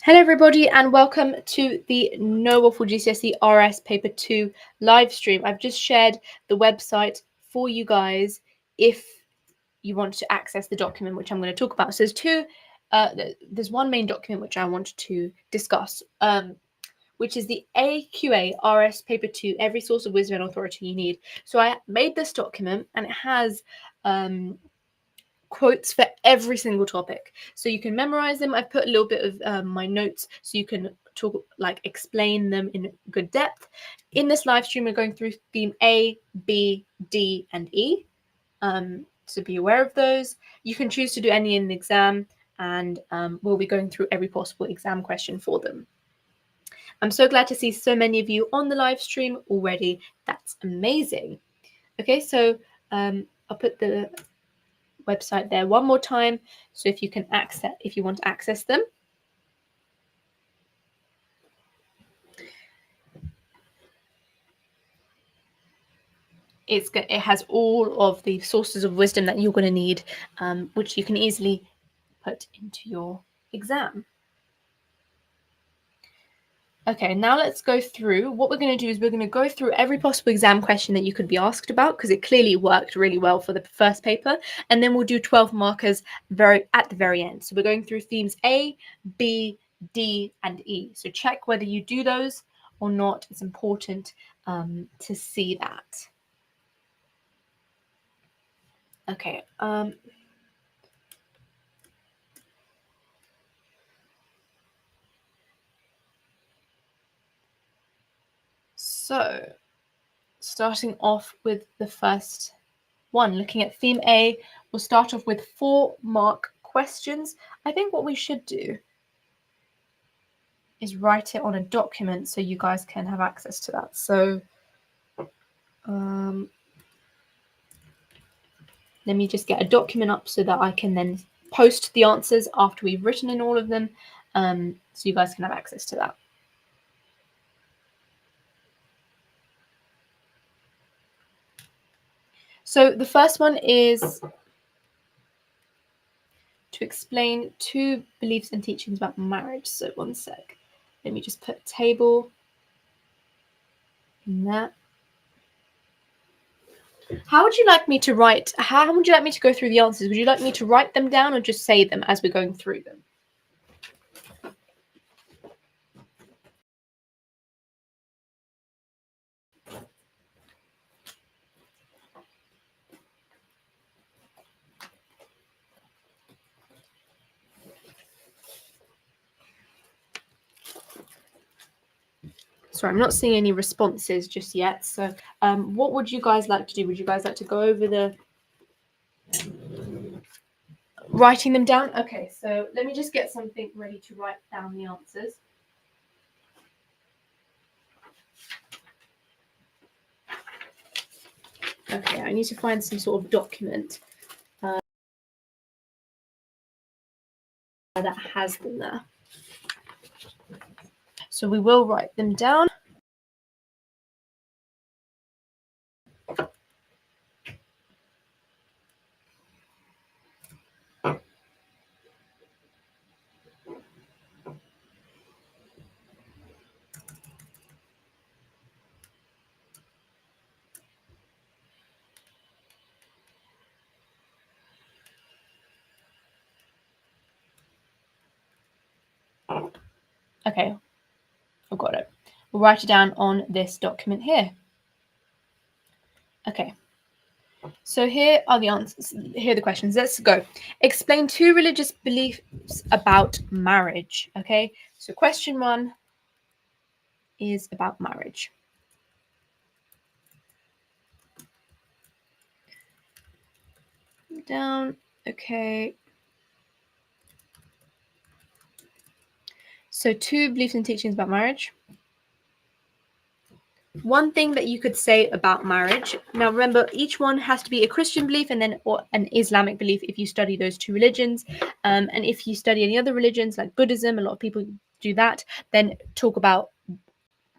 Hello everybody and welcome to the AQA GCSE RS Paper 2 live stream. I've just shared the website for you guys if you want to access the document which I'm going to talk about. So there's one main document which I wanted to discuss, which is the AQA RS Paper 2, Every Source of Wisdom and Authority You Need. So I made this document and it has quotes for every single topic, so you can memorize them. I've put a little bit of my notes so you can explain them in good depth. In this live stream, we're going through theme A, B, D, and E. So be aware of those. You can choose to do any in the exam, and we'll be going through every possible exam question for them. I'm so glad to see so many of you on the live stream already. That's amazing. Okay, so I'll put the website there one more time, so if you want to access them. It has all of the sources of wisdom that you're going to need, which you can easily put into your exam. Okay, now let's go through. What we're going to do is we're going to go through every possible exam question that you could be asked about, because it clearly worked really well for the first paper, and then we'll do 12 markers at the very end. So we're going through themes A, B, D, and E. So check whether you do those or not. It's important to see that. Okay. So starting off with the first one, looking at theme A, we'll start off with 4-mark questions. I think what we should do is write it on a document so you guys can have access to that. So let me just get a document up so that I can then post the answers after we've written in all of them, so you guys can have access to that. So the first one is to explain 2 beliefs and teachings about marriage. So one sec. Let me just put a table in that. How would you like me to write? How would you like me to go through the answers? Would you like me to write them down or just say them as we're going through them? Sorry, I'm not seeing any responses just yet. So what would you guys like to do? Would you guys like to go over the writing them down? Okay, so let me just get something ready to write down the answers. Okay, I need to find some sort of document that has them there. So we will write them down. Okay, I've got it. We'll write it down on this document here. Okay. So here are the answers. Here are the questions. Let's go. Explain 2 religious beliefs about marriage. Okay. So question 1 is about marriage. Down. Okay. So 2 beliefs and teachings about marriage. One thing that you could say about marriage. Now remember, each one has to be a Christian belief and then or an Islamic belief if you study those 2 religions. And if you study any other religions like Buddhism, a lot of people do that, then talk about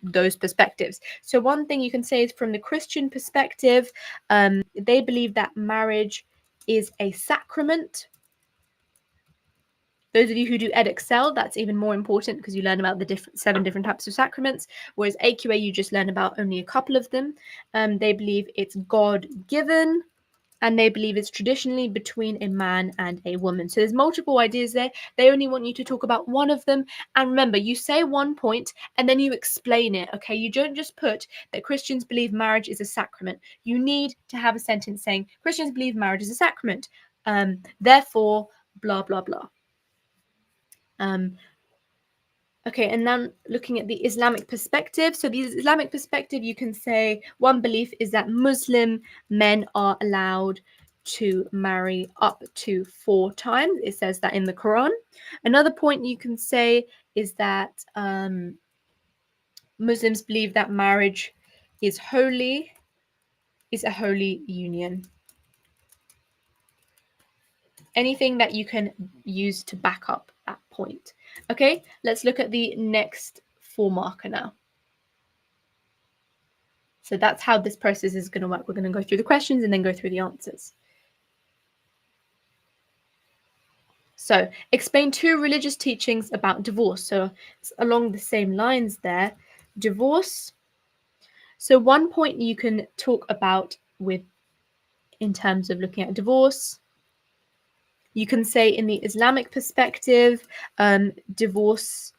those perspectives. So one thing you can say is from the Christian perspective, they believe that marriage is a sacrament Those of you who do Edexcel, that's even more important because you learn about the 7 different types of sacraments, whereas AQA, you just learn about only a couple of them. They believe it's God-given, and they believe it's traditionally between a man and a woman. So there's multiple ideas there. They only want you to talk about one of them. And remember, you say one point and then you explain it, okay? You don't just put that Christians believe marriage is a sacrament. You need to have a sentence saying Christians believe marriage is a sacrament. Therefore, blah, blah, blah. Okay, and then looking at the Islamic perspective. So the Islamic perspective, you can say one belief is that Muslim men are allowed to marry up to 4 times. It says that in the Quran. Another point you can say is that Muslims believe that marriage is holy, is a holy union. Anything that you can use to back up that point. Okay, let's look at the next 4 marker now. So that's how this process is going to work. We're going to go through the questions and then go through the answers. So explain 2 religious teachings about divorce. So it's along the same lines there. Divorce. So one point you can talk about in terms of looking at divorce. You can say in the Islamic perspective, divorce,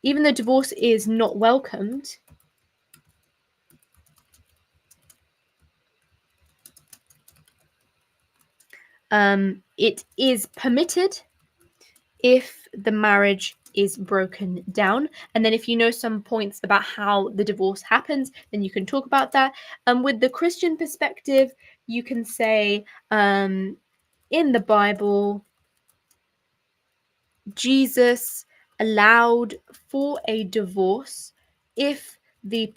even though divorce is not welcomed, it is permitted if the marriage is broken down. And then if you know some points about how the divorce happens, then you can talk about that. With the Christian perspective, you can say in the Bible, Jesus allowed for a divorce if a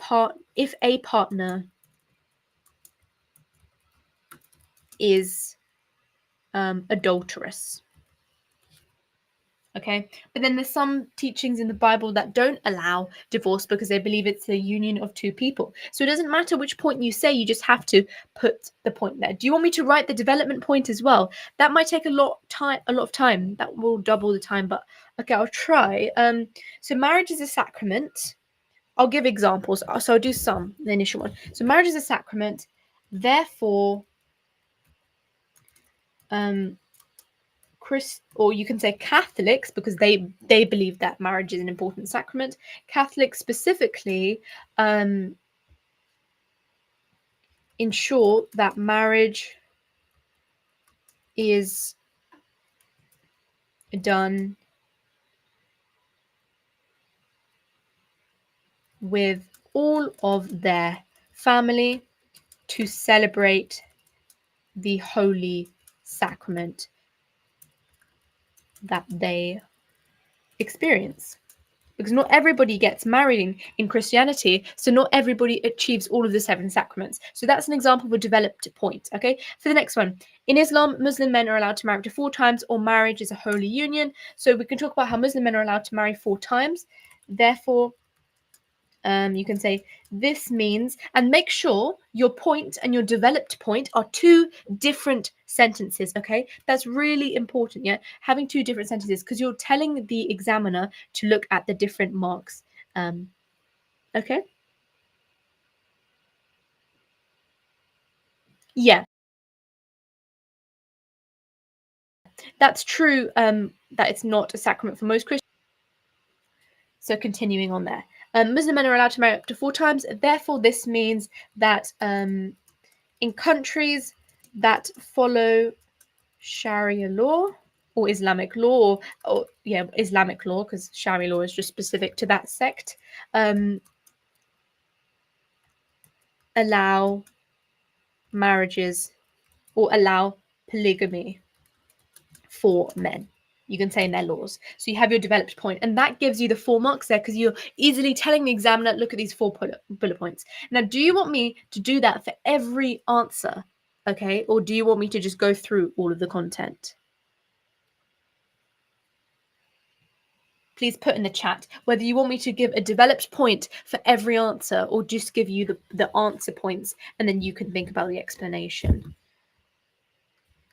partner is adulterous. Okay, but then there's some teachings in the Bible that don't allow divorce because they believe it's a union of 2 people. So it doesn't matter which point you say, you just have to put the point there. Do you want me to write the development point as well? That might take a lot of time. That will double the time, but okay, I'll try. So marriage is a sacrament. I'll give examples. So I'll do the initial one. So marriage is a sacrament, therefore, or you can say Catholics, because they believe that marriage is an important sacrament. Catholics specifically ensure that marriage is done with all of their family to celebrate the holy sacrament that they experience. Because not everybody gets married in Christianity, so not everybody achieves all of the 7 sacraments. So that's an example of a developed point, okay? For the next one, in Islam, Muslim men are allowed to marry up to 4 times, or marriage is a holy union. So we can talk about how Muslim men are allowed to marry 4 times. Therefore, you can say this means, and make sure your point and your developed point are 2 different sentences, okay? That's really important, yeah? Having 2 different sentences, because you're telling the examiner to look at the different marks. Okay? Yeah, that's true, that it's not a sacrament for most Christians. So continuing on there. Muslim men are allowed to marry up to 4 times. Therefore, this means that in countries that follow Sharia law or Islamic law, or Islamic law, because Sharia law is just specific to that sect, allow marriages or allow polygamy for men. You can say in their laws. So you have your developed point, and that gives you the 4 marks there because you're easily telling the examiner, look at these 4 bullet points. Now, do you want me to do that for every answer? Okay, or do you want me to just go through all of the content? Please put in the chat whether you want me to give a developed point for every answer or just give you the answer points and then you can think about the explanation.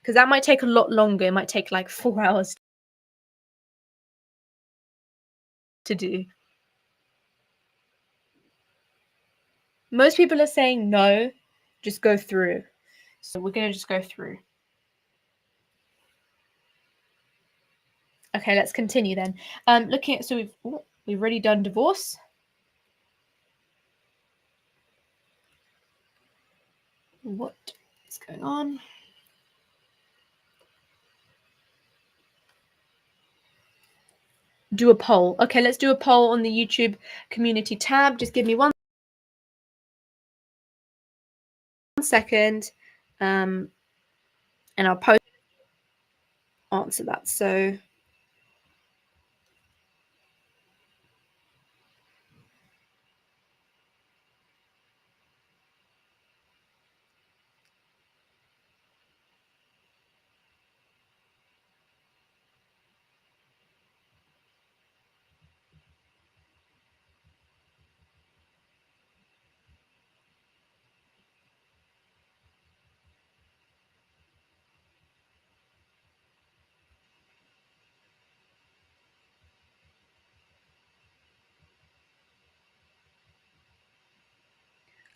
Because that might take a lot longer. It might take like 4 hours to do? Most people are saying no, just go through. So we're going to just go through. Okay, let's continue then. Looking at, so we've already done divorce. What is going on? Do a poll. Okay, let's do a poll on the YouTube community tab. Just give me 1 second, and I'll post answer that. So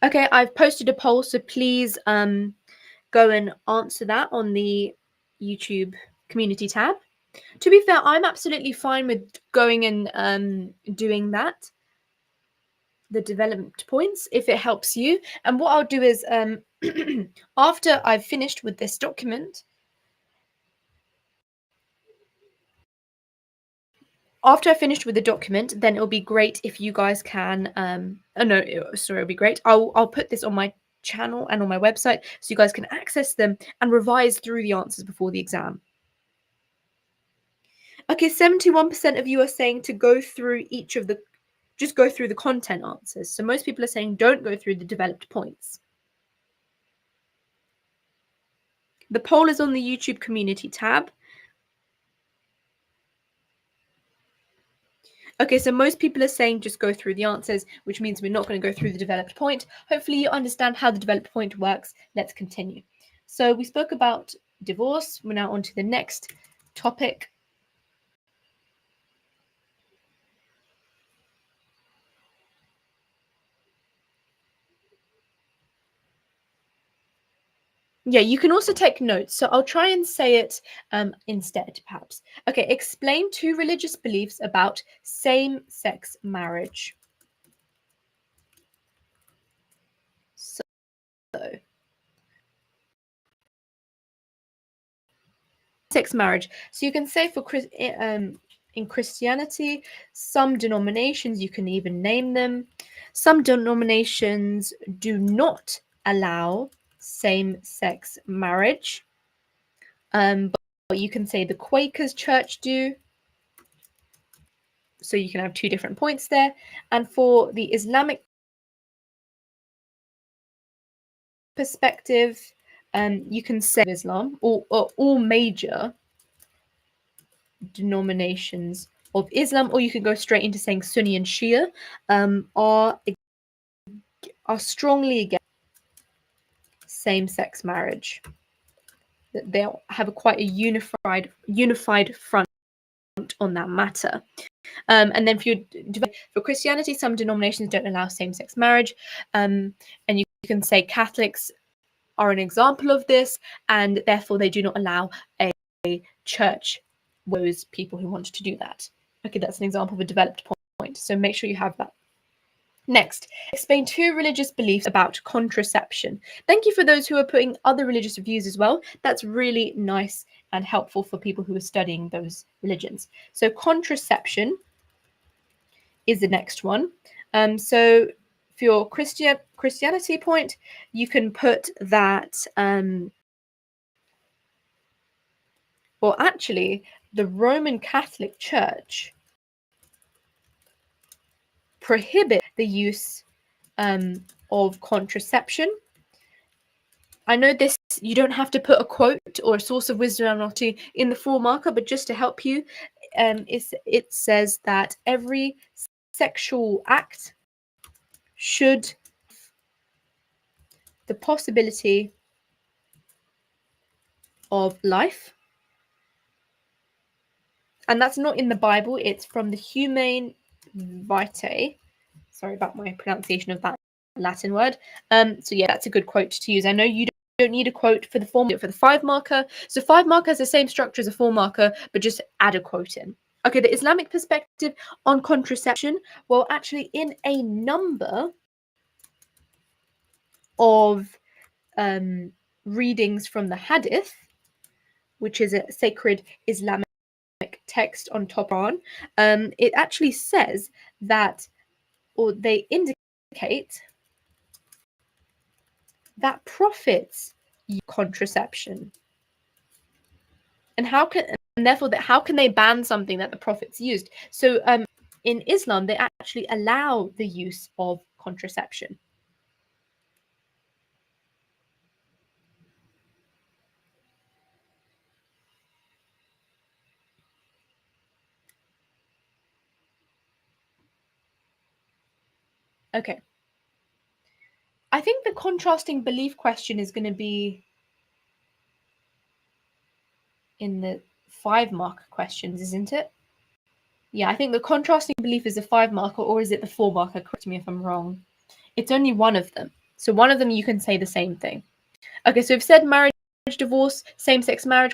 okay, I've posted a poll, so please go and answer that on the YouTube community tab. To be fair, I'm absolutely fine with going and doing that, the development points, if it helps you. And what I'll do is after I've finished with this document, then it'll be great if you guys can it'll be great. I'll put this on my channel and on my website so you guys can access them and revise through the answers before the exam. Okay, 71% of you are saying to go through just go through the content answers. So most people are saying don't go through the developed points. The poll is on the YouTube community tab. Okay, so most people are saying just go through the answers, which means we're not going to go through the developed point. Hopefully you understand how the developed point works. Let's continue. So we spoke about divorce. We're now on to the next topic. Yeah, you can also take notes. So I'll try and say it instead, perhaps. Okay, explain 2 religious beliefs about same-sex marriage. So sex marriage. So you can say in Christianity, some denominations, you can even name them, some denominations do not allow same-sex marriage. But you can say the Quakers Church do. So you can have 2 different points there. And for the Islamic perspective, you can say Islam, or all major denominations of Islam, or you can go straight into saying Sunni and Shia are strongly against same-sex marriage. They have quite a unified front on that matter. And then for Christianity, some denominations don't allow same-sex marriage, and you can say Catholics are an example of this, and therefore they do not allow a church those people who want to do that. Okay, that's an example of a developed point, so make sure you have that. Next, explain 2 religious beliefs about contraception. Thank you for those who are putting other religious views as well. That's really nice and helpful for people who are studying those religions. So contraception is the next one. So for your Christianity point, you can put that well, actually, the Roman Catholic Church prohibit the use of contraception. I know this, you don't have to put a quote or a source of wisdom in the full marker, but just to help you, it says that every sexual act should the possibility of life. And that's not in the Bible, it's from the Humane vitae. Sorry about my pronunciation of that Latin word. So yeah, that's a good quote to use. I know you don't need a quote for the 4 marker, for the 5 marker. So 5 marker has the same structure as a 4 marker, but just add a quote in. Okay, the Islamic perspective on contraception. Well, actually, in a number of readings from the Hadith, which is a sacred Islamic text on top on, it actually says that, or they indicate that prophets use contraception. And therefore how can they ban something that the prophets used? So in Islam, they actually allow the use of contraception. Okay. I think the contrasting belief question is going to be in the 5 marker questions, isn't it? Yeah, I think the contrasting belief is a 5 marker, or is it the 4 marker? Correct me if I'm wrong. It's only one of them. So one of them you can say the same thing. Okay, so we've said marriage, divorce, same-sex marriage.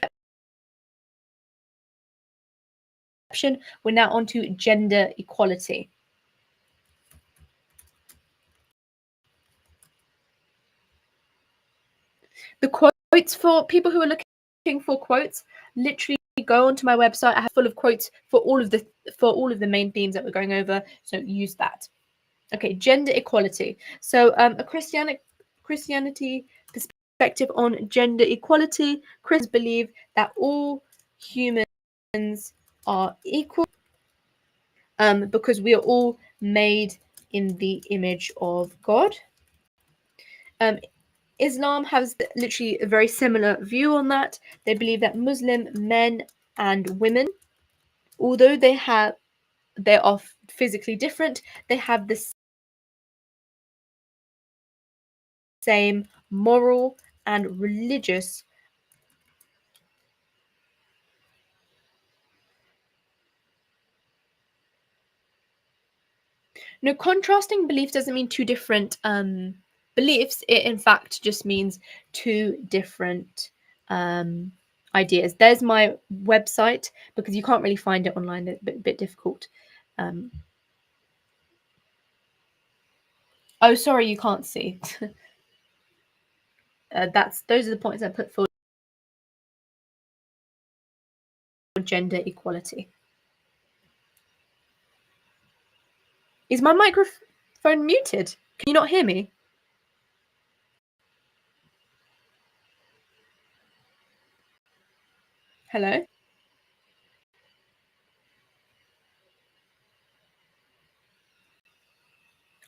We're now on to gender equality. The quotes, for people who are looking for quotes, literally go onto my website. I have full of quotes for all of the main themes that we're going over. So use that. Okay, gender equality. So a Christianity perspective on gender equality. Christians believe that all humans are equal, because we are all made in the image of God. Islam has literally a very similar view on that. They believe that Muslim men and women, although they are physically different, they have the same moral and religious. No, contrasting beliefs doesn't mean two different beliefs. It in fact just means two different ideas. There's my website, because you can't really find it online. It's a bit difficult. Oh, sorry, you can't see. Those are the points I put for gender equality. Is my microphone muted? Can you not hear me? Hello?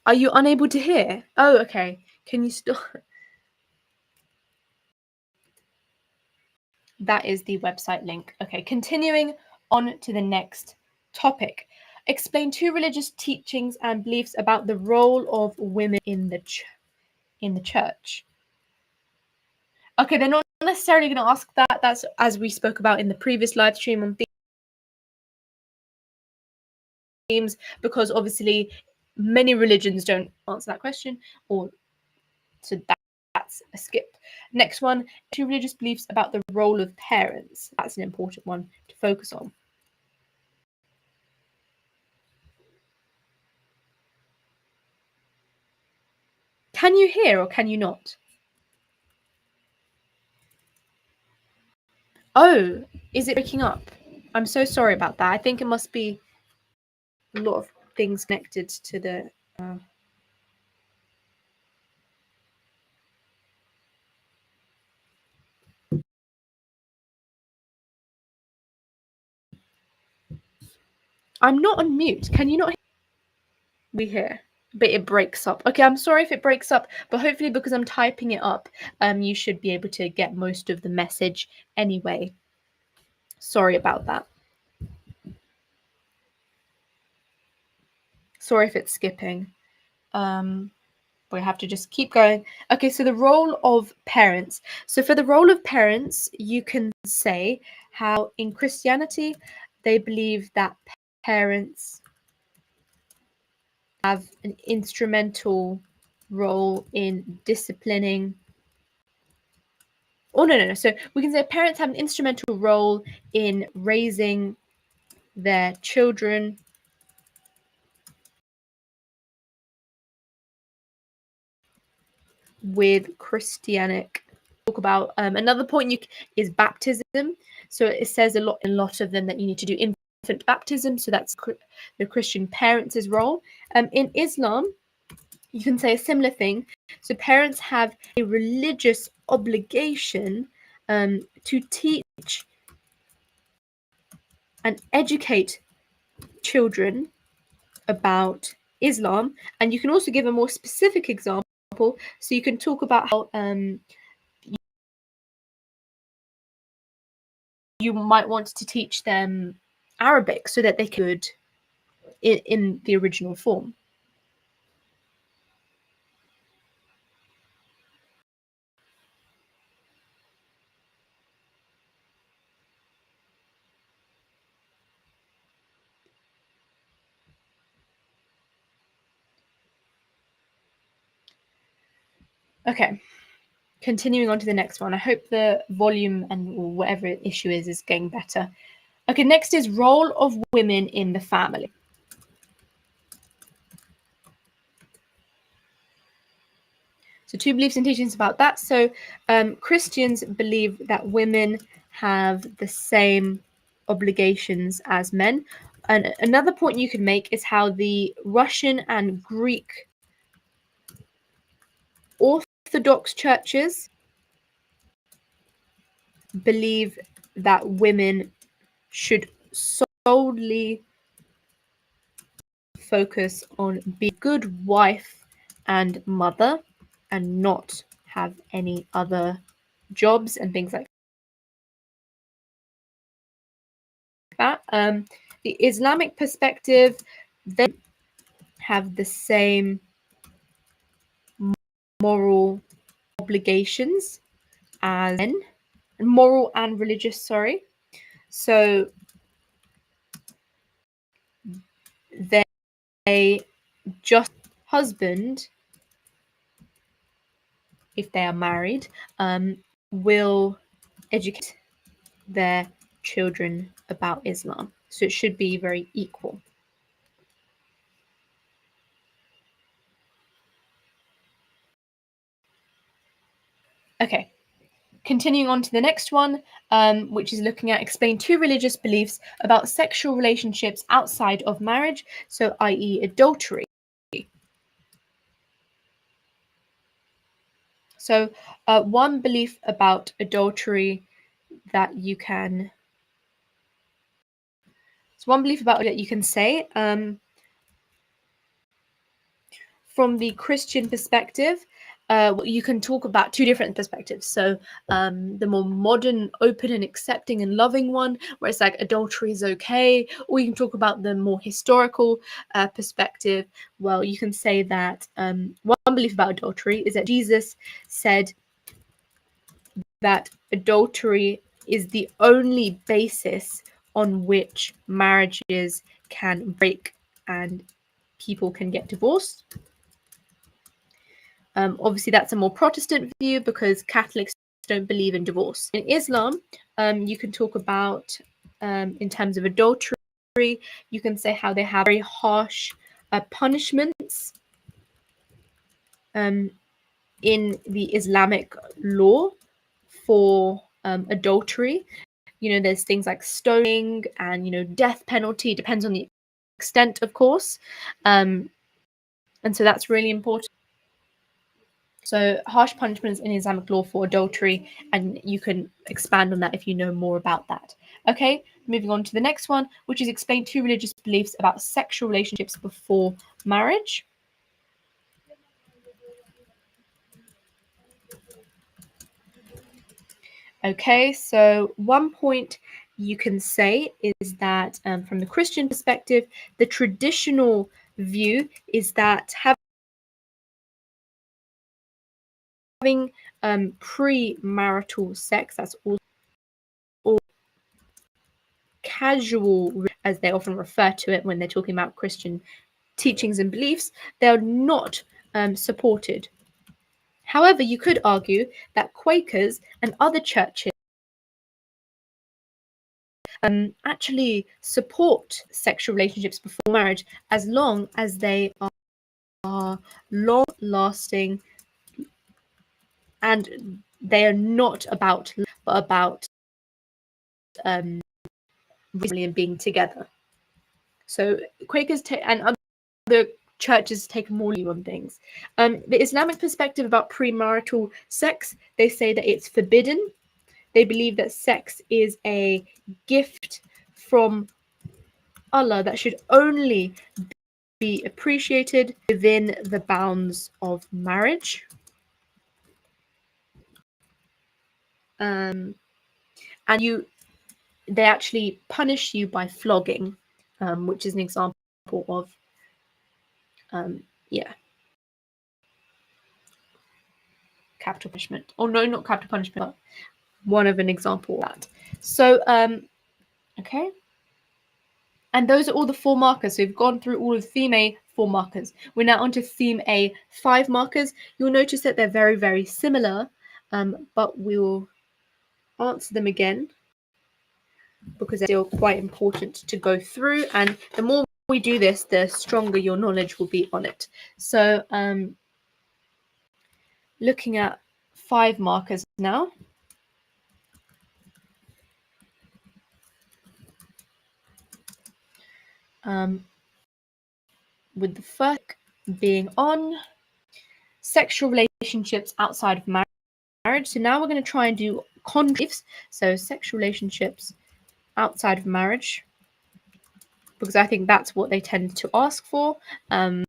Are you unable to hear? Oh, okay. Can you still? That is the website link. Okay, continuing on to the next topic. Explain 2 religious teachings and beliefs about the role of women in the church. Okay, they're not necessarily going to ask that. That's as we spoke about in the previous live stream on themes, because obviously many religions don't answer that question, or so that's a skip. Next one, 2 religious beliefs about the role of parents. That's an important one to focus on. Can you hear or can you not? Oh, is it breaking up? I'm so sorry about that. I think it must be a lot of things connected to the. I'm not on mute. Can you not hear me here? But it breaks up. Okay, I'm sorry if it breaks up, but hopefully because I'm typing it up, you should be able to get most of the message anyway. Sorry about that. Sorry if it's skipping. We have to just keep going. Okay, so the role of parents. So for the role of parents, you can say how in Christianity they believe that parents have an instrumental role in disciplining. Oh, no. So we can say parents have an instrumental role in raising their children with Christianic. Talk about another point is baptism. So it says a lot of them that you need to do infant baptism. So that's the Christian parents' role. In Islam, you can say a similar thing. So parents have a religious obligation to teach and educate children about Islam. And you can also give a more specific example. So you can talk about how you might want to teach them Arabic so that they could in the original form. Okay, continuing on to the next one. I hope the volume and whatever issue is getting better. Okay, next is role of women in the family. So two beliefs and teachings about that. So Christians believe that women have the same obligations as men. And another point you can make is how the Russian and Greek Orthodox churches believe that women should solely focus on being a good wife and mother and not have any other jobs and things like that. The Islamic perspective, they have the same moral obligations as men, moral and religious, sorry. So they just husband, if they are married, will educate their children about Islam. So it should be very equal. Okay, continuing on to the next one, which is looking at explain two religious beliefs about sexual relationships outside of marriage, so i.e. adultery. So one belief about adultery that you can say from the Christian perspective, you can talk about two different perspectives. So the more modern, open and accepting and loving one, where it's like adultery is okay, or you can talk about the more historical perspective. Well, you can say that one belief about adultery is that Jesus said that adultery is the only basis on which marriages can break and people can get divorced. Obviously, that's a more Protestant view because Catholics don't believe in divorce. In Islam, you can talk about, in terms of adultery, you can say how they have very harsh punishments in the Islamic law for adultery. You know, there's things like stoning and, death penalty. Depends on the extent, of course. And so that's really important. So harsh punishments in Islamic law for adultery, and you can expand on that if you know more about that. Okay, moving on to the next one, which is explain two religious beliefs about sexual relationships before marriage. Okay, so one point you can say is that from the Christian perspective, the traditional view is that having premarital sex, that's all casual, as they often refer to it when they're talking about Christian teachings and beliefs, they are not supported. However, you could argue that Quakers and other churches actually support sexual relationships before marriage as long as they are long-lasting and they are not about but about really and being together. So Quakers and other churches take more view on things. The Islamic perspective about premarital sex, they say that it's forbidden. They believe that sex is a gift from Allah that should only be appreciated within the bounds of marriage. And they actually punish you by flogging, which is an example of capital punishment. Or no, not capital punishment, but one of an example of that. So okay. And those are all the 4 markers. So we've gone through all of theme A 4 markers. We're now on to theme A 5 markers. You'll notice that they're very, very similar, but we'll answer them again because they're still quite important to go through. And the more we do this, the stronger your knowledge will be on it. So looking at 5 markers now. With the first being on sexual relationships outside of marriage. So now we're going to try and do contracts. So sexual relationships outside of marriage, because I think that's what they tend to ask for. And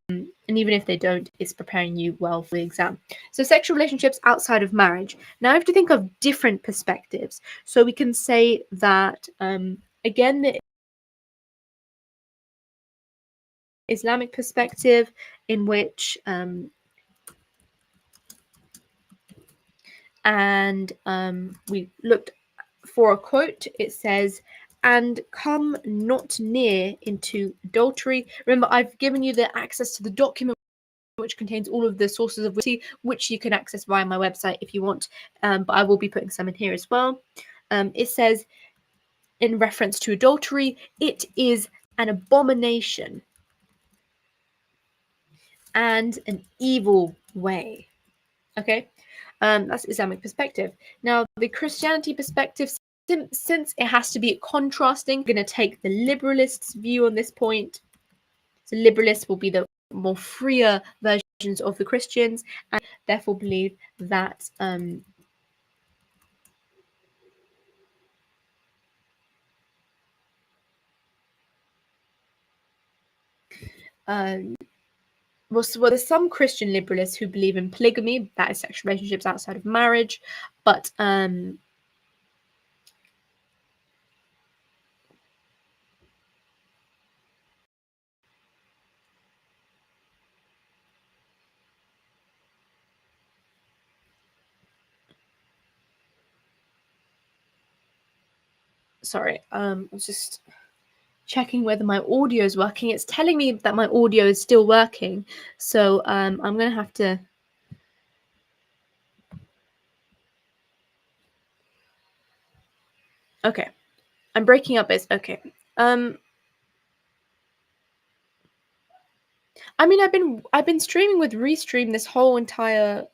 even if they don't, it's preparing you well for the exam. So sexual relationships outside of marriage. Now I have to think of different perspectives. So we can say that, again, the Islamic perspective in which we looked for a quote. It says, "And come not near into adultery." Remember, I've given you the access to the document which contains all of the sources of which you can access via my website if you want, but I will be putting some in here as well. It says, in reference to adultery, "It is an abomination and an evil way." Okay, that's Islamic perspective. Now, the Christianity perspective, since it has to be contrasting, I'm going to take the liberalists' view on this point. So liberalists will be the more freer versions of the Christians, and therefore believe that well, there's some Christian liberalists who believe in polygamy, that is sexual relationships outside of marriage, but sorry, I was just checking whether my audio is working. It's telling me that my audio is still working, so I'm going to have to. Okay, I'm breaking up. It's okay. I mean, I've been streaming with Restream this whole entire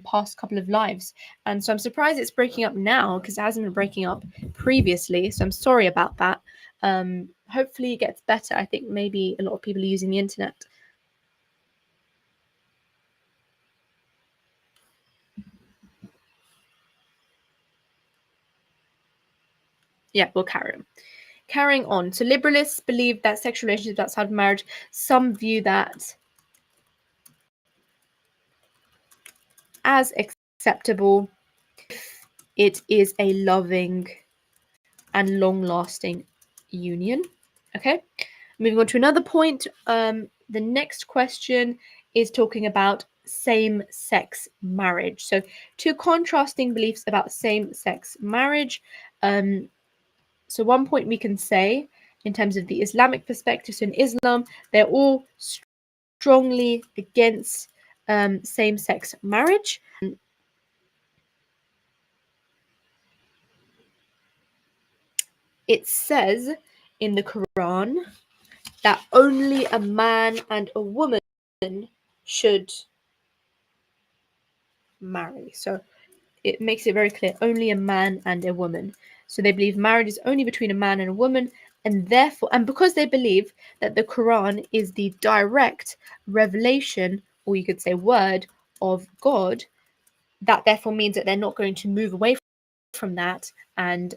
past couple of lives, and so I'm surprised it's breaking up now because it hasn't been breaking up previously. So I'm sorry about that. Hopefully it gets better. I think maybe a lot of people are using the internet. Yeah, we'll carry on. Carrying on. So liberalists believe that sexual relationships outside of marriage, some view that as acceptable if it is a loving and long-lasting union. Okay, moving on to another point. The next question is talking about same-sex marriage. So 2 contrasting beliefs about same-sex marriage. So one point we can say in terms of the Islamic perspective. So in Islam, they're all strongly against same-sex marriage. It says in the Quran that only a man and a woman should marry. So it makes it very clear, only a man and a woman. So they believe marriage is only between a man and a woman, and therefore, and because they believe that the Quran is the direct revelation, or you could say word of God, that therefore means that they're not going to move away from that, and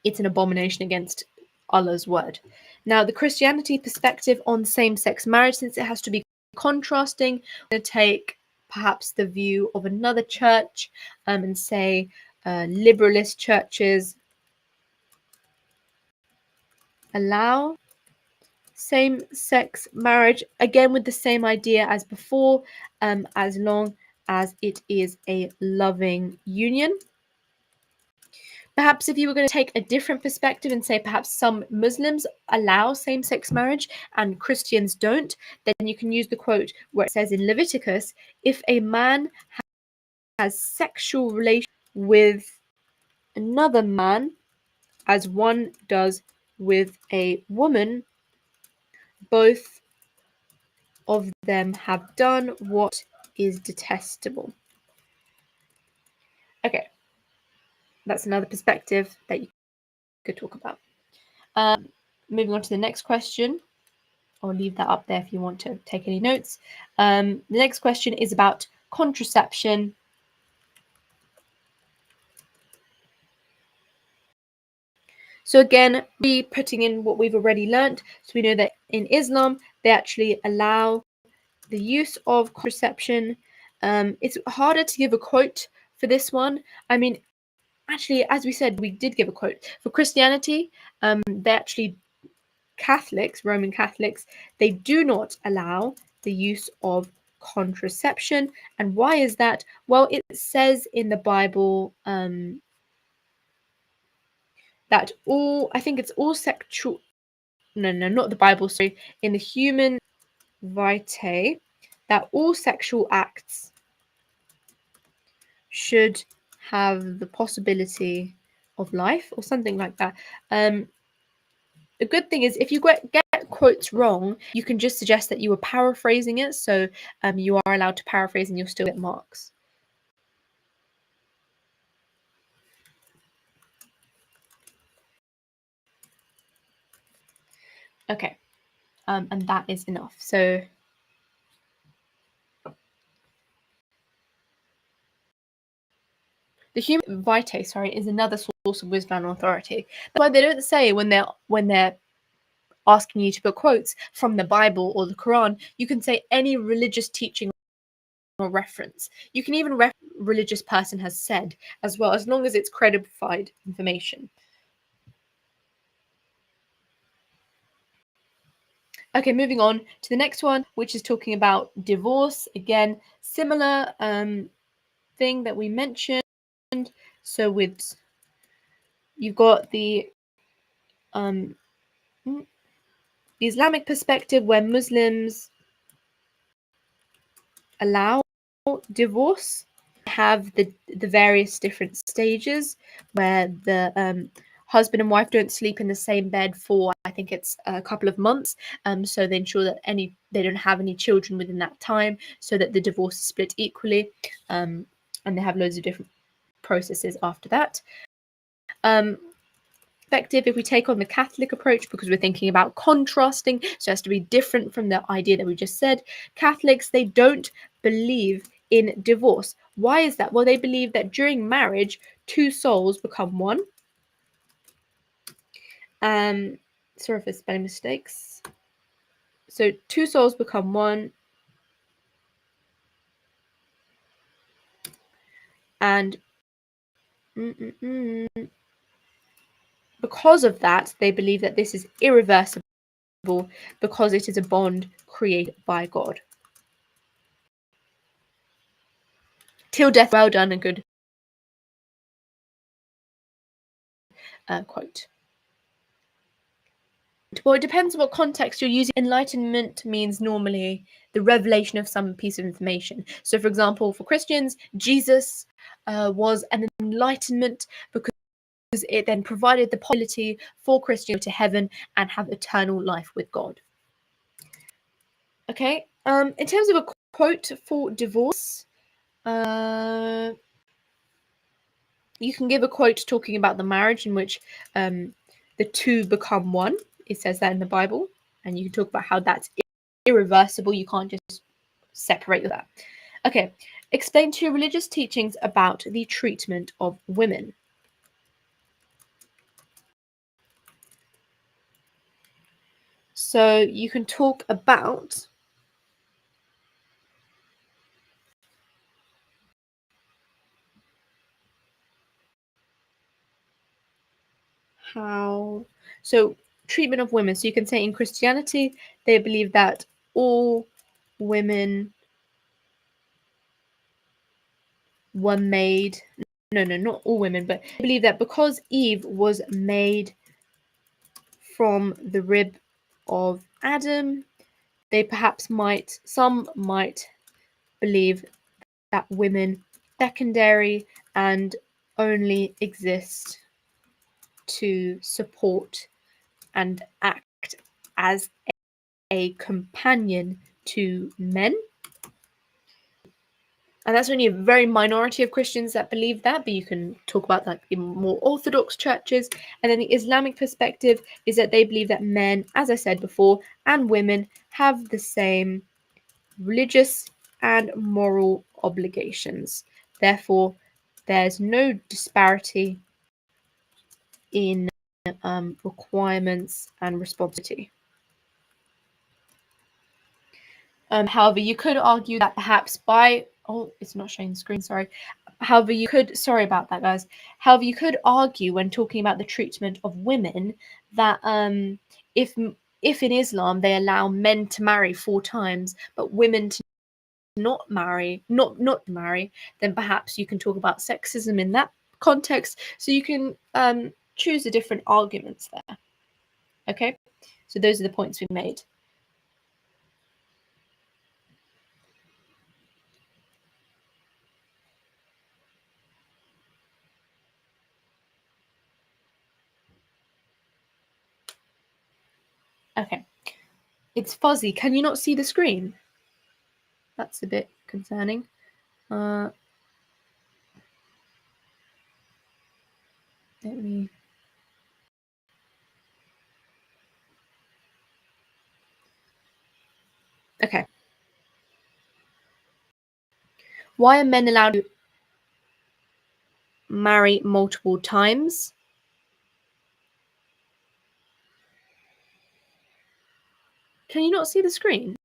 it's an abomination against Allah's word. Now, the Christianity perspective on same-sex marriage, since it has to be contrasting, I'm going to take perhaps the view of another church and say liberalist churches allow same-sex marriage, again with the same idea as before, as long as it is a loving union. Perhaps if you were going to take a different perspective and say perhaps some Muslims allow same-sex marriage and Christians don't, then you can use the quote where it says in Leviticus, if a man has sexual relations with another man as one does with a woman, both of them have done what is detestable. Okay, that's another perspective that you could talk about. Moving on to the next question. I'll leave that up there if you want to take any notes. The next question is about contraception. So again, be putting in what we've already learnt. So we know that in Islam, they actually allow the use of contraception. It's harder to give a quote for this one. I mean, actually, as we said, we did give a quote. For Christianity, they actually, Catholics, Roman Catholics, they do not allow the use of contraception. And why is that? Well, it says in the Bible that all, I think it's all sexual, no, not the Bible, sorry, in the Human Vitae, that all sexual acts should have the possibility of life or something like that. The good thing is if you get quotes wrong, you can just suggest that you were paraphrasing it. So you are allowed to paraphrase and you'll still get marks. Okay, and that is enough. So the Human Vitae, sorry, is another source of wisdom and authority. That's why they don't say when they're asking you to put quotes from the Bible or the Quran, you can say any religious teaching or reference. You can even religious person has said as well, as long as it's credified information. Okay, moving on to the next one, which is talking about divorce. Again, similar thing that we mentioned. So with you've got the Islamic perspective where Muslims allow divorce, have the various different stages where the husband and wife don't sleep in the same bed for, I think it's a couple of months, so they ensure that they don't have any children within that time, so that the divorce is split equally, and they have loads of different processes after that. Perspective, if we take on the Catholic approach, because we're thinking about contrasting, so it has to be different from the idea that we just said. Catholics, they don't believe in divorce. Why is that? Well, they believe that during marriage, two souls become one. Sorry for spelling mistakes. So two souls become one. And because of that, they believe that this is irreversible because it is a bond created by God. Till death, well done, a good quote. Well, it depends on what context you're using. Enlightenment means normally the revelation of some piece of information. So, for example, for Christians, Jesus was an enlightenment because it then provided the possibility for Christians to heaven and have eternal life with God. Okay. In terms of a quote for divorce, you can give a quote talking about the marriage in which the two become one. It says that in the Bible, and you can talk about how that's irreversible. You can't just separate that. Okay. Explain 2 religious teachings about the treatment of women. So you can talk about how, so treatment of women. So you can say in Christianity, they believe that all women were made, no, not all women, but they believe that because Eve was made from the rib of Adam, some might believe that women secondary and only exist to support and act as a companion to men. And that's only a very minority of Christians that believe that, but you can talk about that in more Orthodox churches. And then the Islamic perspective is that they believe that men, as I said before, and women have the same religious and moral obligations. Therefore, there's no disparity in requirements and responsibility. However, you could argue that perhaps it's not showing the screen, sorry. However, sorry about that, guys. However, you could argue when talking about the treatment of women that if in Islam they allow men to marry 4 times, but women to not marry, then perhaps you can talk about sexism in that context. So you can choose the different arguments there. Okay, so those are the points we made. Okay, it's fuzzy. Can you not see the screen? That's a bit concerning. Let me. Okay. Why are men allowed to marry multiple times? Can you not see the screen?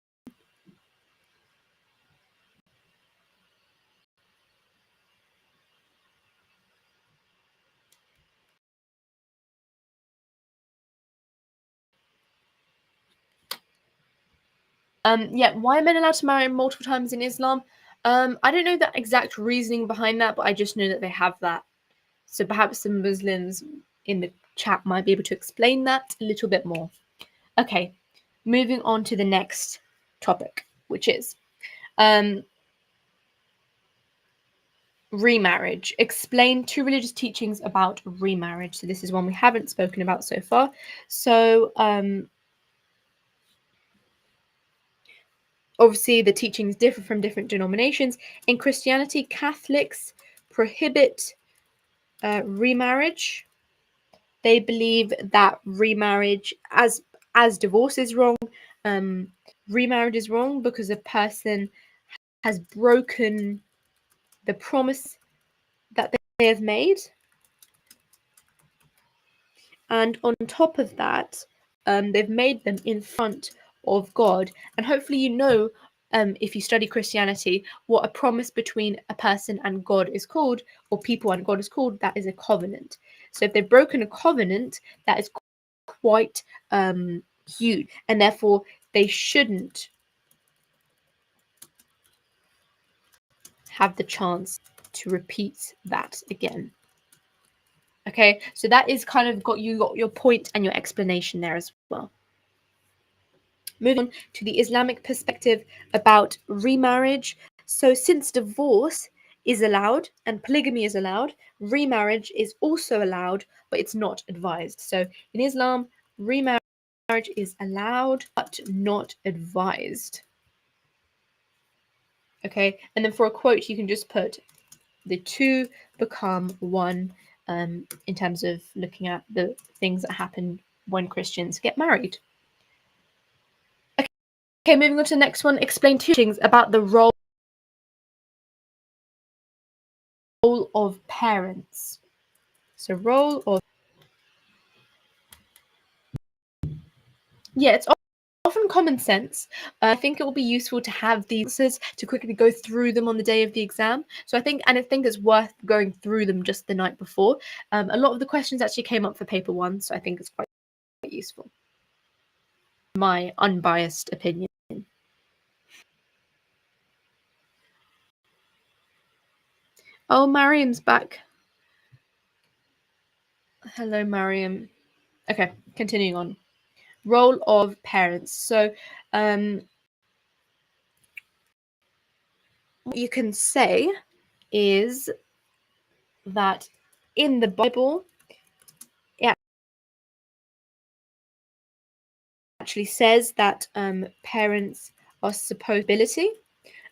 Yeah, why are men allowed to marry multiple times in Islam? I don't know the exact reasoning behind that, but I just know that they have that. So perhaps some Muslims in the chat might be able to explain that a little bit more. Okay, moving on to the next topic, which is remarriage. Explain 2 religious teachings about remarriage. So this is one we haven't spoken about so far. So obviously the teachings differ from different denominations. In Christianity, Catholics prohibit remarriage. They believe that remarriage, as divorce is wrong, remarriage is wrong because a person has broken the promise that they have made. And on top of that, they've made them in front of God. And hopefully you know, if you study Christianity, what a promise between a person and God is called, or people and God is called, that is a covenant. So if they've broken a covenant, that is quite huge. And therefore, they shouldn't have the chance to repeat that again. Okay, so that is kind of got your point and your explanation there as well. Moving on to the Islamic perspective about remarriage. So since divorce is allowed and polygamy is allowed, remarriage is also allowed, but it's not advised. So in Islam, remarriage is allowed but not advised. Okay, and then for a quote, you can just put the two become one, in terms of looking at the things that happen when Christians get married. Okay, moving on to the next one. Explain two things about the role of parents. So role of, yeah, it's often common sense. I think it will be useful to have these answers to quickly go through them on the day of the exam. So I think it's worth going through them just the night before. A lot of the questions actually came up for paper one, so I think it's quite useful. My unbiased opinion. Oh, Mariam's back. Hello, Mariam. Okay, continuing on. Role of parents. So, what you can say is that in the Bible, it actually says that parents are supposed ability.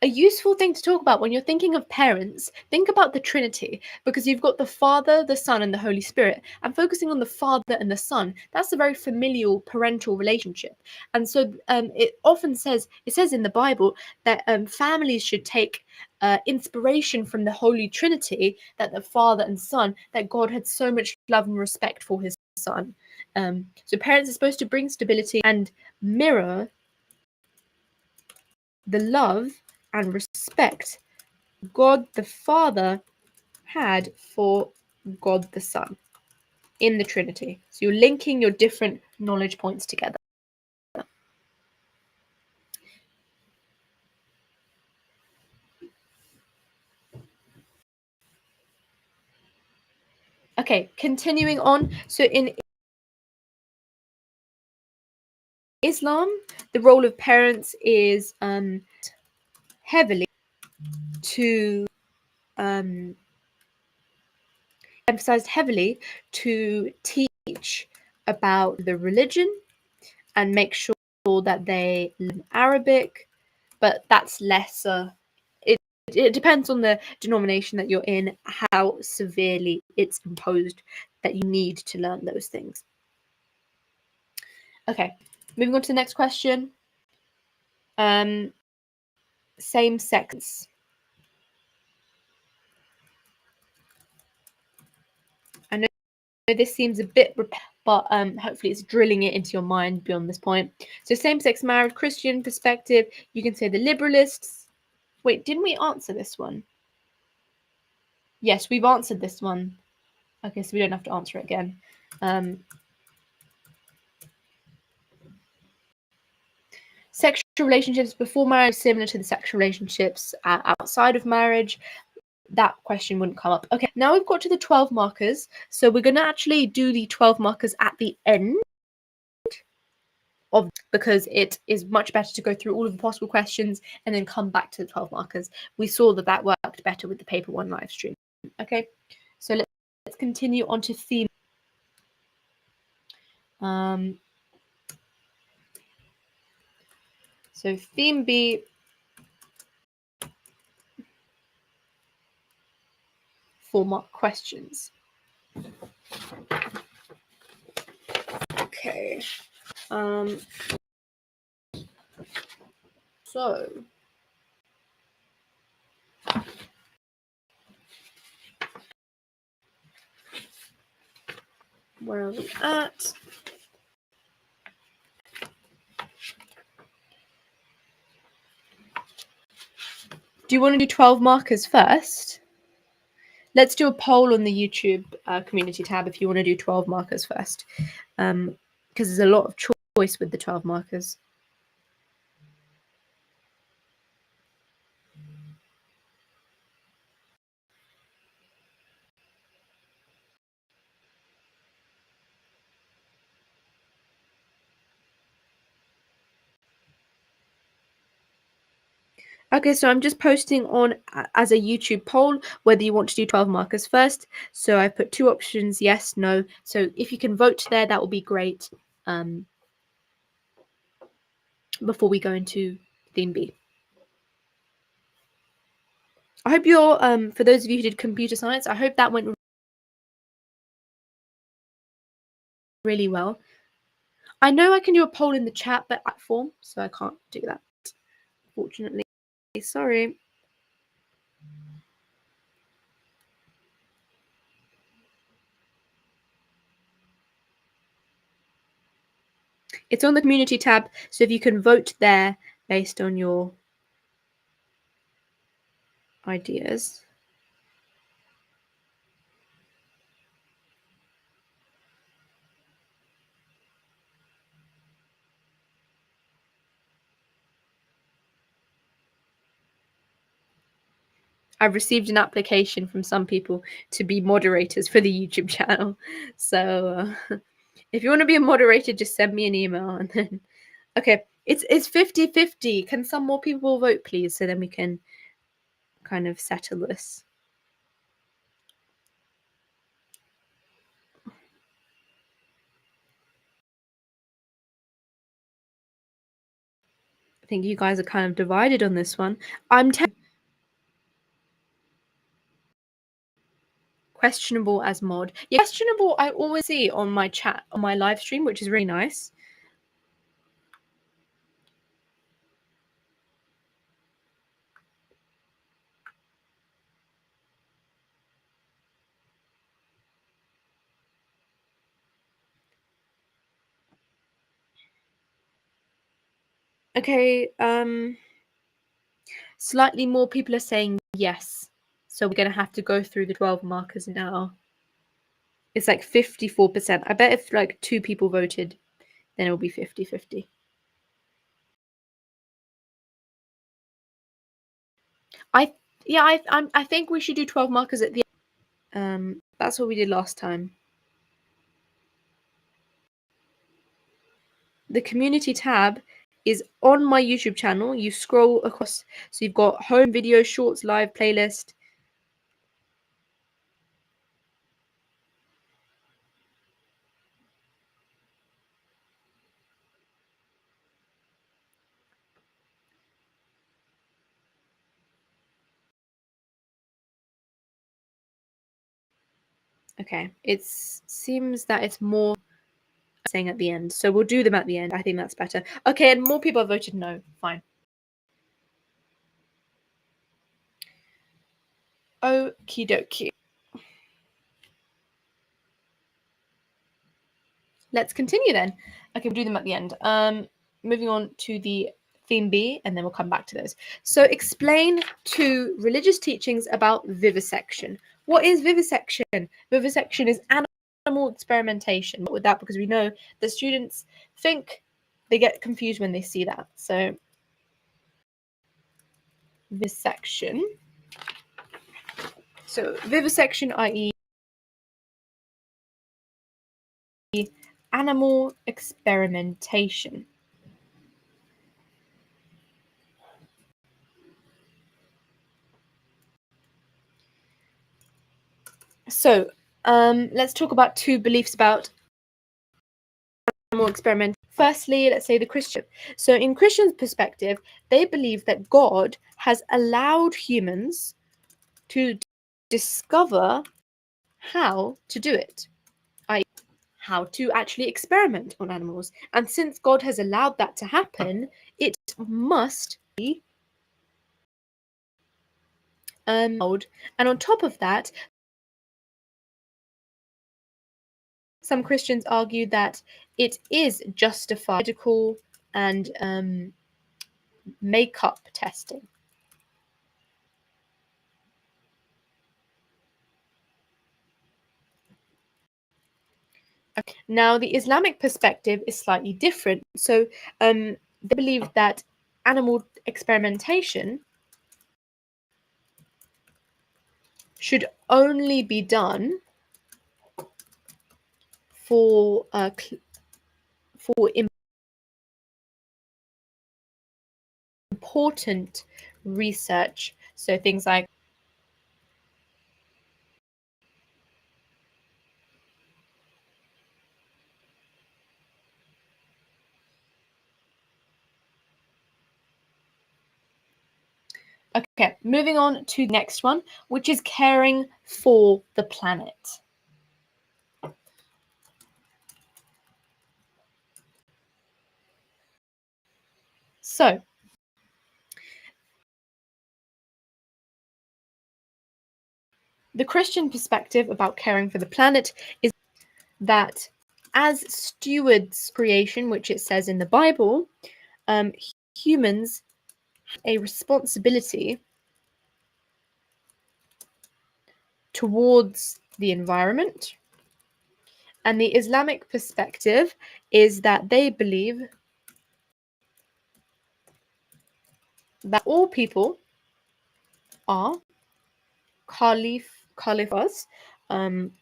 A useful thing to talk about when you're thinking of parents, think about the Trinity, because you've got the Father, the Son, and the Holy Spirit. And focusing on the Father and the Son, that's a very familial parental relationship. And so it often says, in the Bible that families should take inspiration from the Holy Trinity, that the Father and Son, that God had so much love and respect for his Son. So parents are supposed to bring stability and mirror the love and respect God the Father had for God the Son in the Trinity. So you're linking your different knowledge points together. Okay, continuing on. So in Islam, the role of parents is heavily to emphasized heavily to teach about the religion and make sure that they learn Arabic, but that's lesser. It depends on the denomination that you're in, how severely it's imposed that you need to learn those things. Okay, moving on to the next question. Same sex. I know this seems a bit, but hopefully it's drilling it into your mind beyond this point. So same-sex marriage, Christian perspective, you can say the liberalists. Wait, didn't we answer this one? Yes, we've answered this one. Okay, so we don't have to answer it again. Sexual relationships before marriage, similar to the sexual relationships outside of marriage. That question wouldn't come up. Okay, now we've got to the 12 markers. So we're going to actually do the 12 markers at the end of, because it is much better to go through all of the possible questions and then come back to the 12 markers. We saw that worked better with the paper one live stream. Okay, so let's continue on to theme. So theme B, 4-mark questions. Okay. So where are we at? Do you want to do 12 markers first? Let's do a poll on the YouTube community tab if you want to do 12 markers first, because there's a lot of choice with the 12 markers. Okay, so I'm just posting on as a YouTube poll whether you want to do 12 markers first. So I put 2 options, yes, no. So if you can vote there, that will be great. Before we go into theme B. I hope you're for those of you who did computer science, I hope that went really well. I know I can do a poll in the chat but form, so I can't do that, fortunately. Sorry. It's on the community tab, so if you can vote there based on your ideas. I've received an application from some people to be moderators for the YouTube channel. So if you want to be a moderator, just send me an email and then okay, it's 50-50. Can some more people vote, please, so then we can kind of settle this. I think you guys are kind of divided on this one. I'm questionable as mod. Yeah, questionable I always see on my chat, on my live stream, which is really nice. Okay, slightly more people are saying yes. So we're going to have to go through the 12 markers now. It's like 54%. I bet if like 2 people voted, then it will be 50-50. I think we should do 12 markers at the end. That's what we did last time. The community tab is on my YouTube channel. You scroll across, so you've got home, video, shorts, live, playlist. Okay, it seems that it's more saying at the end, so we'll do them at the end. I think that's better. Okay, and more people have voted no. Fine. Okie dokie. Let's continue then. Okay, we'll do them at the end. Moving on to the theme B, and then we'll come back to those. So explain 2 religious teachings about vivisection. What is vivisection? Vivisection is animal experimentation. With that, because we know the students think they get confused when they see that. So vivisection. So vivisection, i.e. animal experimentation. So let's talk about 2 beliefs about animal experiment. Firstly, let's say the Christian. So in Christians' perspective, they believe that God has allowed humans to discover how to do it, i.e. how to actually experiment on animals. And since God has allowed that to happen, it must be allowed. And on top of that, some Christians argue that it is justified medical and makeup testing. Now, the Islamic perspective is slightly different. So they believe that animal experimentation should only be done for important research. So things like okay, moving on to the next one, which is caring for the planet. So, the Christian perspective about caring for the planet is that as stewards of creation, which it says in the Bible, humans have a responsibility towards the environment. And the Islamic perspective is that they believe that all people are khalifas,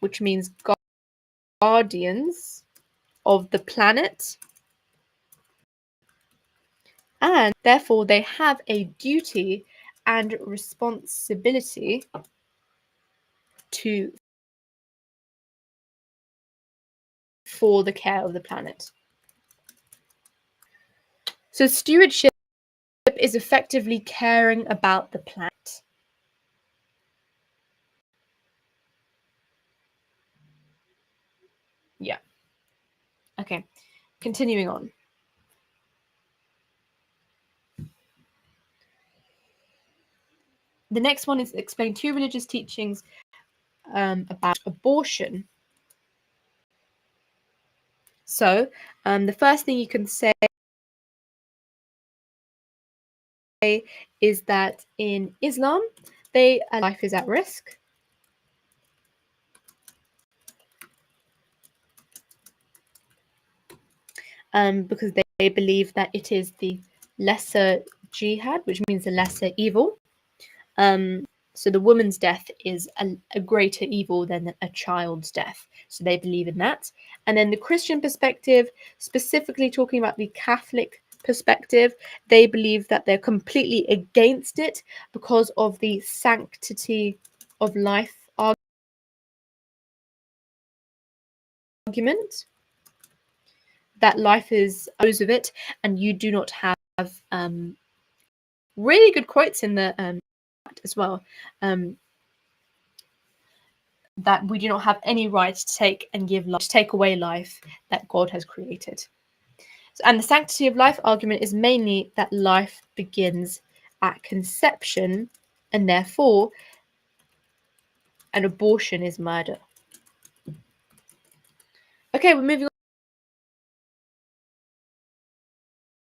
which means guardians of the planet, and therefore they have a duty and responsibility for the care of the planet. So stewardship is effectively caring about the planet. Yeah. Okay. Continuing on. The next one is explain two religious teachings about abortion. So, the first thing you can say is that in Islam, life is at risk. Because they believe that it is the lesser jihad, which means the lesser evil. So the woman's death is a greater evil than a child's death. So they believe in that. And then the Christian perspective, specifically talking about the Catholic perspective, they believe that they're completely against it because of the sanctity of life argument. That life is of it, and you do not have really good quotes in the as well. That we do not have any right to take and give life, to take away life that God has created. And the sanctity of life argument is mainly that life begins at conception, and therefore an abortion is murder. Okay, we're moving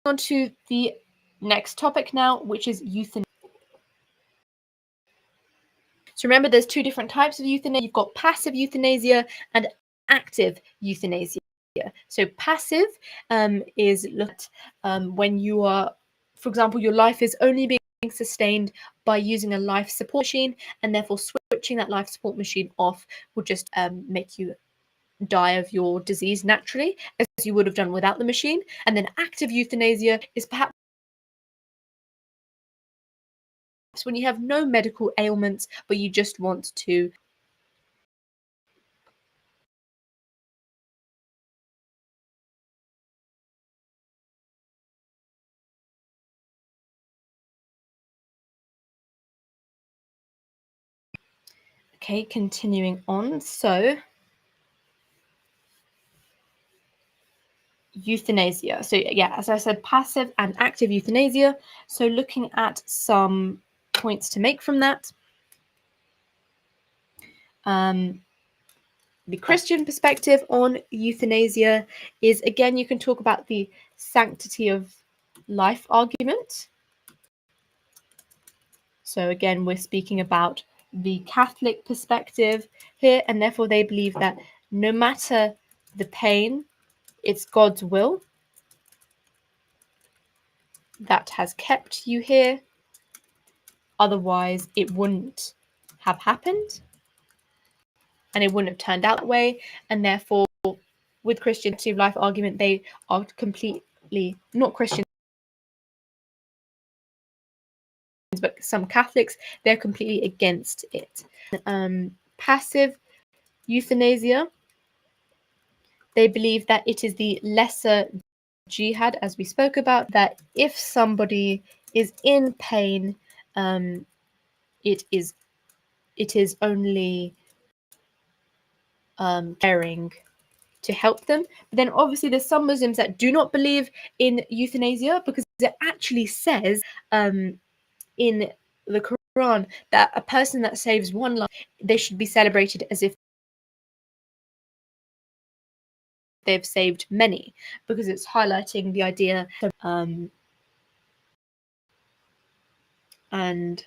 on to the next topic now, which is euthanasia. So remember, there's two different types of euthanasia. You've got passive euthanasia and active euthanasia. So passive is looked when you are, for example, your life is only being sustained by using a life support machine, and therefore switching that life support machine off will just make you die of your disease naturally, as you would have done without the machine. And then active euthanasia is perhaps when you have no medical ailments, but you just want to Okay, continuing on. So euthanasia. So yeah, as I said, passive and active euthanasia. So looking at some points to make from that. The Christian perspective on euthanasia is, again, you can talk about the sanctity of life argument. So again, we're speaking about the Catholic perspective here, and therefore they believe that no matter the pain, it's God's will that has kept you here. Otherwise, it wouldn't have happened and it wouldn't have turned out that way. And therefore, with Christian life argument, they are completely not Christians, but some Catholics, they're completely against it. Passive euthanasia, they believe that it is the lesser jihad, as we spoke about, that if somebody is in pain, it is only caring to help them. But then obviously there's some Muslims that do not believe in euthanasia, because it actually says in the Quran that a person that saves one life, they should be celebrated as if they've saved many, because it's highlighting the idea and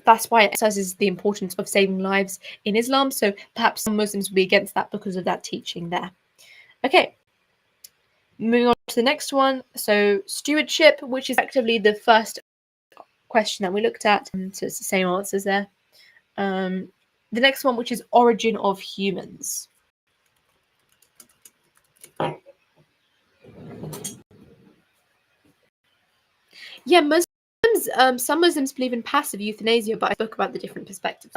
that's why it emphasizes the importance of saving lives in Islam. So perhaps some Muslims will be against that because of that teaching there. Okay, moving on to the next one. So stewardship, which is effectively the first question that we looked at. So it's the same answers there. The next one, which is origin of humans. Yeah, Muslims, some Muslims believe in passive euthanasia, but I spoke about the different perspectives.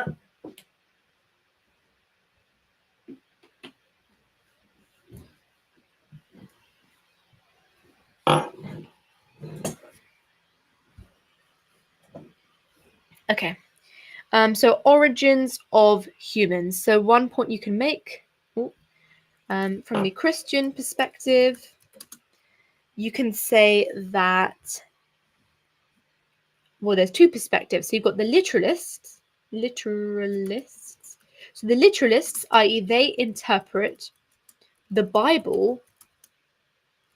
Okay. So origins of humans. So one point you can make from the Christian perspective, you can say that, well, there's two perspectives. So you've got the literalists. So the literalists, i.e. they interpret the Bible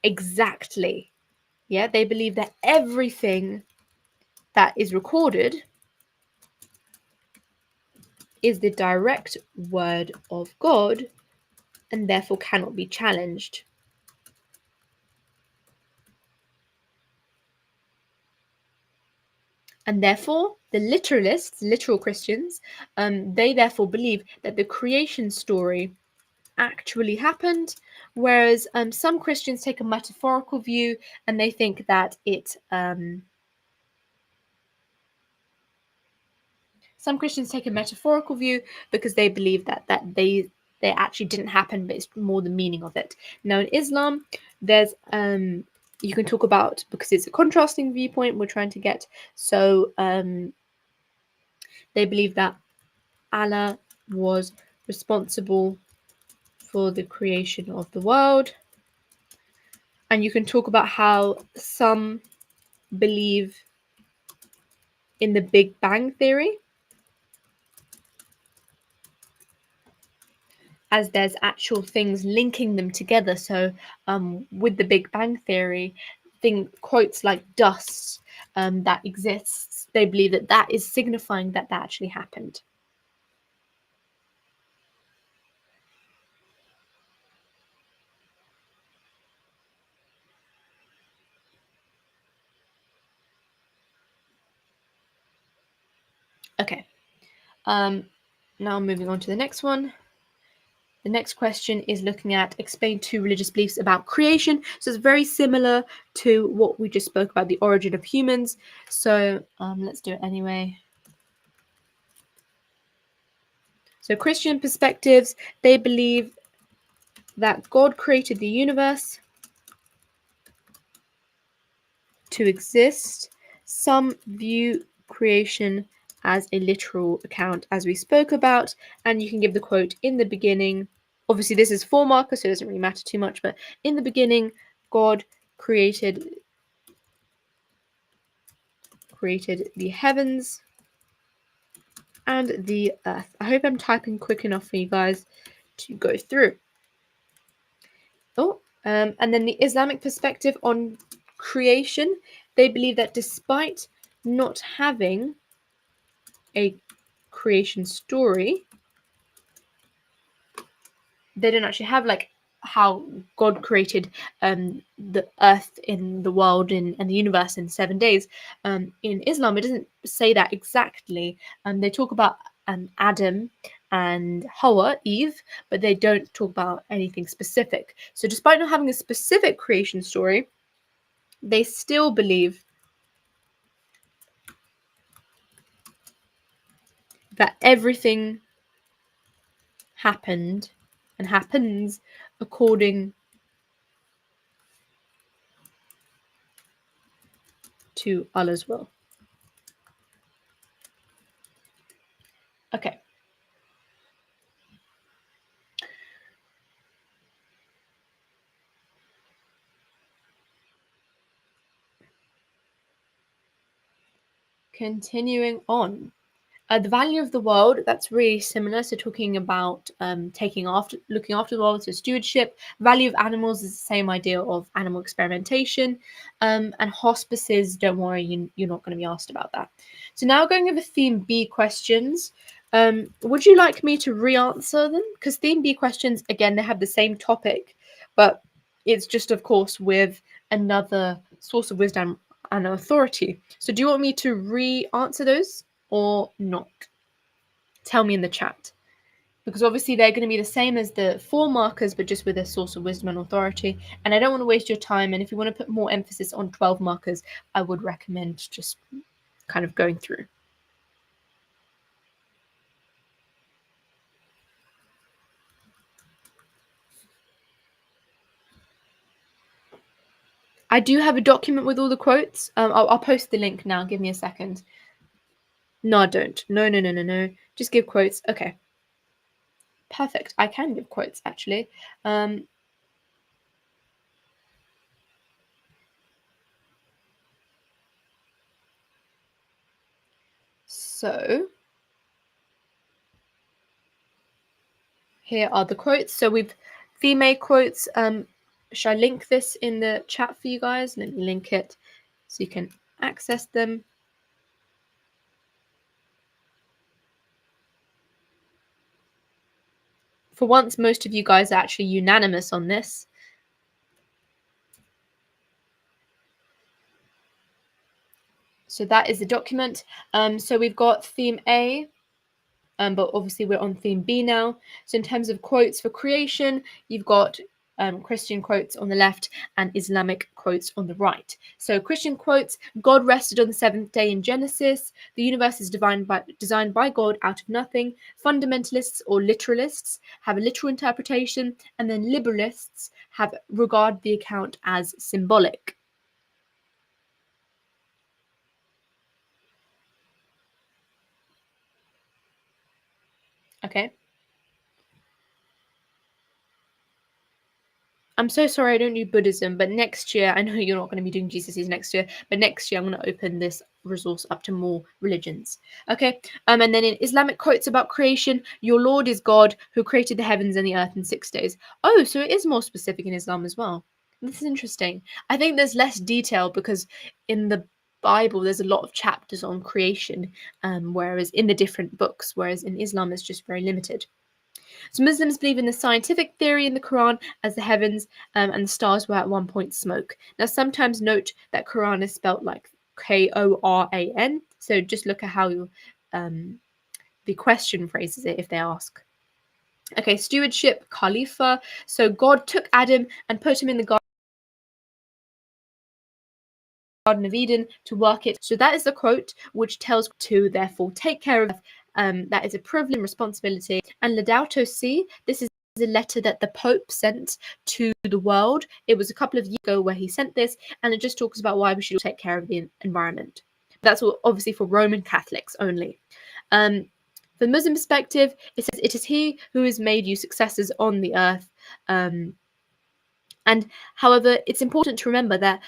exactly. Yeah, they believe that everything that is recorded is the direct word of God and therefore cannot be challenged. And therefore, the literalists, literal Christians, they therefore believe that the creation story actually happened, whereas some Christians take a metaphorical view and they think that some Christians take a metaphorical view because they believe that they actually didn't happen, but it's more the meaning of it. Now in Islam, there's you can talk about, because it's a contrasting viewpoint we're trying to get. So they believe that Allah was responsible for the creation of the world. And you can talk about how some believe in the Big Bang Theory, as there's actual things linking them together. So with the Big Bang Theory, quotes like dust that exists, they believe that that is signifying that that actually happened. Okay. Now moving on to the next one. The next question is looking at explain two religious beliefs about creation. So it's very similar to what we just spoke about, the origin of humans. So let's do it anyway. So Christian perspectives, they believe that God created the universe to exist. Some view creation as a literal account, as we spoke about, and you can give the quote in the beginning. Obviously, this is 4 marker, so it doesn't really matter too much, but in the beginning, God created the heavens and the earth. I hope I'm typing quick enough for you guys to go through. And then the Islamic perspective on creation, they believe that despite not having a creation story, they don't actually have like how God created the earth in the world and the universe in 7 days. In Islam, it doesn't say that exactly. They talk about Adam and Hawa, Eve, but they don't talk about anything specific. So despite not having a specific creation story, they still believe that everything happened and happens according to Allah's will. Okay. Continuing on. The value of the world, that's really similar. So talking about looking after the world, so stewardship. Value of animals is the same idea of animal experimentation. And hospices, don't worry, you're not going to be asked about that. So now going over theme B questions. Would you like me to re-answer them? Because theme B questions, again, they have the same topic, but it's just, of course, with another source of wisdom and authority. So do you want me to re-answer those or not? Tell me in the chat. Because obviously they're going to be the same as the 4 markers, but just with a source of wisdom and authority. And I don't want to waste your time. And if you want to put more emphasis on 12 markers, I would recommend just kind of going through. I do have a document with all the quotes. I'll post the link now. Give me a second. No, I don't. No. Just give quotes. Okay. Perfect. I can give quotes, actually. So here are the quotes. So we've female quotes. Should I link this in the chat for you guys? Let me link it so you can access them. For once, most of you guys are actually unanimous on this. So that is the document. So we've got theme A, but obviously we're on theme B now. So in terms of quotes for creation, you've got Christian quotes on the left and Islamic quotes on the right. So Christian quotes, God rested on the 7th day in Genesis. The universe is designed by God out of nothing. Fundamentalists or literalists have a literal interpretation, and then liberalists regard the account as symbolic. Okay. I'm so sorry I don't do Buddhism, but next year, I know you're not going to be doing GCSEs next year, but next year I'm going to open this resource up to more religions. Okay, and then in Islamic quotes about creation, your Lord is God who created the heavens and the earth in 6 days. Oh, so it is more specific in Islam as well. This is interesting. I think there's less detail because in the Bible there's a lot of chapters on creation, whereas in the different books, whereas in Islam it's just very limited. So Muslims believe in the scientific theory in the Quran as the heavens and the stars were at one point smoke. Now, sometimes note that Quran is spelt like Koran. So just look at how the question phrases it if they ask. Okay, stewardship, Khalifa. So God took Adam and put him in the Garden of Eden to work it. So that is the quote which tells to therefore take care of that is a privilege and responsibility. And Laudato Si, this is a letter that the Pope sent to the world. It was a couple of years ago where he sent this, and it just talks about why we should take care of the environment. That's obviously for Roman Catholics only. From the Muslim perspective, it says, "It is He who has made you successors on the earth." And however, it's important to remember that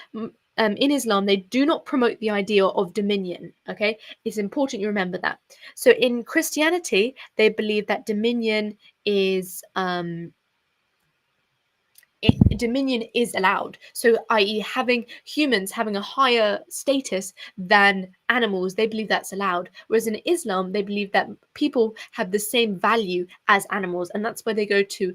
in Islam, they do not promote the idea of dominion. Okay, it's important you remember that. So in Christianity, they believe that dominion is dominion is allowed. So, i.e., humans having a higher status than animals, they believe that's allowed. Whereas in Islam, they believe that people have the same value as animals, and that's where they go to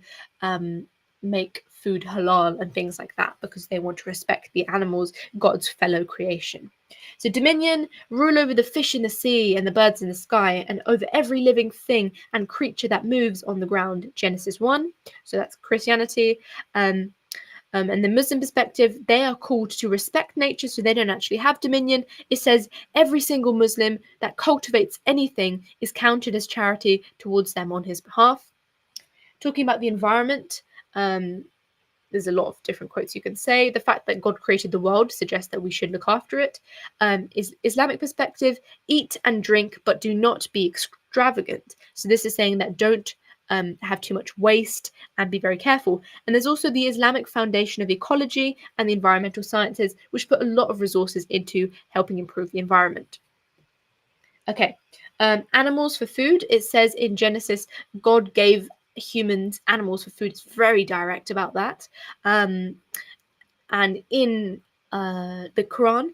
make food halal and things like that because they want to respect the animals, God's fellow creation. So dominion, rule over the fish in the sea and the birds in the sky and over every living thing and creature that moves on the ground, Genesis 1. So that's Christianity. And the Muslim perspective, they are called to respect nature, so they don't actually have dominion. It says every single Muslim that cultivates anything is counted as charity towards them on his behalf. Talking about the environment, there's a lot of different quotes you can say. The fact that God created the world suggests that we should look after it. Is Islamic perspective, eat and drink, but do not be extravagant. So this is saying that don't have too much waste and be very careful. And there's also the Islamic foundation of ecology and the environmental sciences, which put a lot of resources into helping improve the environment. Okay, animals for food. It says in Genesis, God gave humans animals for food. It's very direct about that. And in the Quran,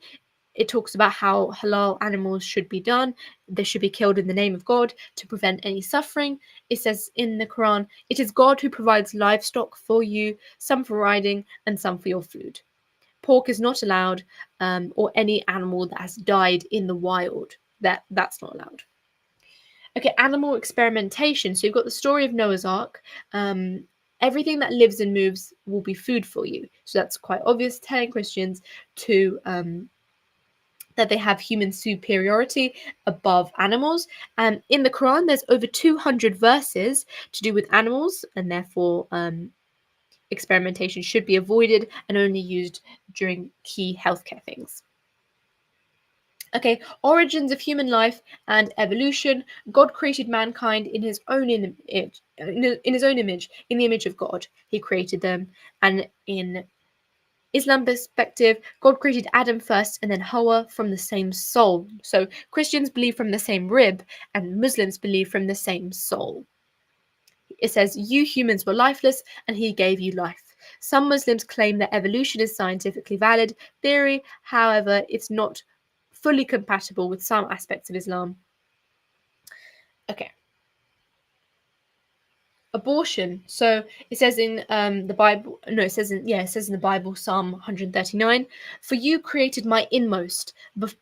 it talks about how halal animals should be done. They should be killed in the name of God to prevent any suffering. It says in the Quran, it is God who provides livestock for you, some for riding and some for your food. Pork is not allowed, or any animal that has died in the wild. That's not allowed. Okay, animal experimentation. So you've got the story of Noah's Ark. Everything that lives and moves will be food for you. So that's quite obvious, telling Christians to that they have human superiority above animals. And in the Quran, there's over 200 verses to do with animals, and therefore experimentation should be avoided and only used during key healthcare things. Okay, origins of human life and evolution. God created mankind in his own image, in his own image, in the image of God. He created them. And in Islam perspective, God created Adam first and then Hawa from the same soul. So Christians believe from the same rib and Muslims believe from the same soul. It says, you humans were lifeless and he gave you life. Some Muslims claim that evolution is scientifically valid theory. However, it's not fully compatible with some aspects of Islam. Okay. Abortion. So it says in the Bible, no, it says in the Bible, Psalm 139, for you created my inmost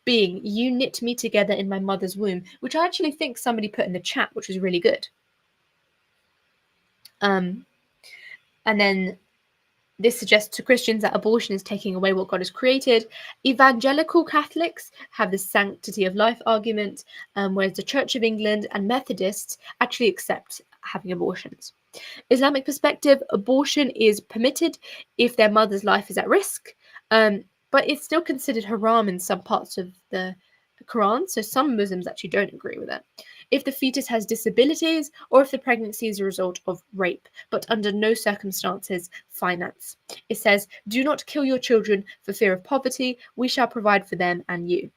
being, you knit me together in my mother's womb, which I actually think somebody put in the chat, which was really good. And then this suggests to Christians that abortion is taking away what God has created. Evangelical Catholics have the sanctity of life argument, whereas the Church of England and Methodists actually accept having abortions. Islamic perspective, abortion is permitted if their mother's life is at risk, but it's still considered haram in some parts of the Quran, so some Muslims actually don't agree with it. If the fetus has disabilities or if the pregnancy is a result of rape, but under no circumstances finance. It says, do not kill your children for fear of poverty, we shall provide for them and you.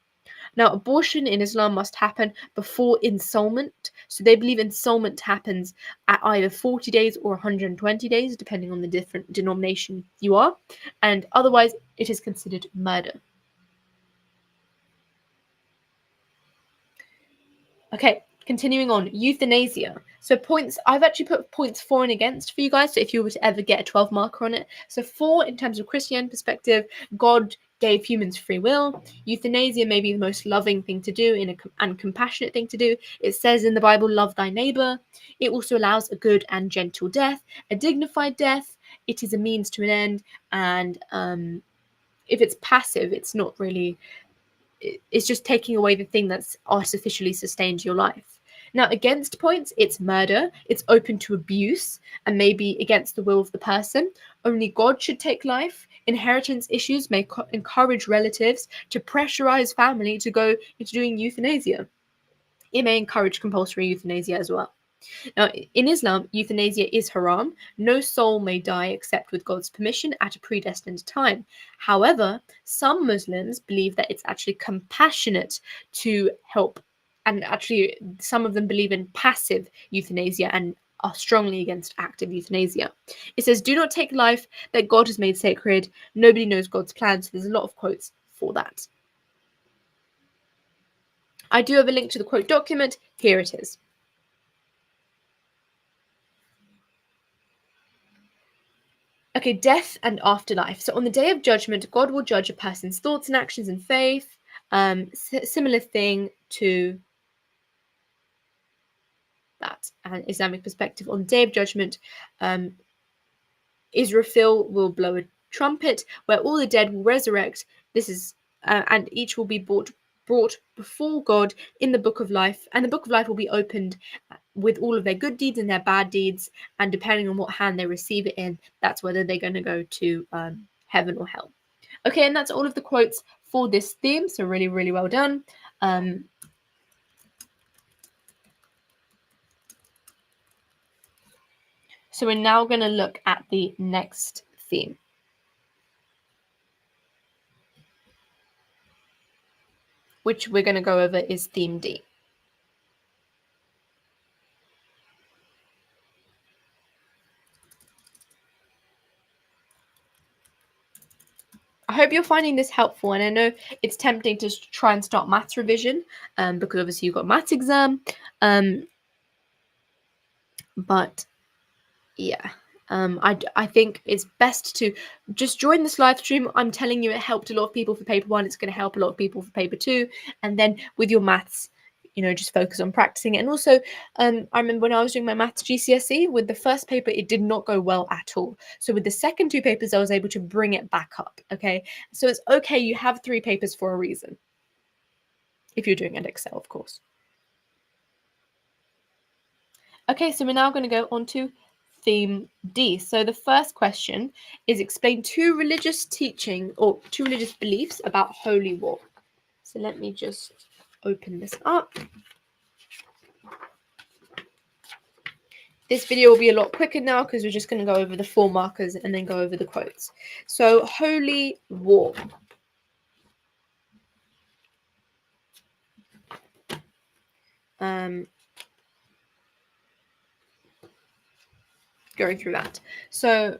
Now, abortion in Islam must happen before ensoulment. So they believe ensoulment happens at either 40 days or 120 days, depending on the different denomination you are. And otherwise, it is considered murder. Okay, continuing on, euthanasia. So points, I've actually put points for and against for you guys. So if you were to ever get a 12 marker on it. So for, in terms of Christian perspective, God gave humans free will. Euthanasia may be the most loving thing to do and compassionate thing to do. It says in the Bible, love thy neighbor. It also allows a good and gentle death, a dignified death. It is a means to an end. And if it's passive, it's not really, it's just taking away the thing that's artificially sustained your life. Now, against points, it's murder, it's open to abuse, and maybe against the will of the person. Only God should take life. Inheritance issues may encourage relatives to pressurize family to go into doing euthanasia. It may encourage compulsory euthanasia as well. Now, in Islam, euthanasia is haram. No soul may die except with God's permission at a predestined time. However, some Muslims believe that it's actually compassionate to help, and actually some of them believe in passive euthanasia and are strongly against active euthanasia. It says, do not take life that God has made sacred. Nobody knows God's plan. So there's a lot of quotes for that. I do have a link to the quote document. Here it is. Okay, death and afterlife. So on the day of judgment, God will judge a person's thoughts and actions and faith. Similar thing to that. And Islamic perspective, on the day of judgment, Israfil will blow a trumpet, where all the dead will resurrect. This is and each will be brought before God in the book of life, and the book of life will be opened with all of their good deeds and their bad deeds, and depending on what hand they receive it in, that's whether they're going to go to heaven or hell. Okay, and that's all of the quotes for this theme, so really, really well done. So we're now going to look at the next theme, which we're going to go over is theme D. I hope you're finding this helpful, and I know it's tempting to try and start maths revision because obviously you've got maths exam, but yeah, I think it's best to just join this live stream. I'm telling you, it helped a lot of people for paper 1. It's going to help a lot of people for paper 2, and then with your maths, just focus on practicing it. And also, I remember when I was doing my maths GCSE, with the first paper, it did not go well at all. So with the second 2 papers, I was able to bring it back up. Okay, so it's okay. You have 3 papers for a reason. If you're doing it in Excel, of course. Okay, so we're now going to go on to theme D. So the first question is explain 2 religious teaching or 2 religious beliefs about holy war. So let me just open this up. This video will be a lot quicker now because we're just going to go over the 4 markers and then go over the quotes. So holy war. Going through that. So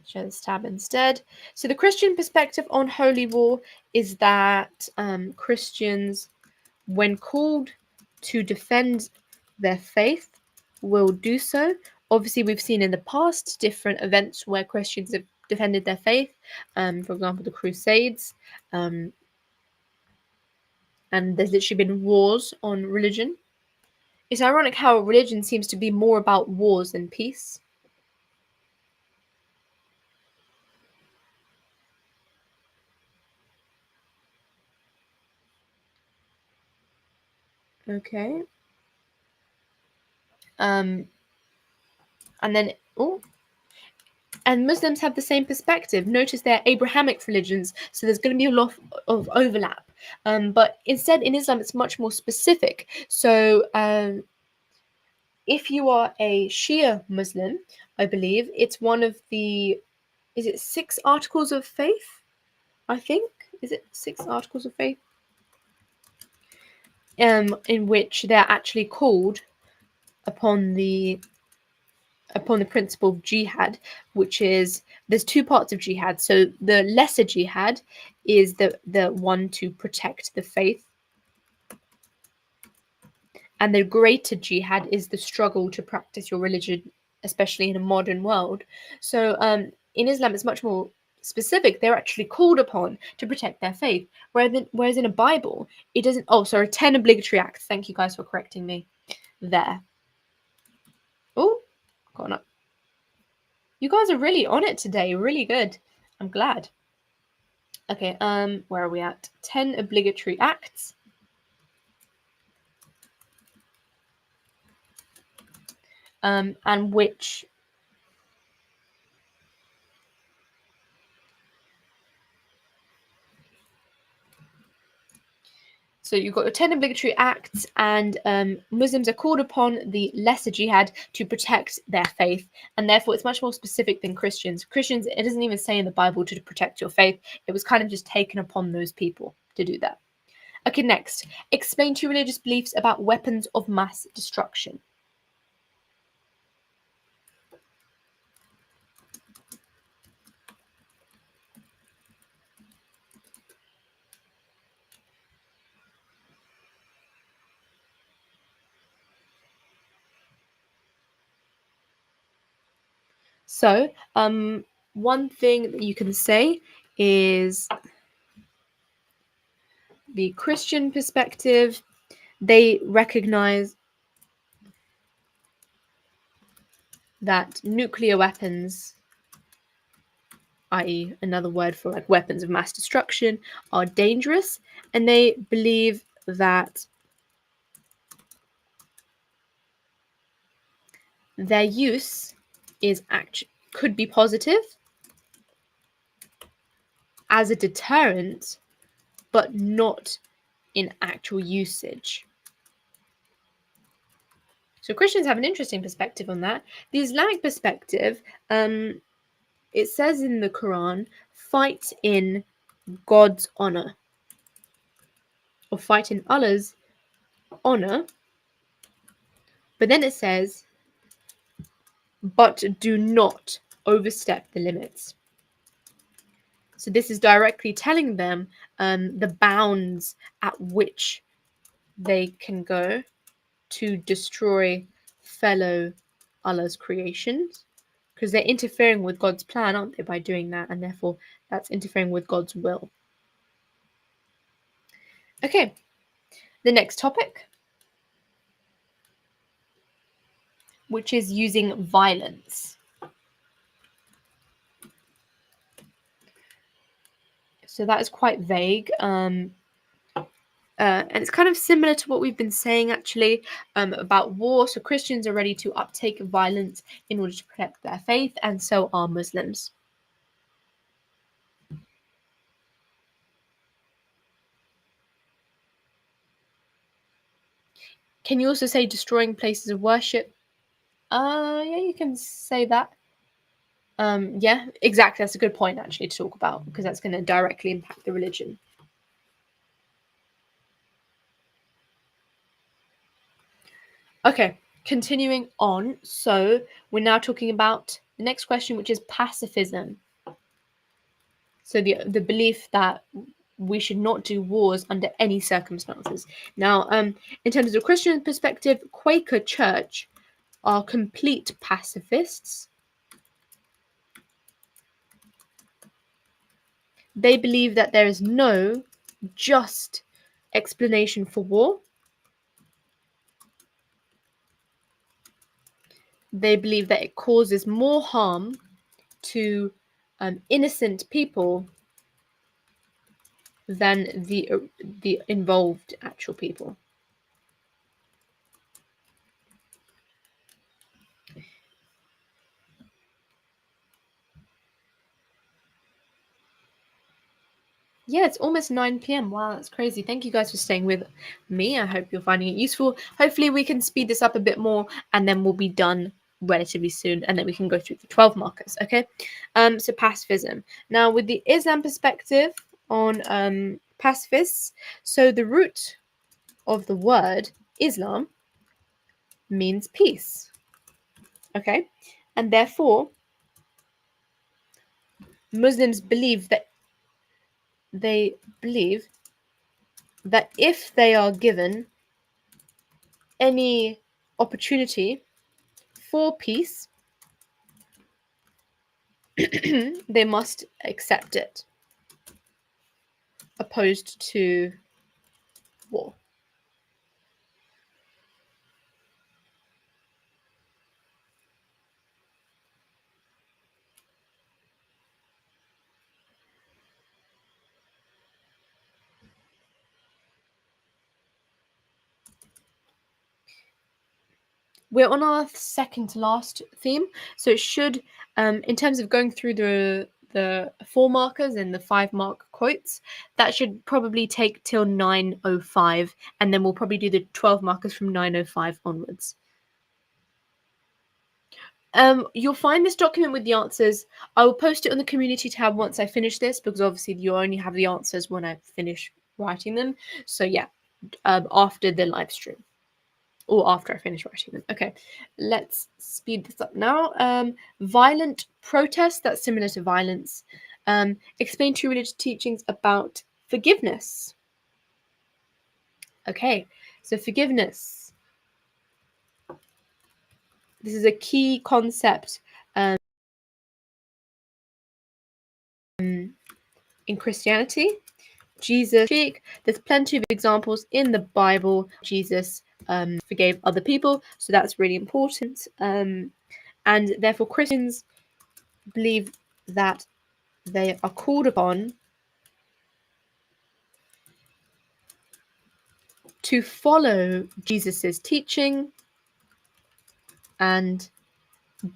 share this tab instead. So the Christian perspective on holy war is that Christians, when called to defend their faith, will do so. Obviously, we've seen in the past different events where Christians have defended their faith. For example, the Crusades. And there's literally been wars on religion. It's ironic how religion seems to be more about wars than peace. Okay. And then, and Muslims have the same perspective. Notice they're Abrahamic religions, so there's going to be a lot of overlap. But instead, in Islam, it's much more specific. So if you are a Shia Muslim, I believe it's one of the, is it 6 articles of faith? I think, is it 6 articles of faith? In which they're actually called upon the principle of jihad, which is, there's 2 parts of jihad. So the lesser jihad is the one to protect the faith, and the greater jihad is the struggle to practice your religion, especially in a modern world. So in Islam, it's much more specific. They're actually called upon to protect their faith, whereas in a Bible, it doesn't. 10 obligatory acts. Thank you guys for correcting me there. Oh, gone up. You guys are really on it today. Really good. I'm glad. Okay, where are we at? 10 obligatory acts. And which so you've got your 10 obligatory acts, and Muslims are called upon the lesser jihad to protect their faith, and therefore it's much more specific than Christians. Christians, it doesn't even say in the Bible to protect your faith. It was kind of just taken upon those people to do that. Okay, next, explain 2 religious beliefs about weapons of mass destruction. So, one thing that you can say is the Christian perspective. They recognize that nuclear weapons i.e. another word for like weapons of mass destruction, are dangerous, and they believe that their use could be positive as a deterrent, but not in actual usage. So Christians have an interesting perspective on that. The Islamic perspective, it says in the Quran, fight in God's honor, or fight in Allah's honor. But then it says, but do not overstep the limits. So this is directly telling them the bounds at which they can go to destroy fellow Allah's creations, because they're interfering with God's plan, aren't they, by doing that, and therefore that's interfering with God's will. Okay, the next topic, which is using violence. So that is quite vague. And it's kind of similar to what we've been saying actually about war. So Christians are ready to uptake violence in order to protect their faith, and so are Muslims. Can you also say destroying places of worship? Yeah, you can say that. Yeah, exactly. That's a good point actually to talk about, because that's going to directly impact the religion. Okay, continuing on. So we're now talking about the next question, which is pacifism. So the belief that we should not do wars under any circumstances. Now, in terms of a Christian perspective, Quaker Church are complete pacifists. They believe that there is no just explanation for war. They believe that it causes more harm to innocent people than the involved actual people. Yeah, it's almost 9 p.m. Wow, that's crazy. Thank you guys for staying with me. I hope you're finding it useful. Hopefully we can speed this up a bit more, and then we'll be done relatively soon, and then we can go through the 12 markers, okay? So pacifism. Now, with the Islam perspective on pacifists, so the root of the word Islam means peace, okay? And therefore, Muslims believe that if they are given any opportunity for peace, they must accept it, opposed to war. We're on our second to last theme, so it should, in terms of going through the 4 markers and the 5 mark quotes, that should probably take till 9:05, and then we'll probably do the 12 markers from 9:05 onwards. You'll find this document with the answers. I will post it on the community tab once I finish this, because obviously you only have the answers when I finish writing them. So yeah, after the live stream, or after I finish writing them. Okay, let's speed this up now. Violent protest, that's similar to violence. Explain 2 religious teachings about forgiveness. Okay, so forgiveness. This is a key concept in Christianity. Jesus, there's plenty of examples in the Bible. Jesus forgave other people, so that's really important. And therefore, Christians believe that they are called upon to follow Jesus's teaching and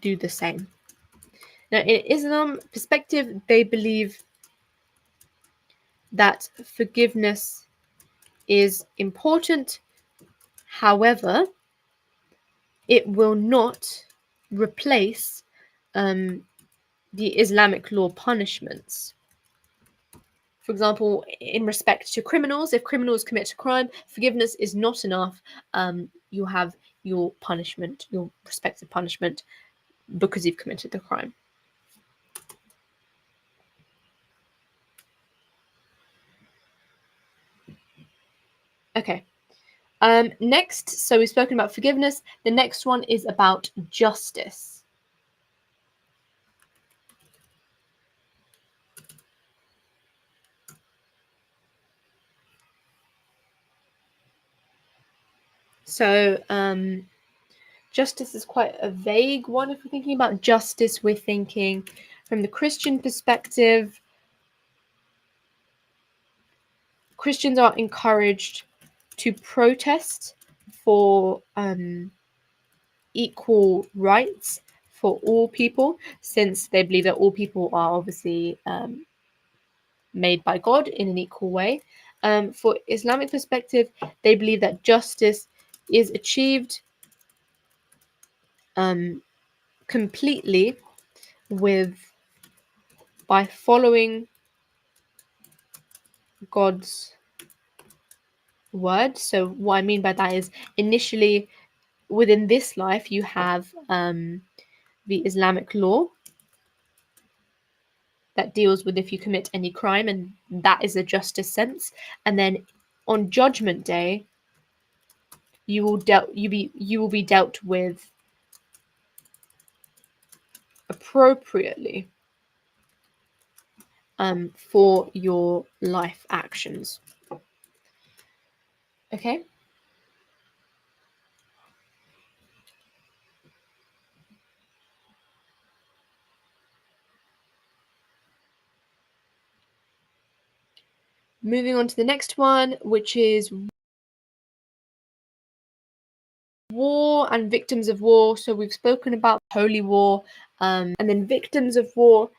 do the same. Now, in Islam perspective, they believe that forgiveness is important. However, it will not replace the Islamic law punishments. For example, in respect to criminals, if criminals commit a crime, forgiveness is not enough. You have your punishment, your respective punishment, because you've committed the crime. Okay. Next, so we've spoken about forgiveness. The next one is about justice. So, justice is quite a vague one. If we're thinking about justice, we're thinking from the Christian perspective, Christians are encouraged to protest for equal rights for all people, since they believe that all people are obviously made by God in an equal way. For Islamic perspective, they believe that justice is achieved completely by following God's word. So what I mean by that is, initially within this life you have the Islamic law that deals with if you commit any crime, and that is a justice sense. And then on Judgment Day, you will be dealt with appropriately for your life actions. Okay. Moving on to the next one, which is war and victims of war. So we've spoken about holy war, and then victims of war.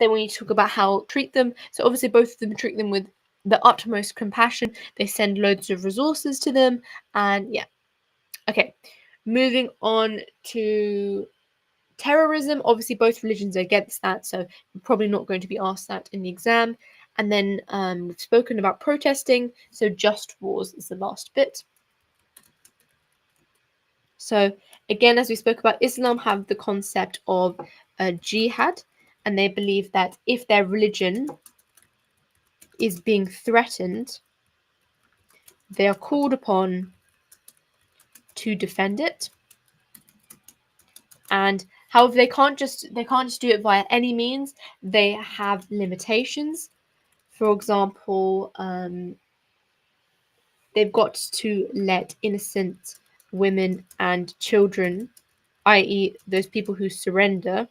Then we need to talk about how to treat them. So obviously both of them treat them with the utmost compassion. They send loads of resources to them, and yeah. Okay, moving on to terrorism. Obviously both religions are against that, so you're probably not going to be asked that in the exam. And then we've spoken about protesting, so just wars is the last bit. So again, as we spoke about, Islam have the concept of jihad, and they believe that if their religion is being threatened, they are called upon to defend it. And however, they can't just do it via any means. They have limitations. For example, they've got to let innocent women and children, i.e., those people who surrender,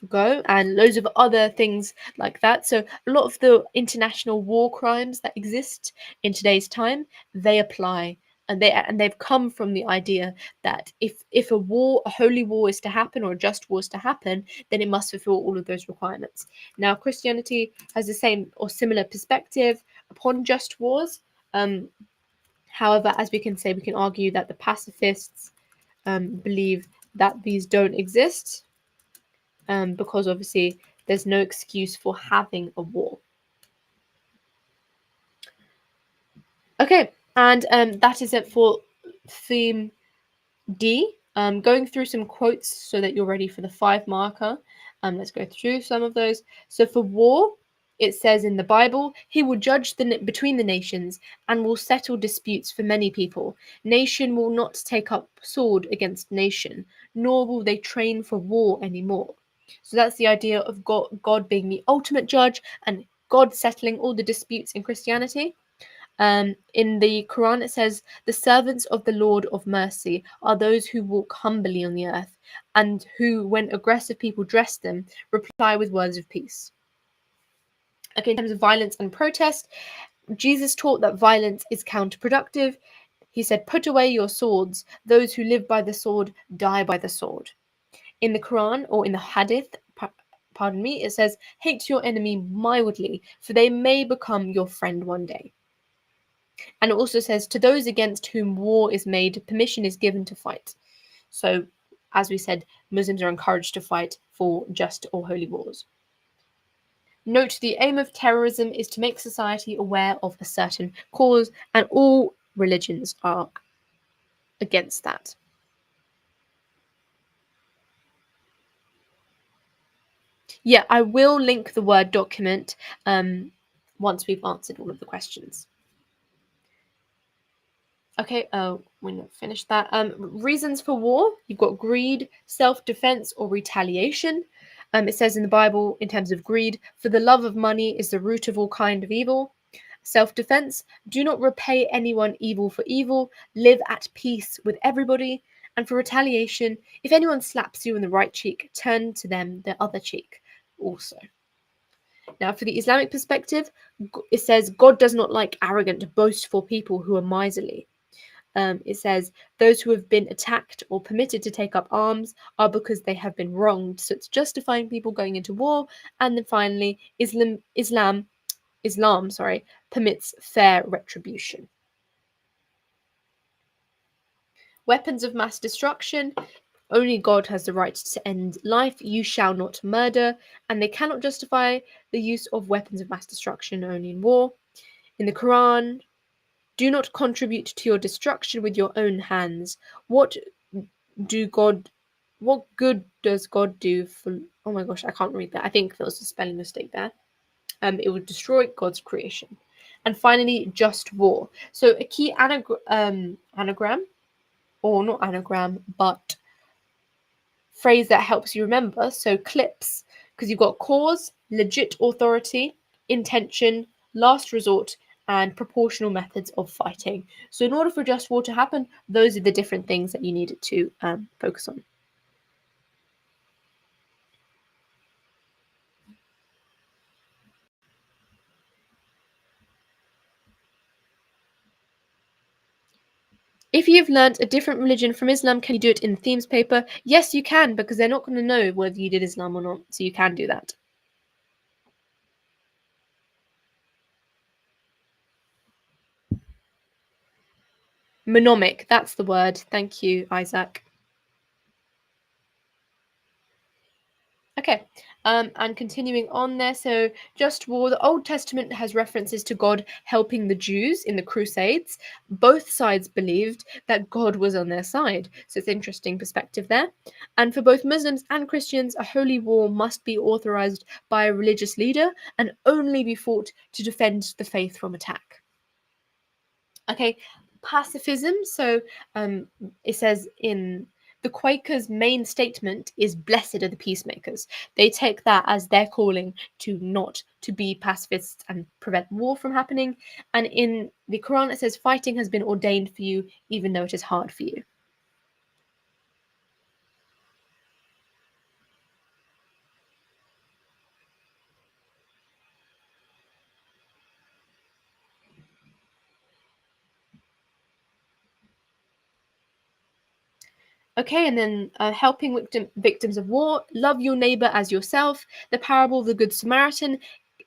go, and loads of other things like that. So a lot of the international war crimes that exist in today's time, they apply, and they've come from the idea that if a holy war is to happen, or a just war is to happen, then it must fulfill all of those requirements. Now Christianity has the same or similar perspective upon just wars. However, as we can argue that the pacifists believe that these don't exist, because obviously there's no excuse for having a war. Okay, and that is it for theme D. Going through some quotes so that you're ready for the 5 marker. Let's go through some of those. So for war, it says in the Bible, he will judge between the nations and will settle disputes for many people. Nation will not take up sword against nation, nor will they train for war anymore. So that's the idea of God being the ultimate judge and God settling all the disputes in Christianity. In the Quran, it says, "The servants of the Lord of mercy are those who walk humbly on the earth, and who, when aggressive people dress them, reply with words of peace." Okay, in terms of violence and protest, Jesus taught that violence is counterproductive. He said, "Put away your swords. Those who live by the sword die by the sword." In the Quran, or in the Hadith, pardon me, it says, "Hate your enemy mildly, for they may become your friend one day." And it also says, "To those against whom war is made, permission is given to fight." So, as we said, Muslims are encouraged to fight for just or holy wars. Note, the aim of terrorism is to make society aware of a certain cause, and all religions are against that. Yeah, I will link the Word document once we've answered all of the questions. Okay, we're not finished that. Reasons for war: you've got greed, self-defense, or retaliation. It says in the Bible, in terms of greed, "For the love of money is the root of all kind of evil." Self-defense: do not repay anyone evil for evil, live at peace with everybody. And for retaliation, if anyone slaps you in the right cheek, turn to them the other cheek also. Now, for the Islamic perspective, it says, "God does not like arrogant, boastful people who are miserly." It says, "Those who have been attacked or permitted to take up arms are because they have been wronged." So it's justifying people going into war. And then finally, Islam, permits fair retribution. Weapons of mass destruction: only God has the right to end life. "You shall not murder," and they cannot justify the use of weapons of mass destruction only in war. In the Quran, "Do not contribute to your destruction with your own hands. What do God what good does God do for..." Oh my gosh, I can't read that. I think there was a spelling mistake there. It would destroy God's creation. And finally, just war. So a key anagram, or not anagram, but phrase that helps you remember. So clips, because you've got cause, legit authority, intention, last resort, and proportional methods of fighting. So in order for just war to happen, those are the different things that you needed to focus on. If you've learnt a different religion from Islam, can you do it in the themes paper? Yes, you can, because they're not going to know whether you did Islam or not. So you can do that. Monomic, that's the word. Thank you, Isaac. Okay, and continuing on there, so just war. The Old Testament has references to God helping the Jews in the Crusades. Both sides believed that God was on their side, so it's interesting perspective there. And for both Muslims and Christians, a holy war must be authorized by a religious leader and only be fought to defend the faith from attack. Okay, pacifism. So it says in the Quakers' main statement is "Blessed are the peacemakers." They take that as their calling to not to be pacifists and prevent war from happening. And in the Quran, it says, "Fighting has been ordained for you, even though it is hard for you." Okay, and then helping victims of war. Love your neighbor as yourself. The parable of the Good Samaritan,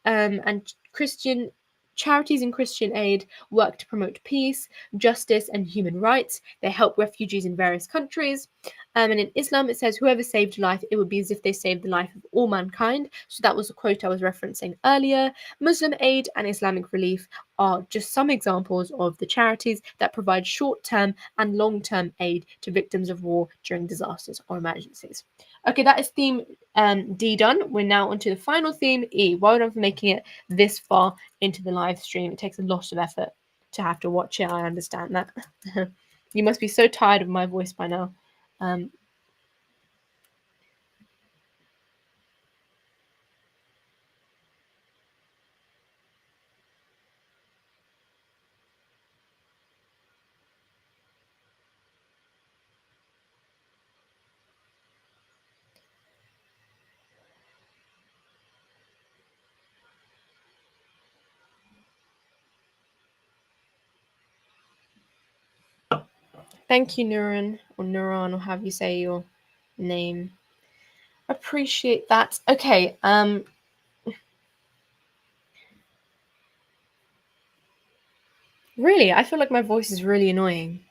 and Christian charities and Christian aid work to promote peace, justice, and human rights. They help refugees in various countries. And in Islam, it says, "Whoever saved life, it would be as if they saved the life of all mankind." So that was a quote I was referencing earlier. Muslim aid and Islamic relief are just some examples of the charities that provide short-term and long-term aid to victims of war during disasters or emergencies. Okay, that is theme D done. We're now onto the final theme, E. Well done for making it this far into the live stream. It takes a lot of effort to have to watch it. I understand that. You must be so tired of my voice by now. Um, Thank you, Nuran, or Nuran, or however you say your name. Appreciate that. Okay. Really, I feel like my voice is really annoying.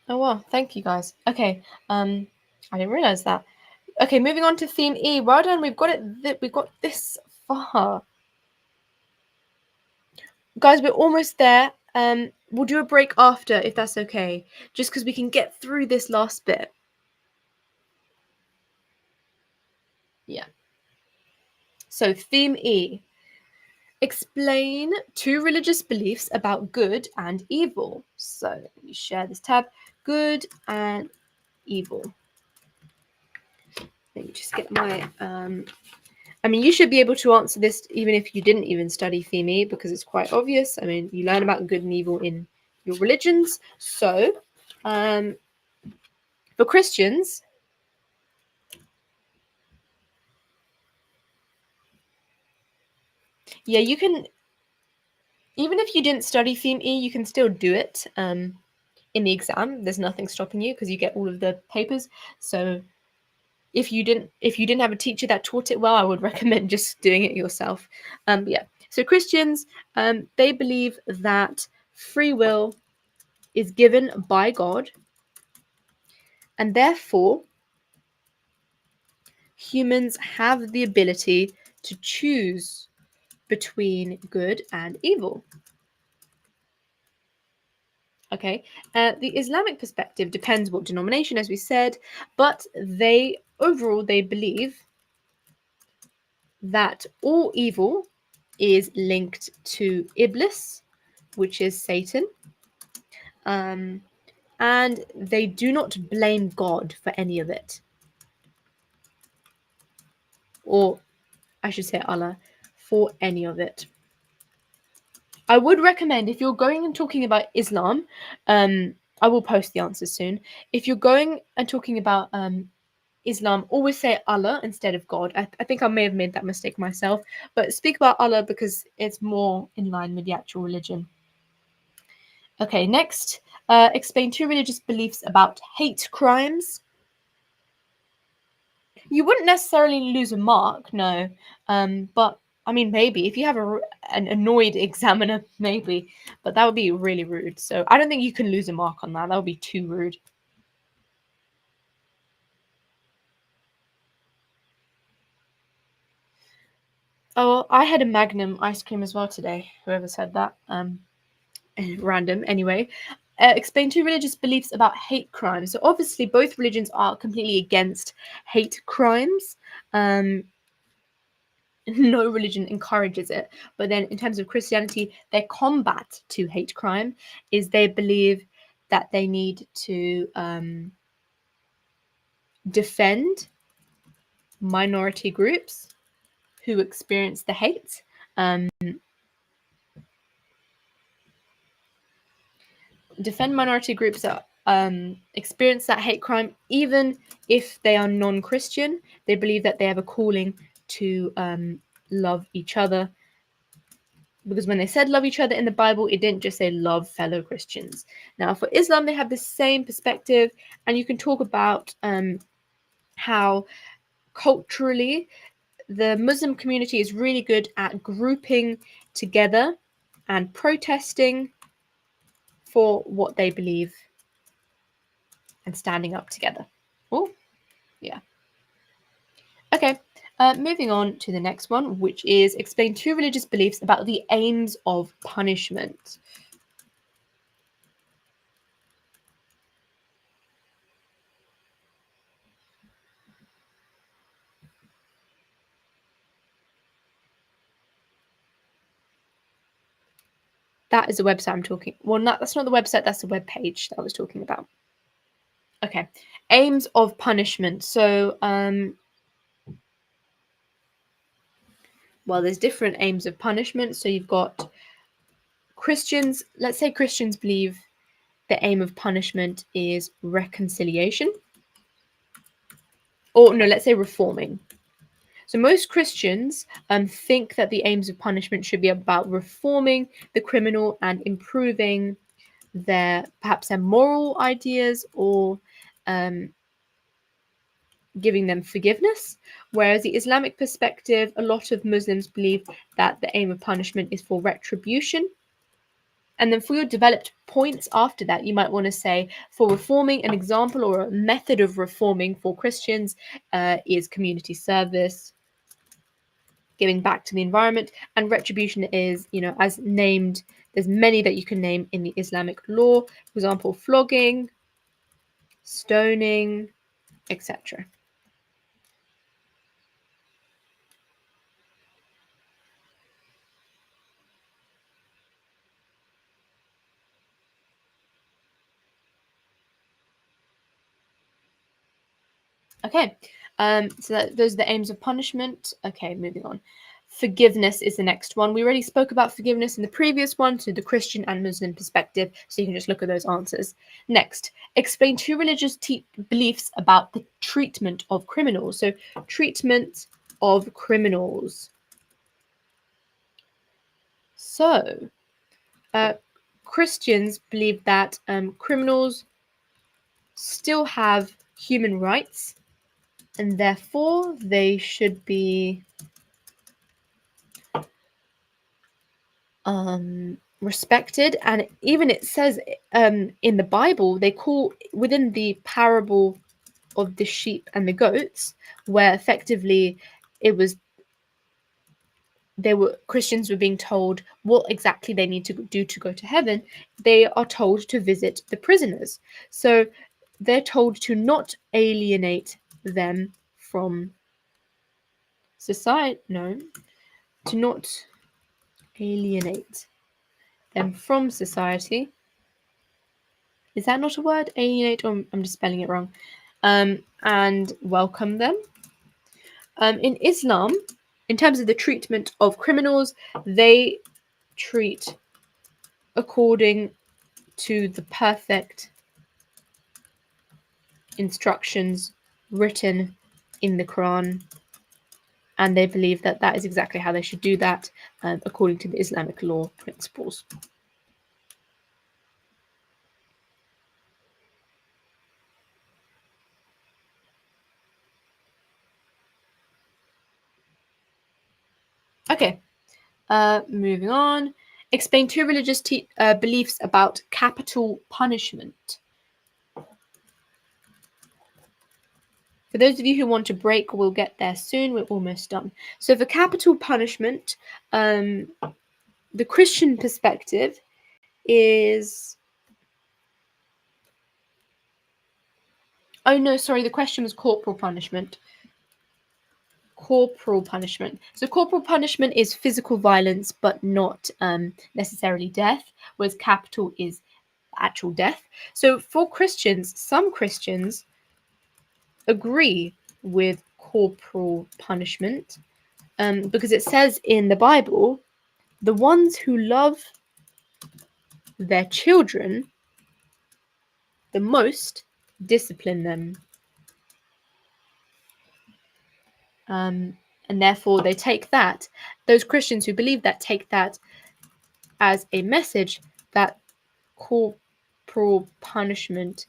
Oh well, thank you guys. Okay. I didn't realize that. Okay, moving on to theme E. Well done. We've got it. We've got this far, guys. We're almost there. We'll do a break after if that's okay, just because we can get through this last bit. Yeah. So theme E. Explain two religious beliefs about good and evil. So let me share this tab. Good and evil. Let me just get my I mean, you should be able to answer this even if you didn't even study theme E, because it's quite obvious. I mean, you learn about good and evil in your religions. So, for Christians, yeah, you can, even if you didn't study theme E, you can still do it in the exam. There's nothing stopping you because you get all of the papers. So, if you didn't have a teacher that taught it well, I would recommend just doing it yourself. Yeah. So Christians, they believe that free will is given by God, and therefore humans have the ability to choose between good and evil. Okay, the Islamic perspective depends what denomination, as we said, but they believe that all evil is linked to Iblis, which is Satan, and they do not blame God for any of it, or I should say Allah, for any of it. I would recommend, if you're going and talking about Islam, I will post the answers soon. If you're going and talking about Islam, always say Allah instead of God. I think I may have made that mistake myself, but speak about Allah because it's more in line with the actual religion. Okay, next, explain two religious beliefs about hate crimes. You wouldn't necessarily lose a mark, no, but I mean, maybe if you have an annoyed examiner, maybe, but that would be really rude. So I don't think you can lose a mark on that. That would be too rude. Oh, I had a Magnum ice cream as well today. Whoever said that, random. Anyway, explain two religious beliefs about hate crimes. So obviously, both religions are completely against hate crimes. No religion encourages it. But then, in terms of Christianity, their combat to hate crime is they believe that they need to defend minority groups who experience the hate. Defend minority groups that experience that hate crime, even if they are non-Christian. They believe that they have a calling to love each other, because when they said love each other in the Bible, it didn't just say love fellow Christians. Now, for Islam, they have the same perspective, and you can talk about how culturally the Muslim community is really good at grouping together and protesting for what they believe and standing up together. Oh, yeah. Okay, moving on to the next one, which is explain two religious beliefs about the aims of punishment. That is the website I'm talking. Well, that's not the website. That's the web page that I was talking about. Okay, aims of punishment. So, well, there's different aims of punishment. So you've got Christians. Let's say Christians believe the aim of punishment is reconciliation, or no, let's say reforming. So most Christians think that the aims of punishment should be about reforming the criminal and improving perhaps their moral ideas, or giving them forgiveness. Whereas the Islamic perspective, a lot of Muslims believe that the aim of punishment is for retribution. And then for your developed points after that, you might want to say, for reforming, an example or a method of reforming for Christians is community service, giving back to the environment, and retribution is, as named, there's many that you can name in the Islamic law, for example, flogging, stoning, etc. Okay, so those are the aims of punishment. Okay, moving on. Forgiveness is the next one. We already spoke about forgiveness in the previous one, so the Christian and Muslim perspective, so you can just look at those answers. Next, explain two religious beliefs about the treatment of criminals. So, treatment of criminals. So, Christians believe that criminals still have human rights, and therefore they should be respected. And even it says in the Bible, they call, within the parable of the sheep and the goats, where effectively Christians were being told what exactly they need to do to go to heaven. They are told to visit the prisoners. So they're told to not alienate them from society. No, to not alienate them from society. Is that not a word? Alienate, or I'm just spelling it wrong. And welcome them. In Islam, in terms of the treatment of criminals, they treat according to the perfect instructions written in the Quran, and they believe that that is exactly how they should do that, according to the Islamic law principles. Okay, moving on. Explain two religious beliefs about capital punishment. For those of you who want to break, we'll get there soon. We're almost done. So for capital punishment, the Christian perspective is... Oh, no, sorry. The question was corporal punishment. Corporal punishment. So corporal punishment is physical violence, but not necessarily death, whereas capital is actual death. So for Christians, some Christians agree with corporal punishment, because it says in the Bible, the ones who love their children the most discipline them. And therefore they take that, those Christians who believe that take that as a message that corporal punishment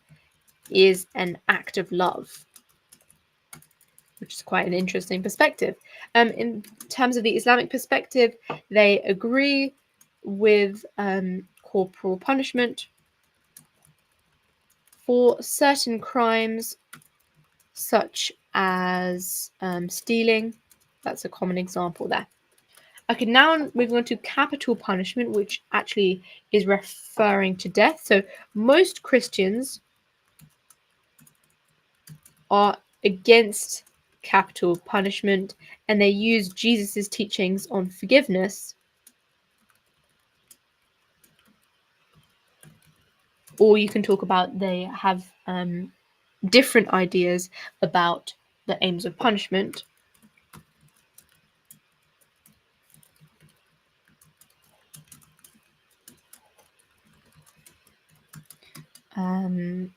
is an act of love, which is quite an interesting perspective. In terms of the Islamic perspective, they agree with corporal punishment for certain crimes, such as stealing. That's a common example there. Okay, now moving on to capital punishment, which actually is referring to death. So most Christians are against capital punishment, and they use Jesus's teachings on forgiveness, or you can talk about they have different ideas about the aims of punishment.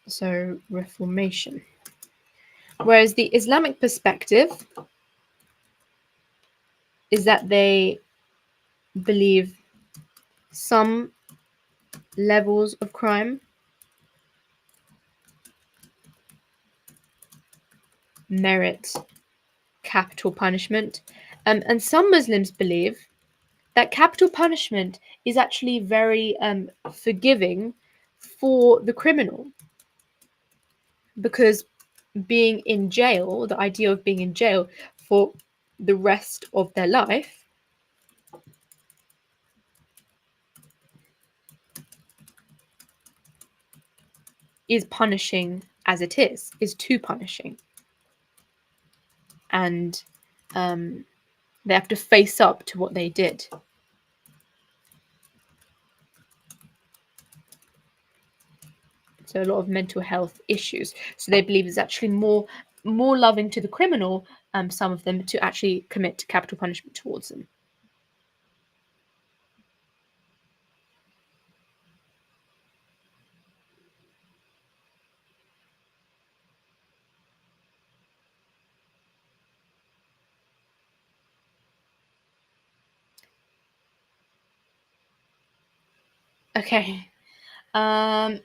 So reformation. Whereas the Islamic perspective is that they believe some levels of crime, merit capital punishment. And some Muslims believe that capital punishment is actually very forgiving for the criminal, because being in jail, the idea of being in jail for the rest of their life, is punishing as it is too punishing. And they have to face up to what they did. So a lot of mental health issues. So they believe it's actually more loving to the criminal, some of them, to actually commit capital punishment towards them. Okay.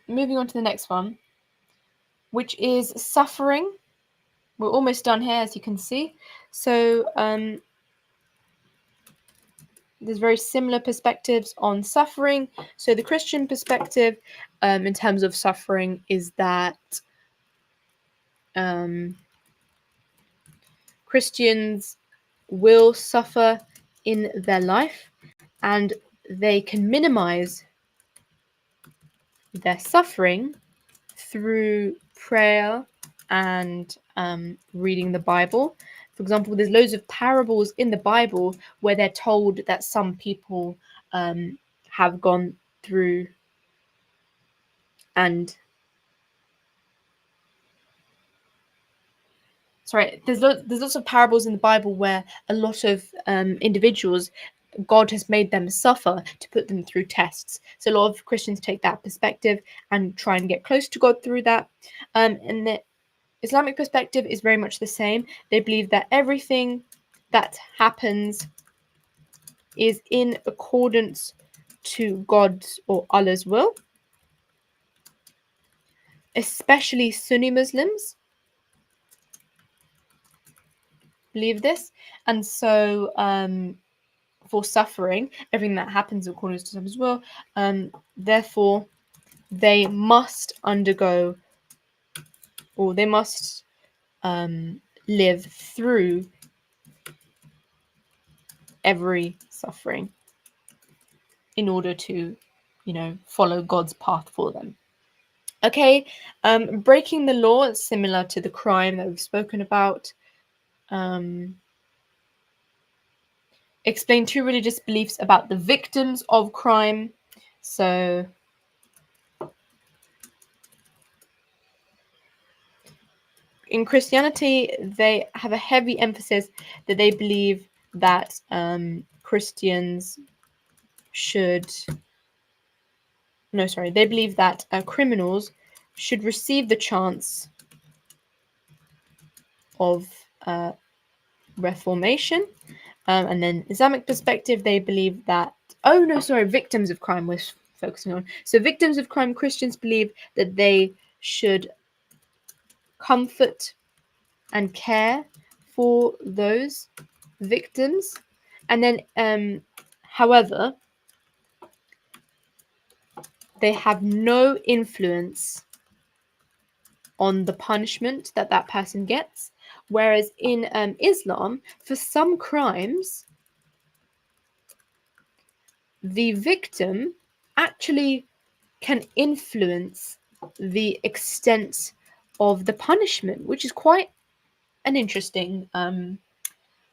Moving on to the next one, which is suffering. We're almost done here, as you can see. So there's very similar perspectives on suffering. So the Christian perspective, in terms of suffering, is that Christians will suffer in their life, and they can minimize their suffering through prayer and reading the Bible. For example, there's loads of parables in the Bible where they're told that some people have gone through and there's lots of parables in the Bible where a lot of individuals, God has made them suffer to put them through tests. So a lot of Christians take that perspective and try and get close to God through that. And the Islamic perspective is very much the same. They believe that everything that happens is in accordance to God's or Allah's will. Especially Sunni Muslims believe this. And so for suffering, everything that happens according to them as well. Therefore, they must undergo, or they must live through every suffering in order to, follow God's path for them. Okay, breaking the law is similar to the crime that we've spoken about. Explain two religious beliefs about the victims of crime. So in Christianity, they have a heavy emphasis that they believe that Christians they believe that criminals should receive the chance of reformation. And then Islamic perspective, they believe that, victims of crime we're focusing on. So victims of crime, Christians believe that they should comfort and care for those victims. And then, however, they have no influence on the punishment that that person gets. Whereas in Islam, for some crimes, the victim actually can influence the extent of the punishment, which is quite an interesting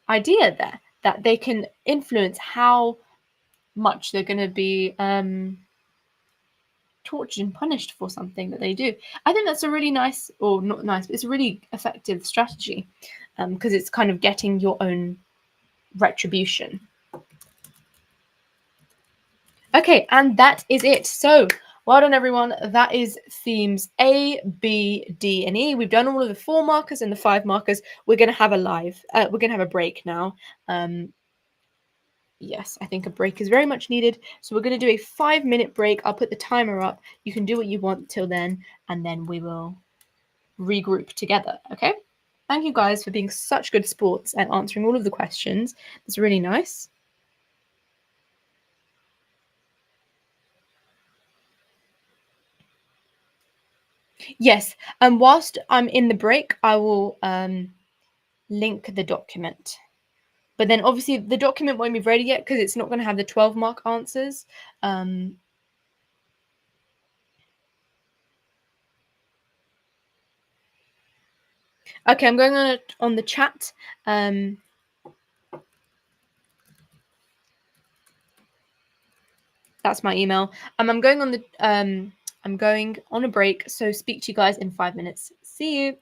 idea there, that they can influence how much they're going to be tortured and punished for something that they do. I think that's a really nice, or not nice, but it's a really effective strategy, because it's kind of getting your own retribution. Okay, and that is it. So well done, everyone. That is themes A, B, D, and E. We've done all of the 4 markers and the 5 markers. We're going to have a break now. Yes, I think a break is very much needed. So we're going to do a 5-minute break. I'll put the timer up. You can do what you want till then, and then we will regroup together. Okay? Thank you guys for being such good sports and answering all of the questions. It's really nice. Yes. Whilst I'm in the break, I will link the document. But then obviously the document won't be ready yet because it's not going to have the 12-mark answers. Um, okay, I'm going on the chat. That's my email. I'm going on the I'm going on a break, so speak to you guys in 5 minutes. See you.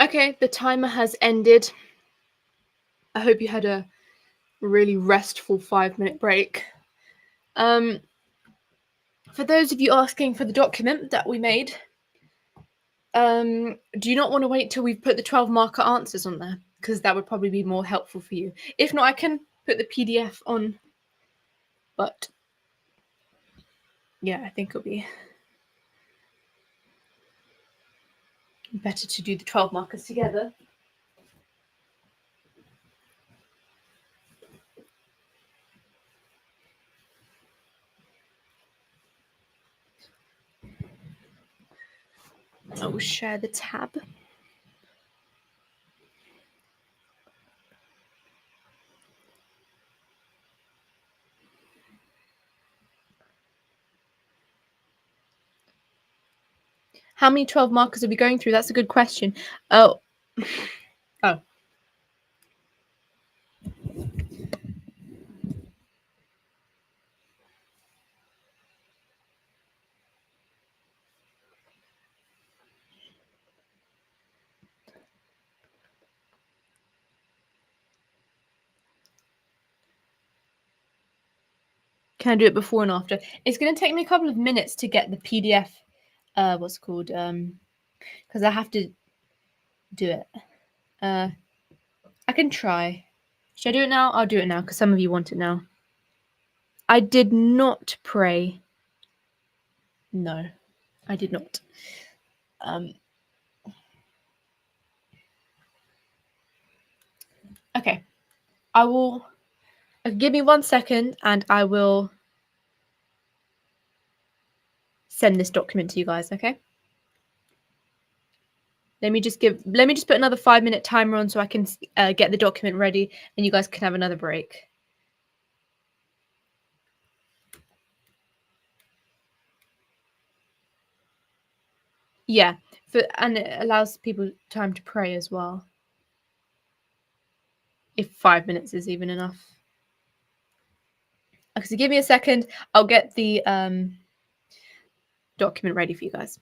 Okay, the timer has ended. I hope you had a really restful 5-minute break. For those of you asking for the document that we made, do you not want to wait till we've put the 12 marker answers on there? Because that would probably be more helpful for you. If not, I can put the PDF on. But yeah, I think it'll be better to do the 12 markers together. I will share the tab. How many 12 markers are we going through? That's a good question. Oh. Oh. Can I do it before and after? It's going to take me a couple of minutes to get the PDF, what's it called? Because I have to do it. I can try. Should I do it now? I'll do it now because some of you want it now. I did not pray. No, I did not. Okay. I will... give me 1 second and I will send this document to you guys, okay? Let me just put another 5-minute timer on so I can get the document ready and you guys can have another break. Yeah, and it allows people time to pray as well. If 5 minutes is even enough. Okay, so give me a second. I'll get the document ready for you guys.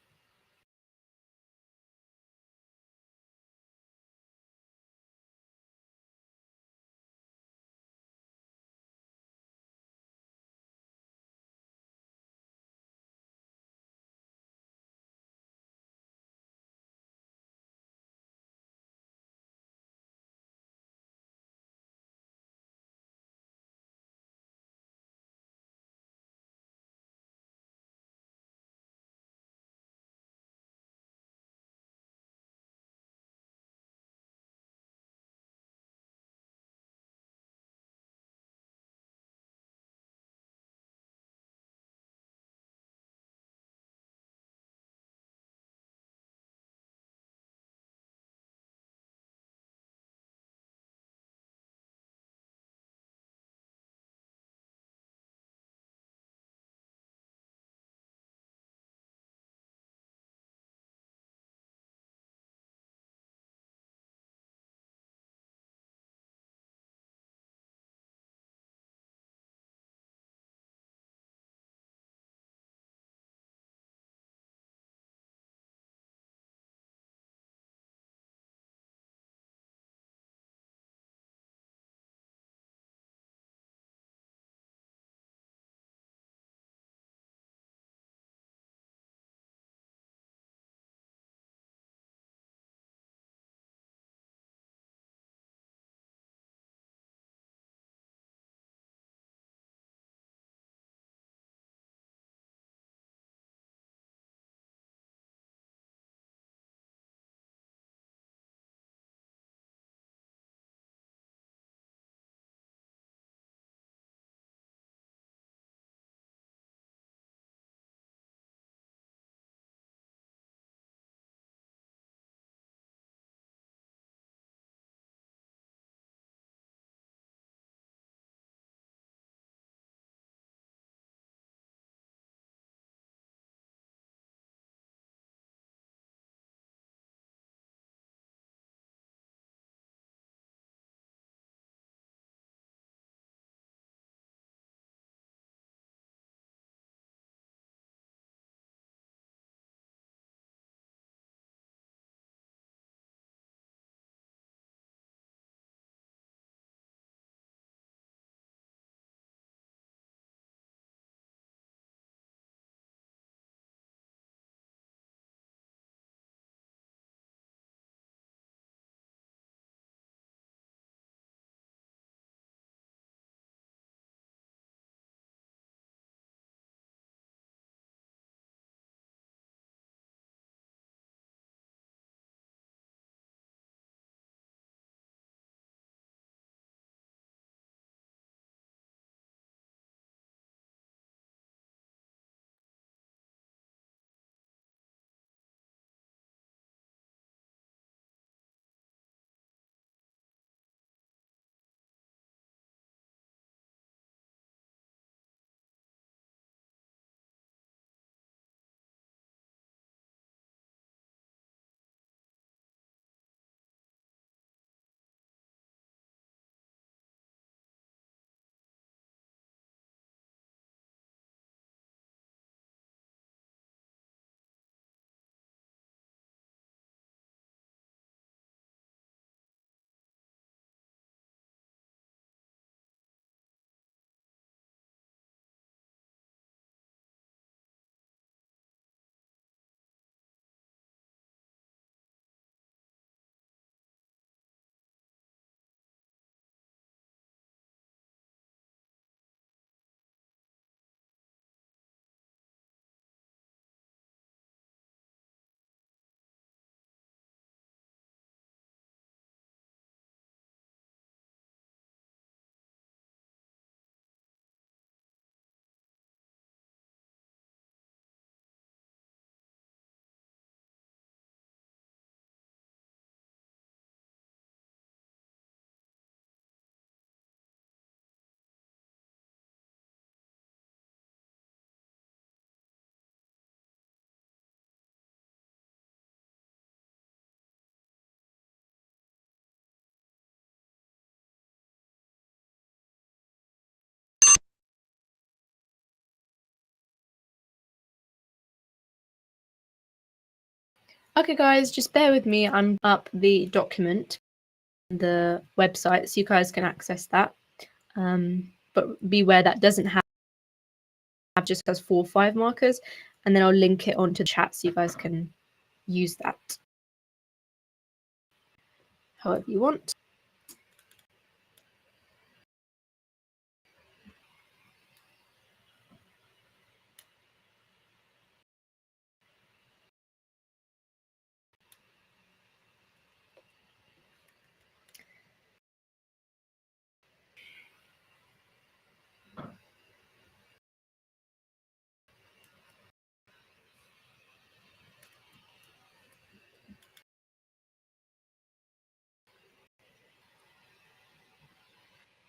Okay, guys, just bear with me. I'm up the document, the website, so you guys can access that. But beware that doesn't have just has 4 or 5 markers, and then I'll link it onto the chat so you guys can use that however you want.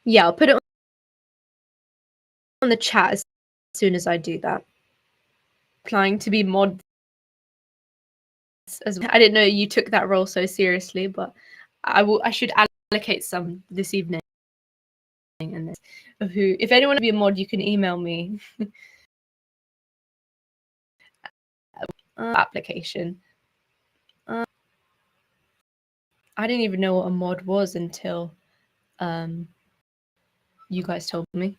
Yeah, I'll put it on the chat as soon as I do that. Applying to be mods as well. I didn't know you took that role so seriously, but I should allocate some this evening. And this of who, if anyone want to be a mod, you can email me. Application. I didn't even know what a mod was until you guys told me.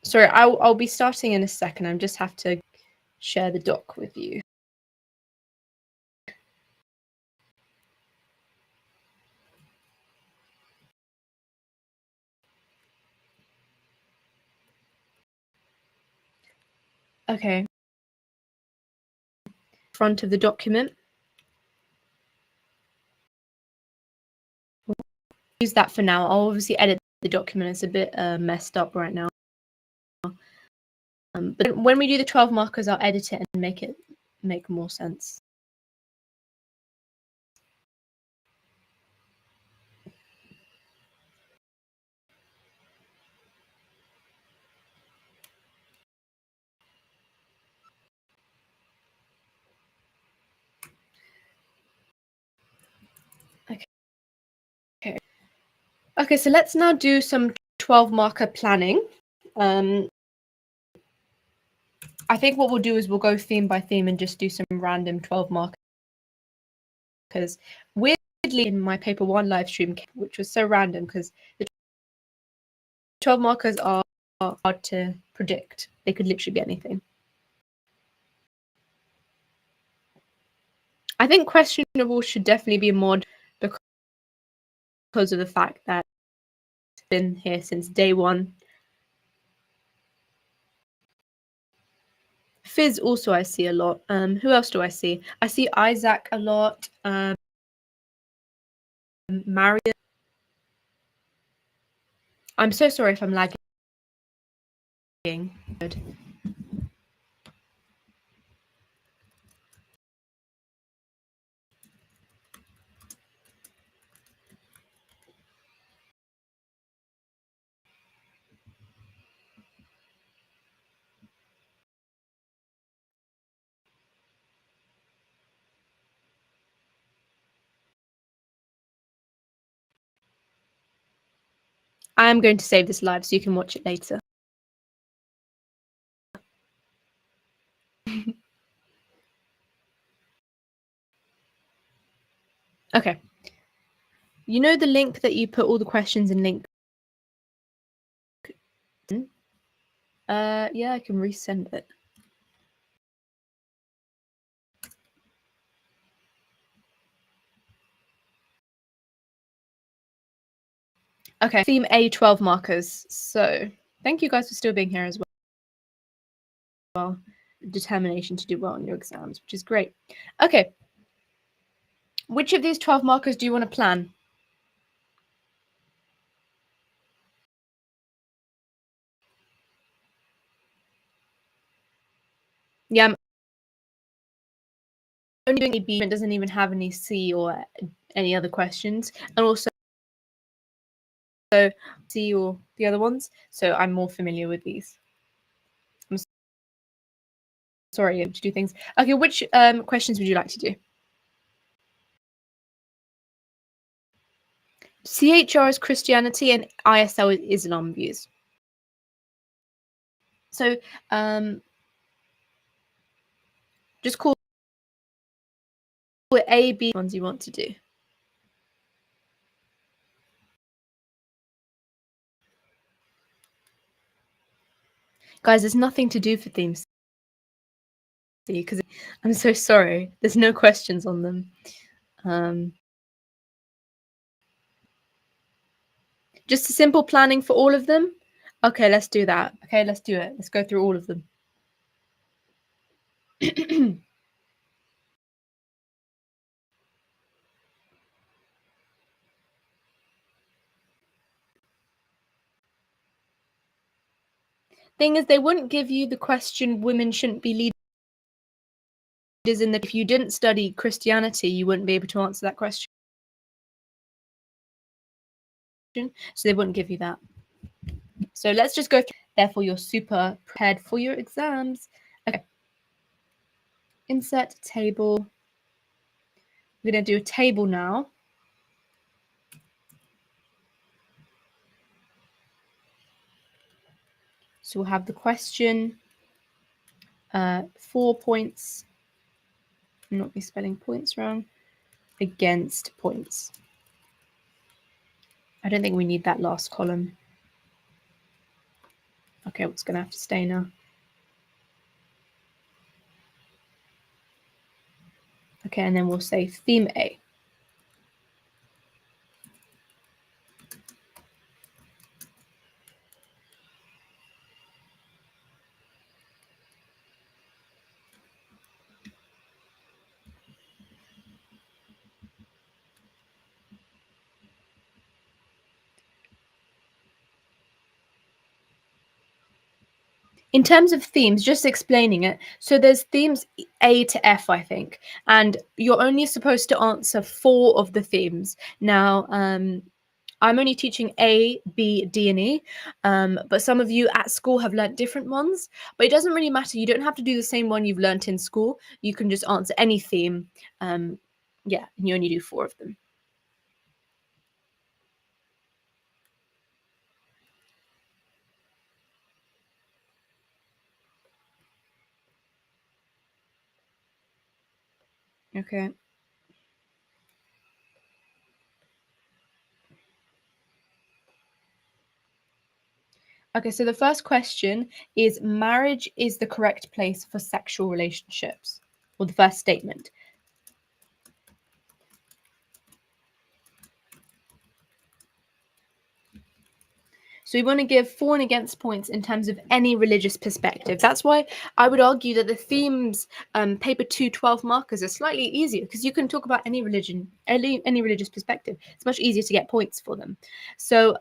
Sorry, I'll be starting in a second. I just have to share the doc with you. Okay. Front of the document. Use that for now. I'll obviously edit the document. It's a bit messed up right now. But when we do the 12 markers, I'll edit it and make more sense. Okay, so let's now do some 12 marker planning. I think what we'll do is we'll go theme by theme and just do some random 12 markers. Because weirdly, in my paper 1 live stream, which was so random because the 12 markers are hard to predict. They could literally be anything. I think questionable should definitely be a mod because of the fact that it's been here since day 1. Fizz also I see a lot. Who else do I see? I see Isaac a lot. Marion. I'm so sorry if I'm lagging. Good. I am going to save this live so you can watch it later. Okay. You know the link that you put all the questions in link? Yeah, I can resend it. Okay, theme A 12 markers. So thank you guys for still being here as well. Determination to do well on your exams, which is great. Okay. Which of these 12 markers do you want to plan? Yeah, I'm only doing a B. It doesn't even have any C or any other questions. And also C or the other ones. So I'm more familiar with these. I'm sorry to do things. Okay, which questions would you like to do? CHR is Christianity and ISL is Islam views. So just call with A, B ones you want to do. Guys, there's nothing to do for themes because I'm so sorry. There's no questions on them. Just a simple planning for all of them. Okay, let's do that. Okay, let's do it. Let's go through all of them. Thing is, they wouldn't give you the question, women shouldn't be leaders in the... If you didn't study Christianity, you wouldn't be able to answer that question. So they wouldn't give you that. So let's just go through. Therefore, you're super prepared for your exams. Okay. Insert table. We're going to do a table now. So we'll have the question, 4 points. I'm not be spelling points wrong. Against points. I don't think we need that last column. Okay, it's going to have to stay now. Okay, and then we'll say theme A. In terms of themes, just explaining it. So there's themes A to F, I think, and you're only supposed to answer 4 of the themes. Now, I'm only teaching A, B, D, and E, but some of you at school have learnt different ones. But it doesn't really matter. You don't have to do the same one you've learnt in school. You can just answer any theme. Yeah, and you only do 4 of them. Okay. Okay, so the first question is, marriage is the correct place for sexual relationships? Or the first statement. So we want to give for and against points in terms of any religious perspective. That's why I would argue that the themes, paper 2 12 markers are slightly easier because you can talk about any religion, any religious perspective. It's much easier to get points for them. So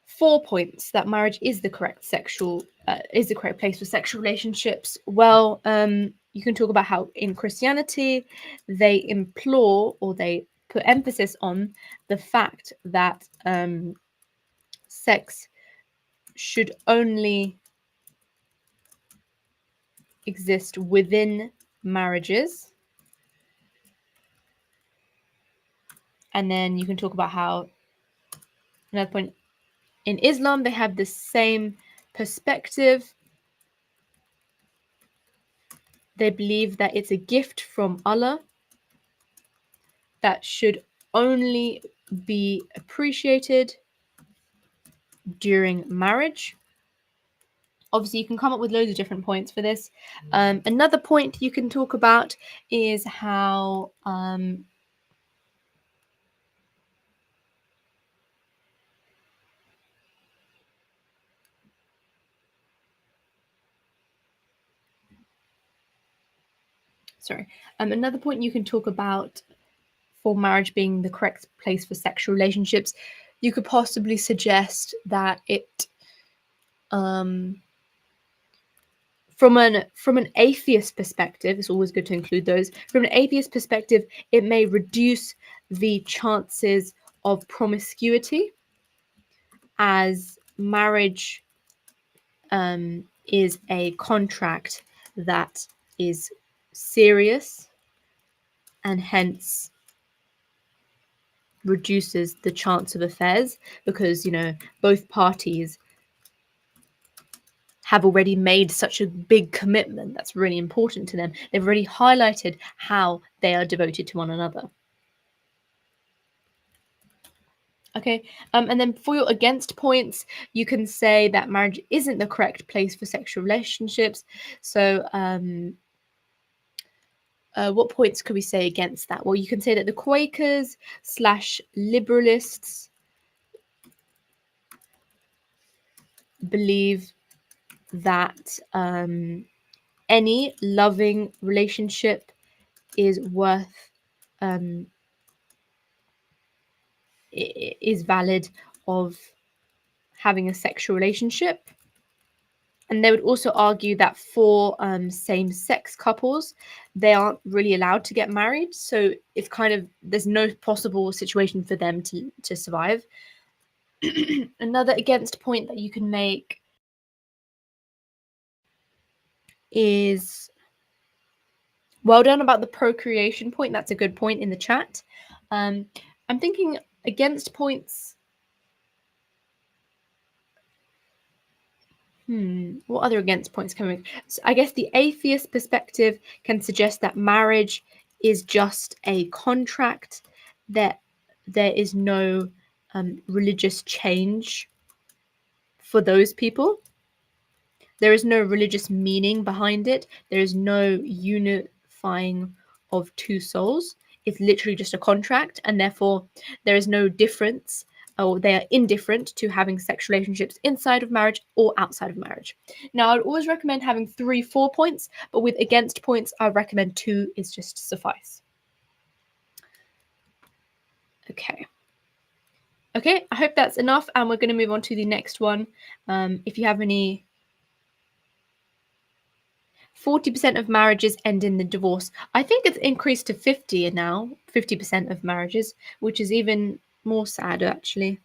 4 points that marriage is the correct place for sexual relationships. Well, you can talk about how in Christianity they implore or they put emphasis on the fact that sex should only exist within marriages. And then you can talk about how, another point, in Islam they have the same perspective. They believe that it's a gift from Allah that should only be appreciated during marriage. Obviously, you can come up with loads of different points for this. Another point you can talk about is how another point you can talk about for marriage being the correct place for sexual relationships. You could possibly suggest that it from an atheist perspective, it's always good to include those. From an atheist perspective, it may reduce the chances of promiscuity, as marriage is a contract that is serious and hence reduces the chance of affairs, because both parties have already made such a big commitment that's really important to them. They've already highlighted how they are devoted to one another. Okay, and then for your against points, you can say that marriage isn't the correct place for sexual relationships. So, what points could we say against that? Well, you can say that the Quakers / liberalists believe that any loving relationship is worth is valid of having a sexual relationship. And they would also argue that for same-sex couples, they aren't really allowed to get married. So it's kind of, there's no possible situation for them to survive. Another against point that you can make is, well done about the procreation point. That's a good point in the chat. I'm thinking against points. What other against points can we make? So I guess the atheist perspective can suggest that marriage is just a contract, that there is no religious change for those people. There is no religious meaning behind it. There is no unifying of two souls. It's literally just a contract, and therefore there is no difference, or they are indifferent to having sexual relationships inside of marriage or outside of marriage. Now, I'd always recommend having 3-4 points, but with against points, I recommend 2 is just suffice. Okay, I hope that's enough, and we're going to move on to the next one. If you have any 40% of marriages end in the divorce. I think it's increased to 50 now, 50% of marriages, which is even more sad, actually.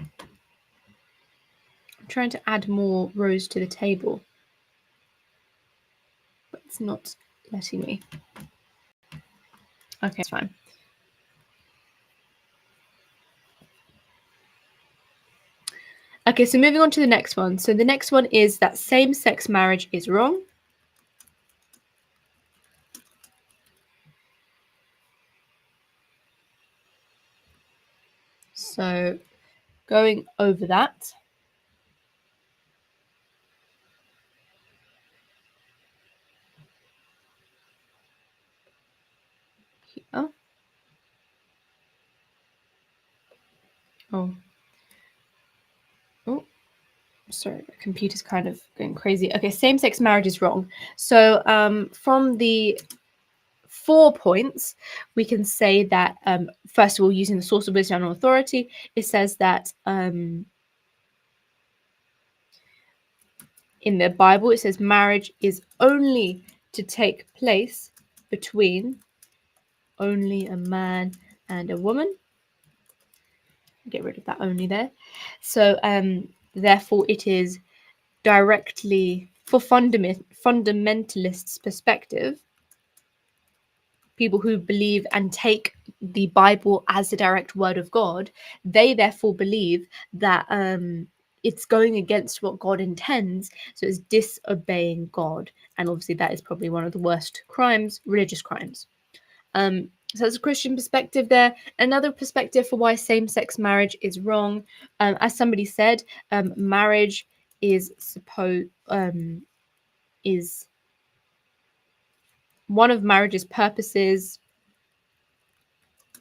I'm trying to add more rows to the table, but it's not letting me. Okay, it's fine. Okay, so moving on to the next one. So the next one is that same-sex marriage is wrong. So going over that. Here. Oh, sorry, the computer's kind of going crazy. Okay, same-sex marriage is wrong. So from the 4 points, we can say that, first of all, using the source of wisdom and authority, it says that in the Bible, it says marriage is only to take place between only a man and a woman. Get rid of that only there. So therefore, it is directly, for fundamentalists' perspective, people who believe and take the Bible as the direct word of God, they therefore believe that it's going against what God intends, so it's disobeying God. And obviously that is probably one of the worst crimes, religious crimes. So that's a Christian perspective there. Another perspective for why same-sex marriage is wrong, as somebody said, marriage is one of marriage's purposes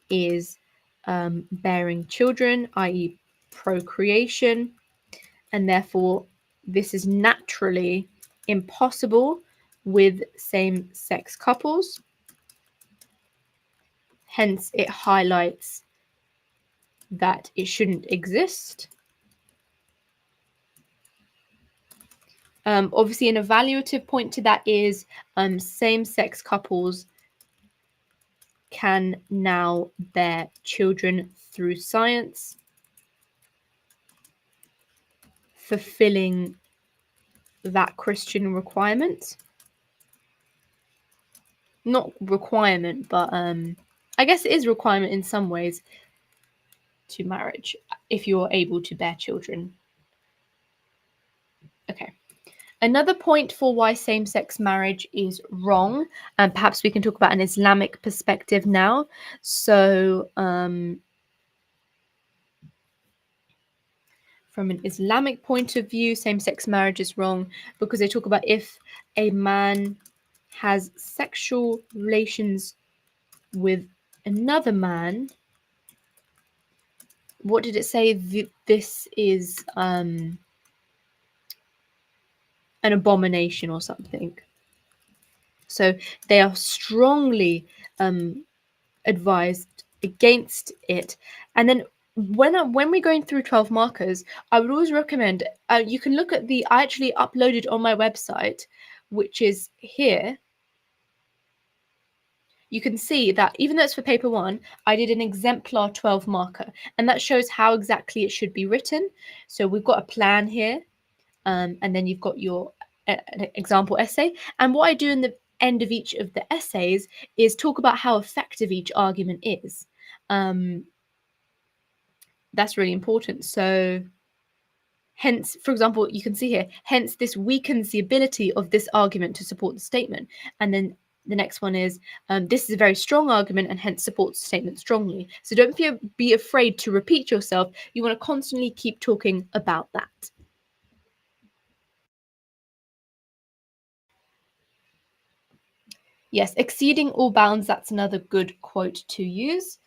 is bearing children, i.e. procreation, and therefore this is naturally impossible with same-sex couples. Hence, it highlights that it shouldn't exist. Obviously, an evaluative point to that is same-sex couples can now bear children through science, fulfilling that Christian requirement. Not requirement, but I guess it is requirement in some ways to marriage if you're able to bear children. Okay. Another point for why same-sex marriage is wrong, and perhaps we can talk about an Islamic perspective now. So, from an Islamic point of view, same-sex marriage is wrong because they talk about if a man has sexual relations with another man. What did it say? This is an abomination or something. So they are strongly advised against it. And then when we're going through 12 markers, I would always recommend you can look at I actually uploaded on my website, which is here. You can see that even though it's for paper 1, I did an exemplar 12 marker, and that shows how exactly it should be written. So we've got a plan here, and then you've got your an example essay. And what I do in the end of each of the essays is talk about how effective each argument is. That's really important. So hence, for example, you can see here, hence this weakens the ability of this argument to support the statement. And then the next one is, this is a very strong argument and hence supports the statement strongly. So don't be afraid to repeat yourself. You want to constantly keep talking about that. Yes, exceeding all bounds, that's another good quote to use.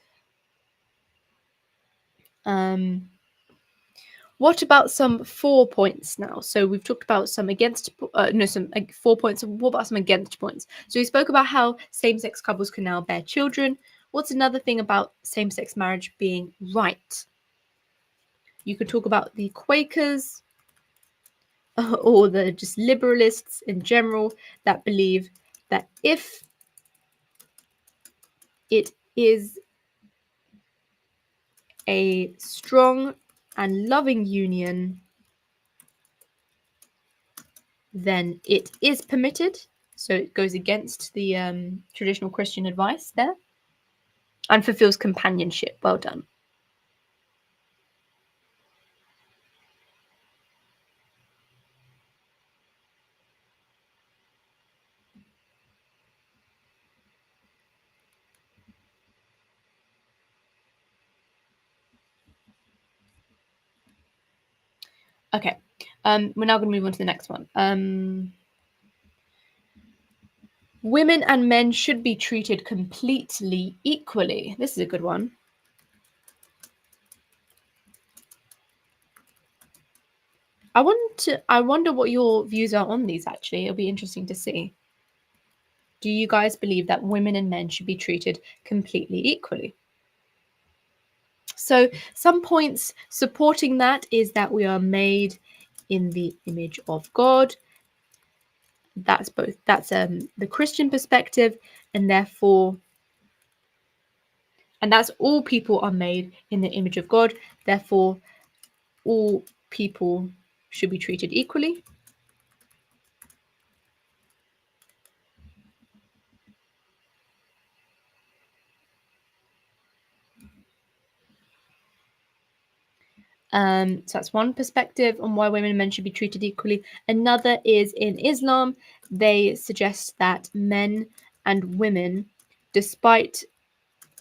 What about some 4 points now? So we've talked about some 4 points. What about some against points? So we spoke about how same-sex couples can now bear children. What's another thing about same-sex marriage being right? You could talk about the Quakers or the just liberalists in general that believe that if it is a strong and loving union, then it is permitted. So it goes against the traditional Christian advice there and fulfills companionship. Well done. Okay, we're now going to move on to the next one. Women and men should be treated completely equally. This is a good one. I wonder what your views are on these, actually. It'll be interesting to see. Do you guys believe that women and men should be treated completely equally? So some points supporting that is that we are made in the image of God. That's the Christian perspective, and therefore, and that's all people are made in the image of God. Therefore, all people should be treated equally. So that's one perspective on why women and men should be treated equally. Another is in Islam. They suggest that men and women, despite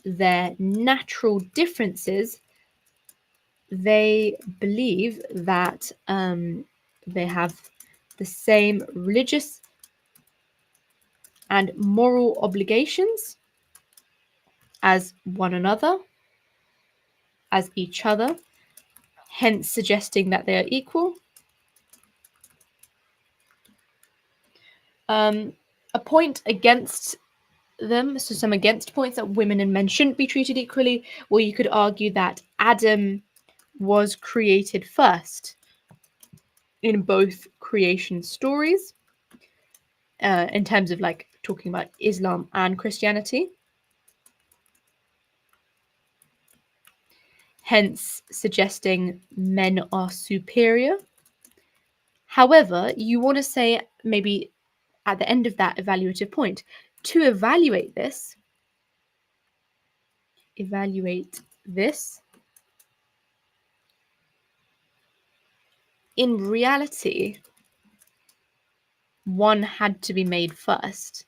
their natural differences, they believe that they have the same religious and moral obligations as one another, as each other, hence suggesting that they are equal. A point against them, so some against points that women and men shouldn't be treated equally, well, you could argue that Adam was created first in both creation stories, in terms of like talking about Islam and Christianity, hence suggesting men are superior. However, you want to say maybe at the end of that evaluative point, to evaluate this, in reality, one had to be made first.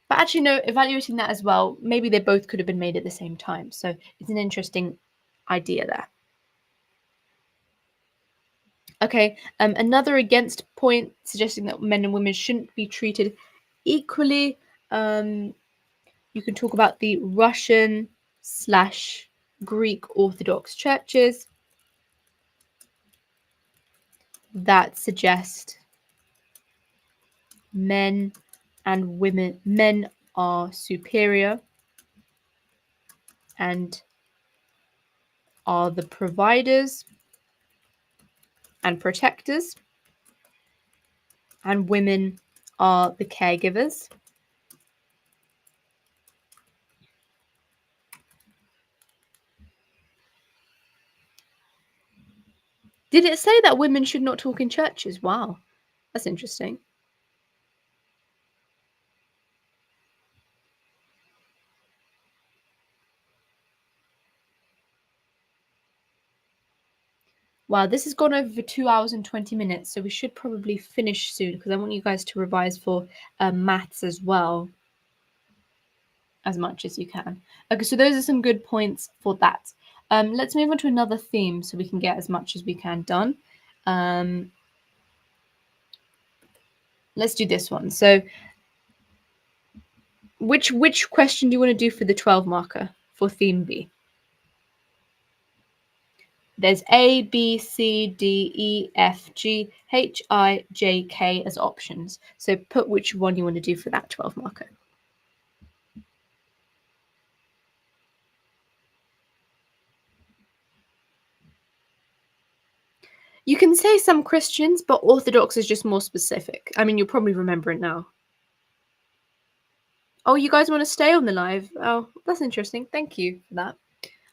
But actually, no, evaluating that as well, maybe they both could have been made at the same time. So it's an interesting idea there. Okay, another against point suggesting that men and women shouldn't be treated equally. You can talk about the Russian/Greek Orthodox churches that suggest men are superior and are the providers and protectors, and women are the caregivers. Did it say that women should not talk in churches? Wow, that's interesting. Wow, this has gone over for 2 hours and 20 minutes, so we should probably finish soon because I want you guys to revise for maths as well, as much as you can. Okay, so those are some good points for that. Let's move on to another theme so we can get as much as we can done. Let's do this one. So which question do you want to do for the 12 marker for theme B? There's A, B, C, D, E, F, G, H, I, J, K as options. So put which one you want to do for that 12 marker. You can say some Christians, but Orthodox is just more specific. I mean, you'll probably remember it now. Oh, you guys want to stay on the live? Oh, that's interesting. Thank you for that.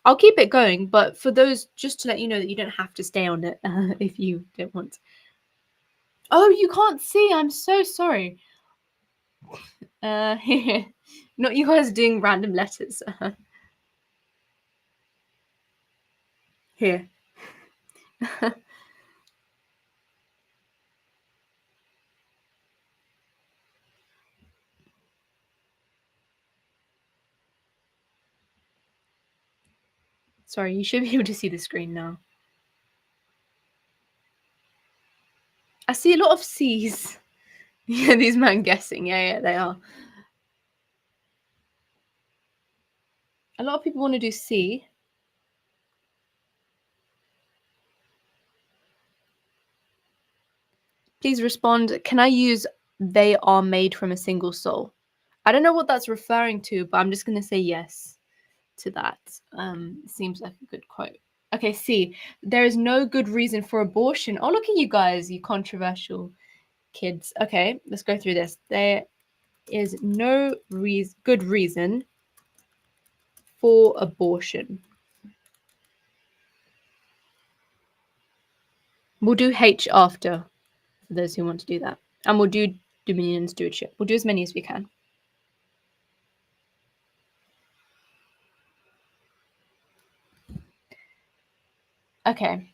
I'll keep it going, but for those, just to let you know that you don't have to stay on it if you don't want. Oh, you can't see. I'm so sorry. Here. Not you guys doing random letters. Here. Sorry, you should be able to see the screen now. I see a lot of C's. Yeah, these men guessing. Yeah, they are. A lot of people want to do C. Please respond. Can I use they are made from a single soul? I don't know what that's referring to, but I'm just going to say yes to that. Seems like a good quote. Okay, C. There is no good reason for abortion. Oh, look at you guys, you controversial kids. Okay, let's go through this. There is no good reason for abortion. We'll do H after, for those who want to do that. And we'll do dominion and stewardship. We'll do as many as we can. Okay.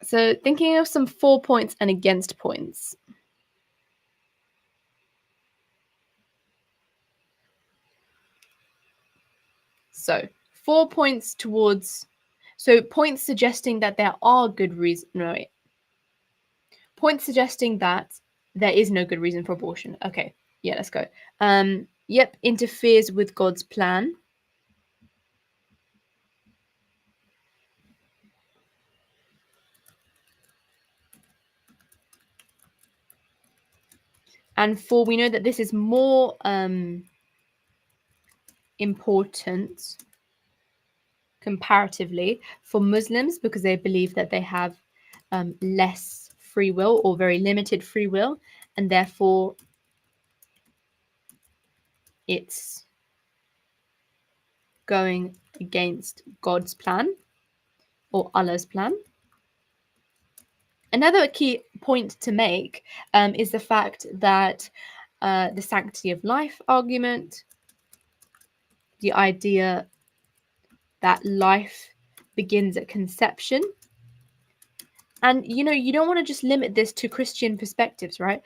So thinking of some for points and against points. So 4 points towards, so points suggesting that there are good reasons. No, wait. Points suggesting that there is no good reason for abortion. Okay, yeah, let's go. Yep, interferes with God's plan. And for, we know that this is more important comparatively for Muslims because they believe that they have less free will or very limited free will, and therefore it's going against God's plan or Allah's plan. Another key point to make is the fact that the sanctity of life argument, the idea that life begins at conception, And you don't want to just limit this to Christian perspectives, right?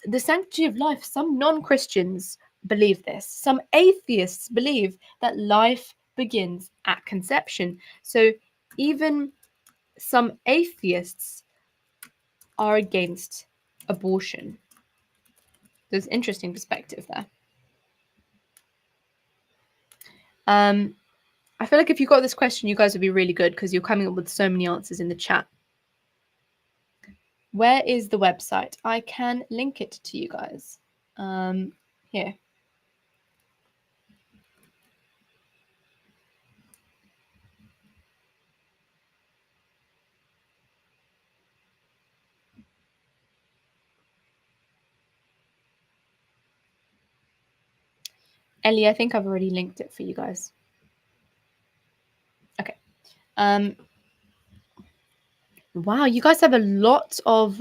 The sanctity of life, some non-Christians believe this. Some atheists believe that life begins at conception. So even some atheists are against abortion. There's interesting perspective there. I feel like if you got this question, you guys would be really good because you're coming up with so many answers in the chat. Where is the website? I can link it to you guys. Here. Ellie, I think I've already linked it for you guys. Okay. Wow, you guys have a lot of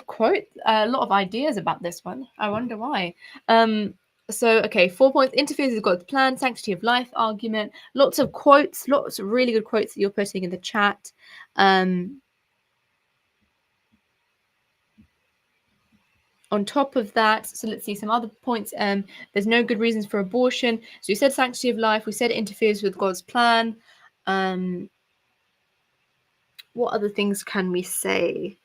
quotes, a lot of ideas about this one. I wonder why. So okay, 4 points. Interferes with God's plan, sanctity of life argument. Lots of quotes, lots of really good quotes that you're putting in the chat. On top of that, so let's see some other points. There's no good reasons for abortion. So we said sanctity of life. We said it interferes with God's plan. What other things can we say?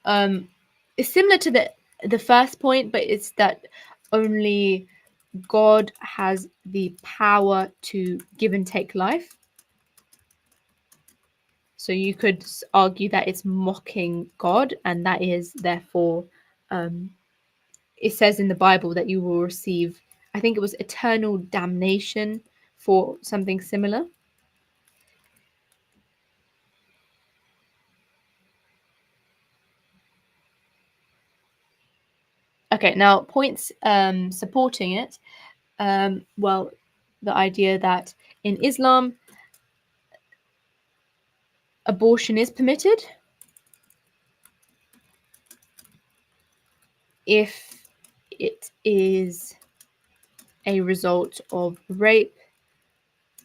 It's similar to the first point, but it's that only God has the power to give and take life. So you could argue that it's mocking God, and that is therefore, it says in the Bible that you will receive, I think it was eternal damnation for something similar. Okay, now points supporting it. Well, the idea that in Islam, abortion is permitted if it is a result of rape,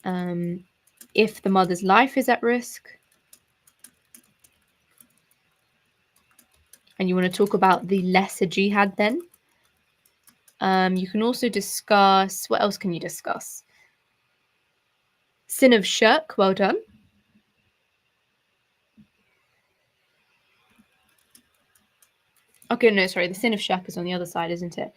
if the mother's life is at risk. And you want to talk about the lesser jihad then. You can also discuss, what else can you discuss? Sin of shirk, well done. Okay, no, sorry, the sin of shirk is on the other side, isn't it?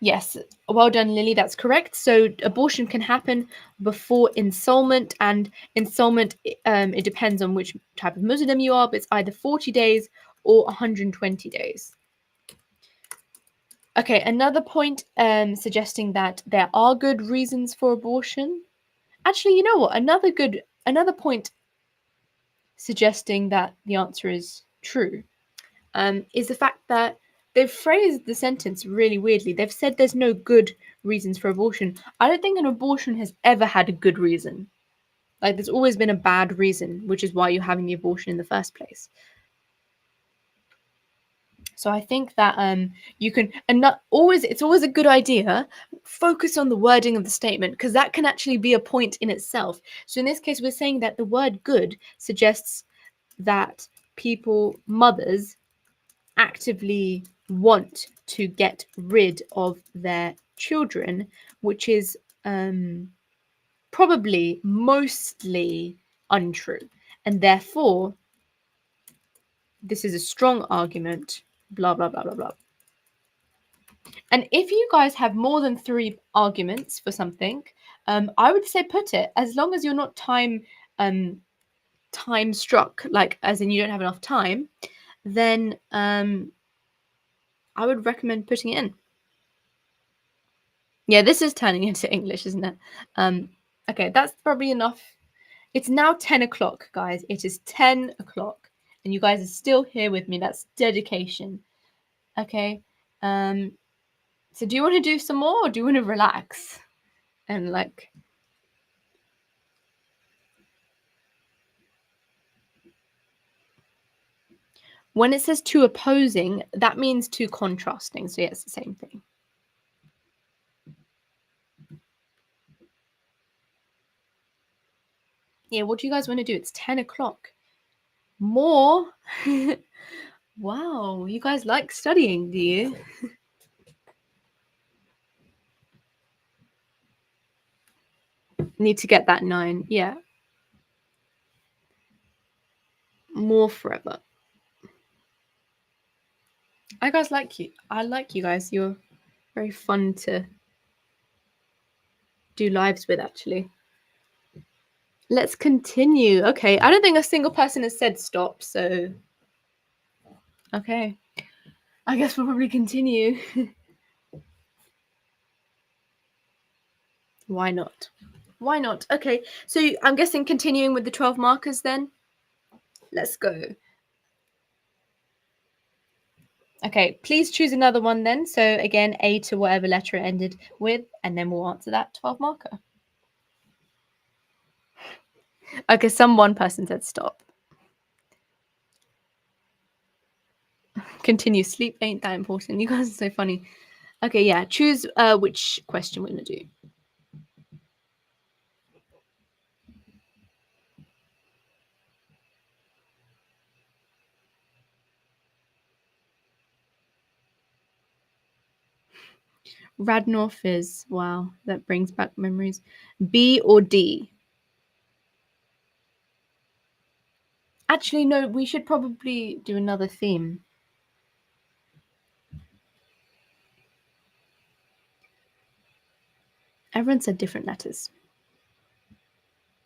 Yes, well done, Lily. That's correct. So abortion can happen before installment, and installment, it depends on which type of Muslim you are, but it's either 40 days or 120 days. Okay, another point suggesting that there are good reasons for abortion. Actually, you know what? Another point suggesting that the answer is true is the fact that they've phrased the sentence really weirdly. They've said there's no good reasons for abortion. I don't think an abortion has ever had a good reason. Like, there's always been a bad reason, which is why you're having the abortion in the first place. So I think that you can, and not always, it's always a good idea, focus on the wording of the statement, because that can actually be a point in itself. So in this case, we're saying that the word good suggests that mothers, actively want to get rid of their children, which is probably mostly untrue. And therefore, this is a strong argument, blah, blah, blah, blah, blah. And if you guys have more than 3 arguments for something, I would say put it, as long as you're not time struck, like as in you don't have enough time, then I would recommend putting it in. Yeah, this is turning into English, isn't it? Okay, that's probably enough. It's now 10 o'clock, guys. It is 10 o'clock, and you guys are still here with me. That's dedication. Okay. So do you want to do some more, or do you want to relax and like? When it says two opposing, that means two contrasting. So yeah, it's the same thing. Yeah, what do you guys want to do? It's 10 o'clock. More? Wow, you guys like studying, do you? Need to get that 9. Yeah. More forever. I guys like you. I like you guys. You're very fun to do lives with, actually. Let's continue. Okay, I don't think a single person has said stop, so okay. I guess we'll probably continue. Why not? Why not? Okay, so I'm guessing continuing with the 12 markers then. Let's go. Okay, please choose another one then. So again, A to whatever letter it ended with, and then we'll answer that 12 marker. Okay, one person said stop. Continue. Sleep ain't that important. You guys are so funny. Okay, yeah. Choose which question we're gonna do. Radnor Fizz. Wow, that brings back memories. B or D? Actually, no, we should probably do another theme. Everyone said different letters.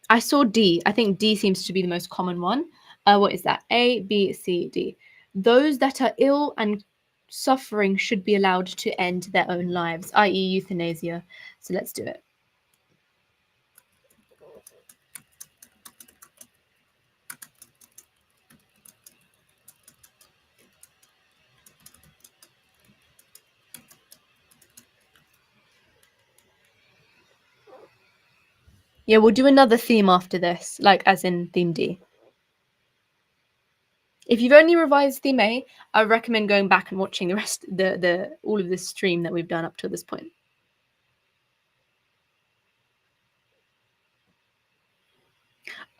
I saw D. I think D seems to be the most common one. What is that? A, B, C, D. Those that are ill and suffering should be allowed to end their own lives, i.e., euthanasia. So let's do it. Yeah, we'll do another theme after this, like as in theme D. If you've only revised theme A, I recommend going back and watching the rest, the all of this stream that we've done up to this point.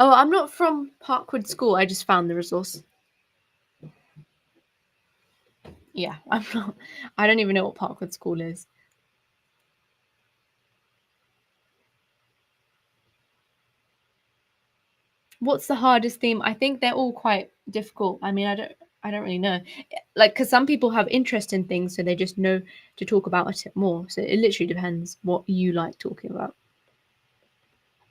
Oh, I'm not from Parkwood School. I just found the resource. Yeah, I'm not. I don't even know what Parkwood School is. What's the hardest theme? I think they're all quite difficult. I mean, I don't really know. Like, because some people have interest in things, so they just know to talk about it more. So it literally depends what you like talking about.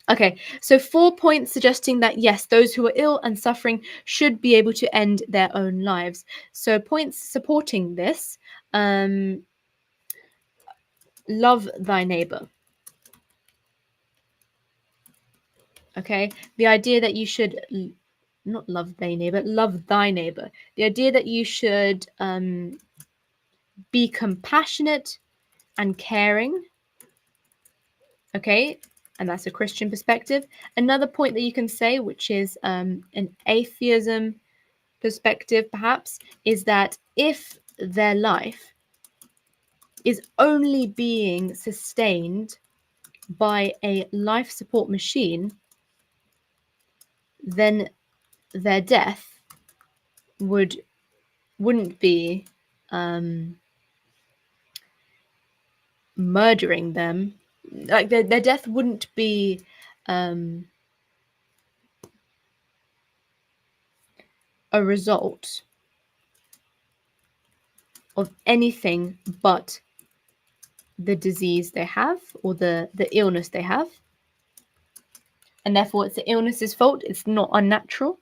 Okay, so 4 points suggesting that yes, those who are ill and suffering should be able to end their own lives. So points supporting this: love thy neighbor. Okay, the idea that you should not love thy neighbor, love thy neighbor. The idea that you should be compassionate and caring. Okay, and that's a Christian perspective. Another point that you can say, which is an atheism perspective, perhaps, is that if their life is only being sustained by a life support machine, then their death wouldn't be murdering them. Like their death wouldn't be a result of anything but the disease they have or the illness they have, and therefore it's the illness's fault. It's not unnatural.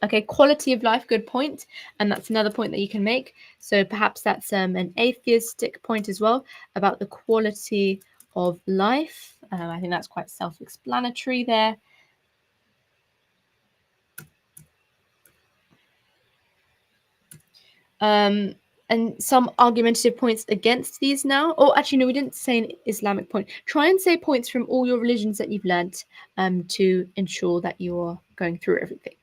Okay, quality of life, good point. And that's another point that you can make. So perhaps that's an atheistic point as well about the quality of life. I think that's quite self-explanatory there. And some argumentative points against these now. Or actually, no, we didn't say an Islamic point. Try and say points from all your religions that you've learnt to ensure that you're going through everything.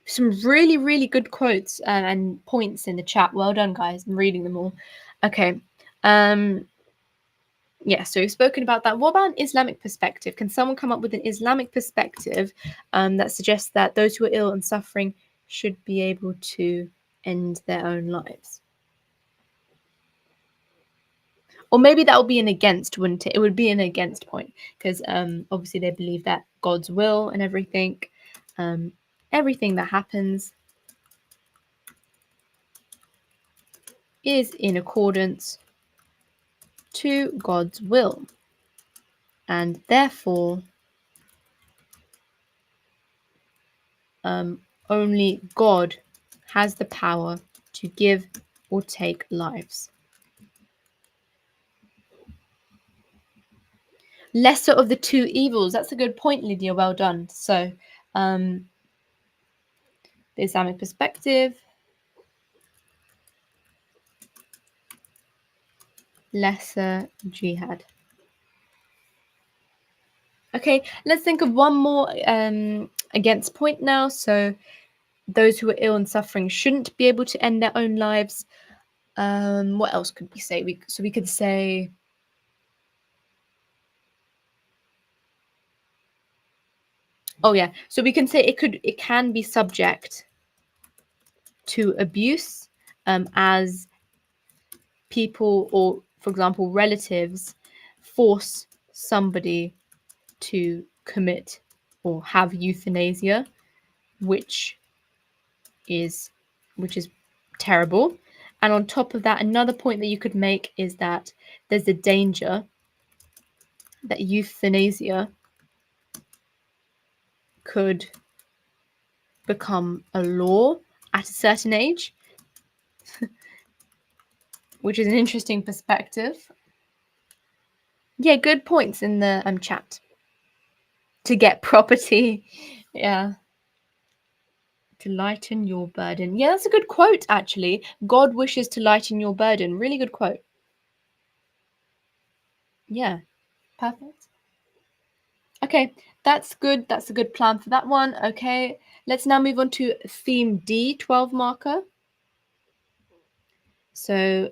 Some really, really good quotes and points in the chat. Well done, guys. I'm reading them all. Okay. Yeah, so we've spoken about that. What about an Islamic perspective? Can someone come up with an Islamic perspective that suggests that those who are ill and suffering should be able to end their own lives? Or maybe that would be an against, wouldn't it? It would be an against point because obviously they believe that God's will and everything, everything that happens is in accordance to God's will. And therefore, only God has the power to give or take lives. Lesser of the two evils. That's a good point, Lydia. Well done. So, the Islamic perspective, lesser jihad. Okay, let's think of one more against point now. So, those who are ill and suffering shouldn't be able to end their own lives. What else could we say? We could say, oh yeah, so we can say it can be subject to abuse, as people or, for example, relatives force somebody to commit or have euthanasia, which is terrible. And on top of that, another point that you could make is that there's a danger that euthanasia could become a law at a certain age, which is an interesting perspective. Yeah, good points in the chat. To get property, yeah. To lighten your burden. Yeah, that's a good quote, actually. God wishes to lighten your burden. Really good quote. Yeah, perfect. Okay, that's good. That's a good plan for that one. Okay, let's now move on to theme D, 12 marker. So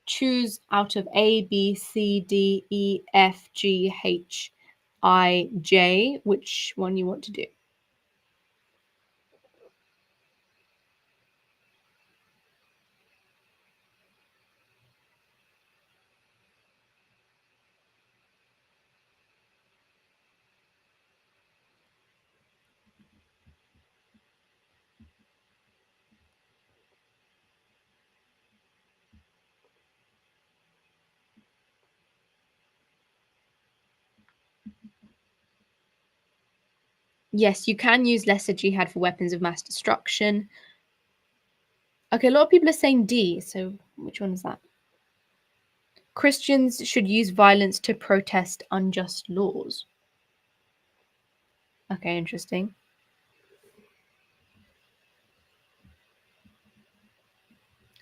choose out of A, B, C, D, E, F, G, H, I, J, which one you want to do. Yes, you can use lesser jihad for weapons of mass destruction. Okay, a lot of people are saying D, so which one is that? Christians should use violence to protest unjust laws. Okay, interesting.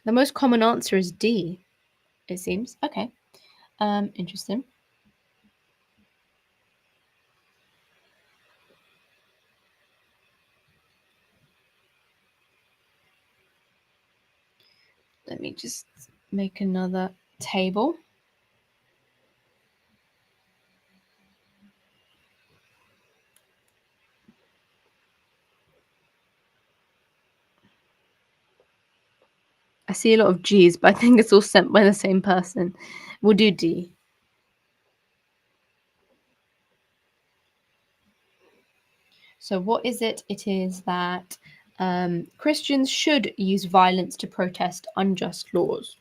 The most common answer is D, it seems. Okay, interesting. Let me just make another table. I see a lot of G's, but I think it's all sent by the same person. We'll do D. So what is it? It is that Christians should use violence to protest unjust laws.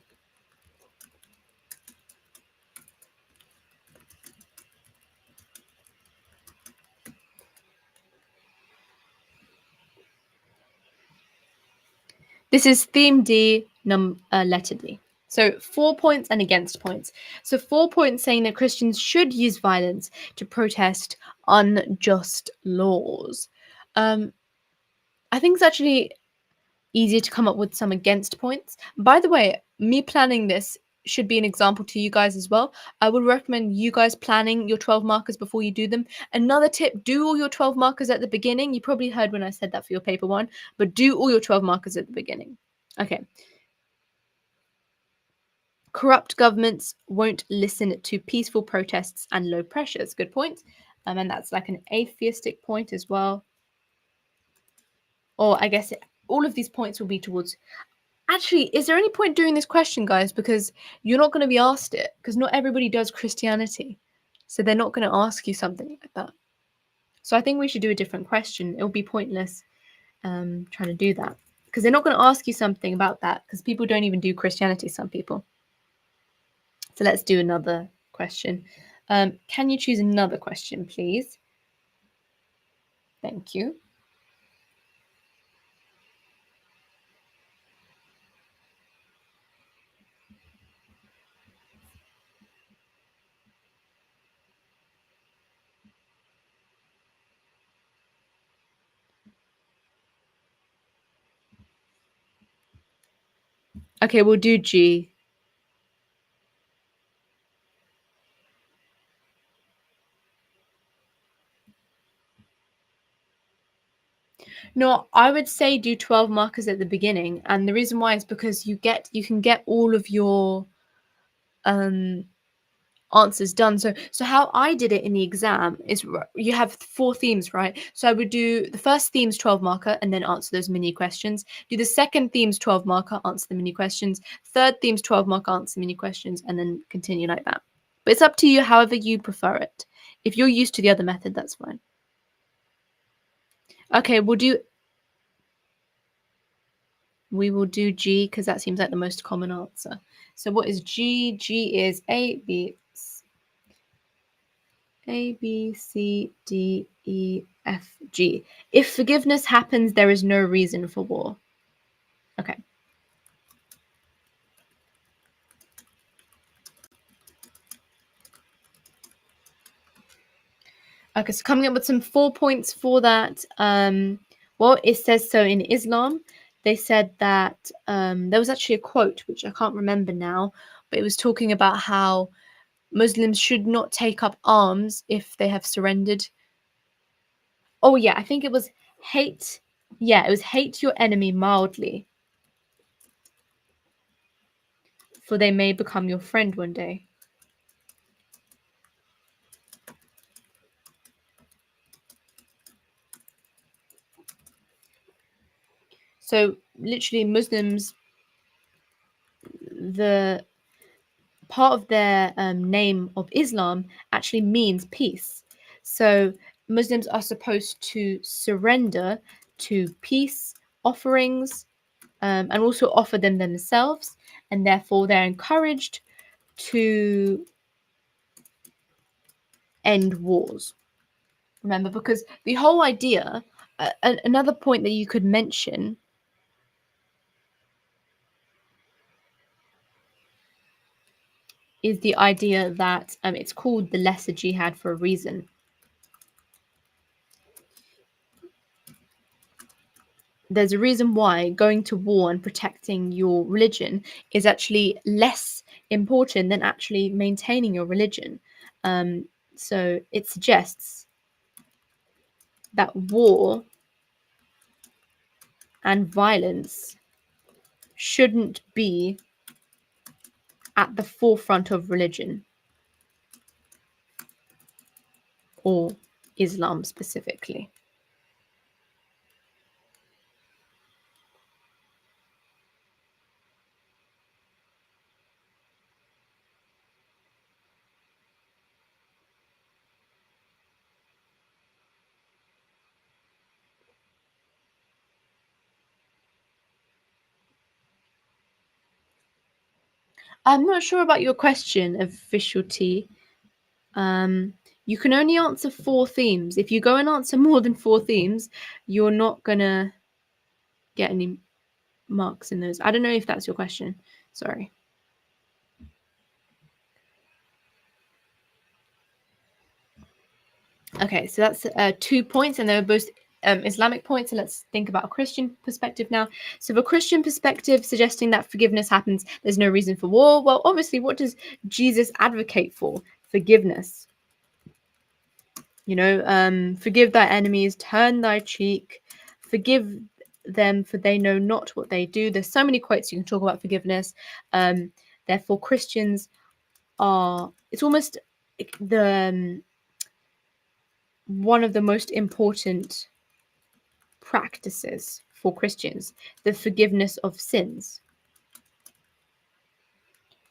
This is theme D, letter D. So 4 points and against points. So 4 points saying that Christians should use violence to protest unjust laws. I think it's actually easier to come up with some against points. By the way, me planning this should be an example to you guys as well. I would recommend you guys planning your 12 markers before you do them. Another tip, do all your 12 markers at the beginning. You probably heard when I said that for your paper one, but do all your 12 markers at the beginning. Okay. Corrupt governments won't listen to peaceful protests and low pressures. Good point. And that's like an atheistic point as well. Or I guess all of these points will be towards. Actually, is there any point doing this question, guys? Because you're not going to be asked it, because not everybody does Christianity. So they're not going to ask you something like that. So I think we should do a different question. It'll be pointless trying to do that. Because they're not going to ask you something about that, because people don't even do Christianity, some people. So let's do another question. Can you choose another question, please? Thank you. Okay, we'll do G. No, I would say do 12 markers at the beginning. And the reason why is because you can get all of your answers done. So how I did it in the exam is you have 4 themes, right? So I would do the first theme's 12 marker and then answer those mini questions. Do the second theme's 12 marker, answer the mini questions. Third theme's 12 marker, answer mini questions, and then continue like that. But it's up to you, however you prefer it. If you're used to the other method, that's fine. Okay, we will do G because that seems like the most common answer. So what is G? G is A, B, C, D, E, F, G. If forgiveness happens, there is no reason for war. Okay. Okay, so coming up with some 4 points for that. Well, it says so in Islam. They said that there was actually a quote, which I can't remember now, but it was talking about how Muslims should not take up arms if they have surrendered. Oh, yeah, I think it was hate. Yeah, it was hate your enemy mildly, for they may become your friend one day. So literally Muslims, the part of their name of Islam actually means peace. So Muslims are supposed to surrender to peace offerings and also offer them themselves, and therefore they're encouraged to end wars. Remember, because the whole idea, another point that you could mention is the idea that it's called the lesser jihad for a reason. There's a reason why going to war and protecting your religion is actually less important than actually maintaining your religion. So it suggests that war and violence shouldn't be at the forefront of religion or Islam specifically. I'm not sure about your question, Official T. You can only answer 4 themes. If you go and answer more than 4 themes, you're not gonna get any marks in those. I don't know if that's your question. Sorry. Okay, so that's 2 points, and they were both Islamic point. So let's think about a Christian perspective now. So the Christian perspective suggesting that forgiveness happens, there's no reason for war. Well, obviously, what does Jesus advocate for? Forgiveness. Forgive thy enemies, turn thy cheek, forgive them, for they know not what they do. There's so many quotes you can talk about forgiveness. Therefore, Christians it's almost the one of the most important practices for Christians, the forgiveness of sins.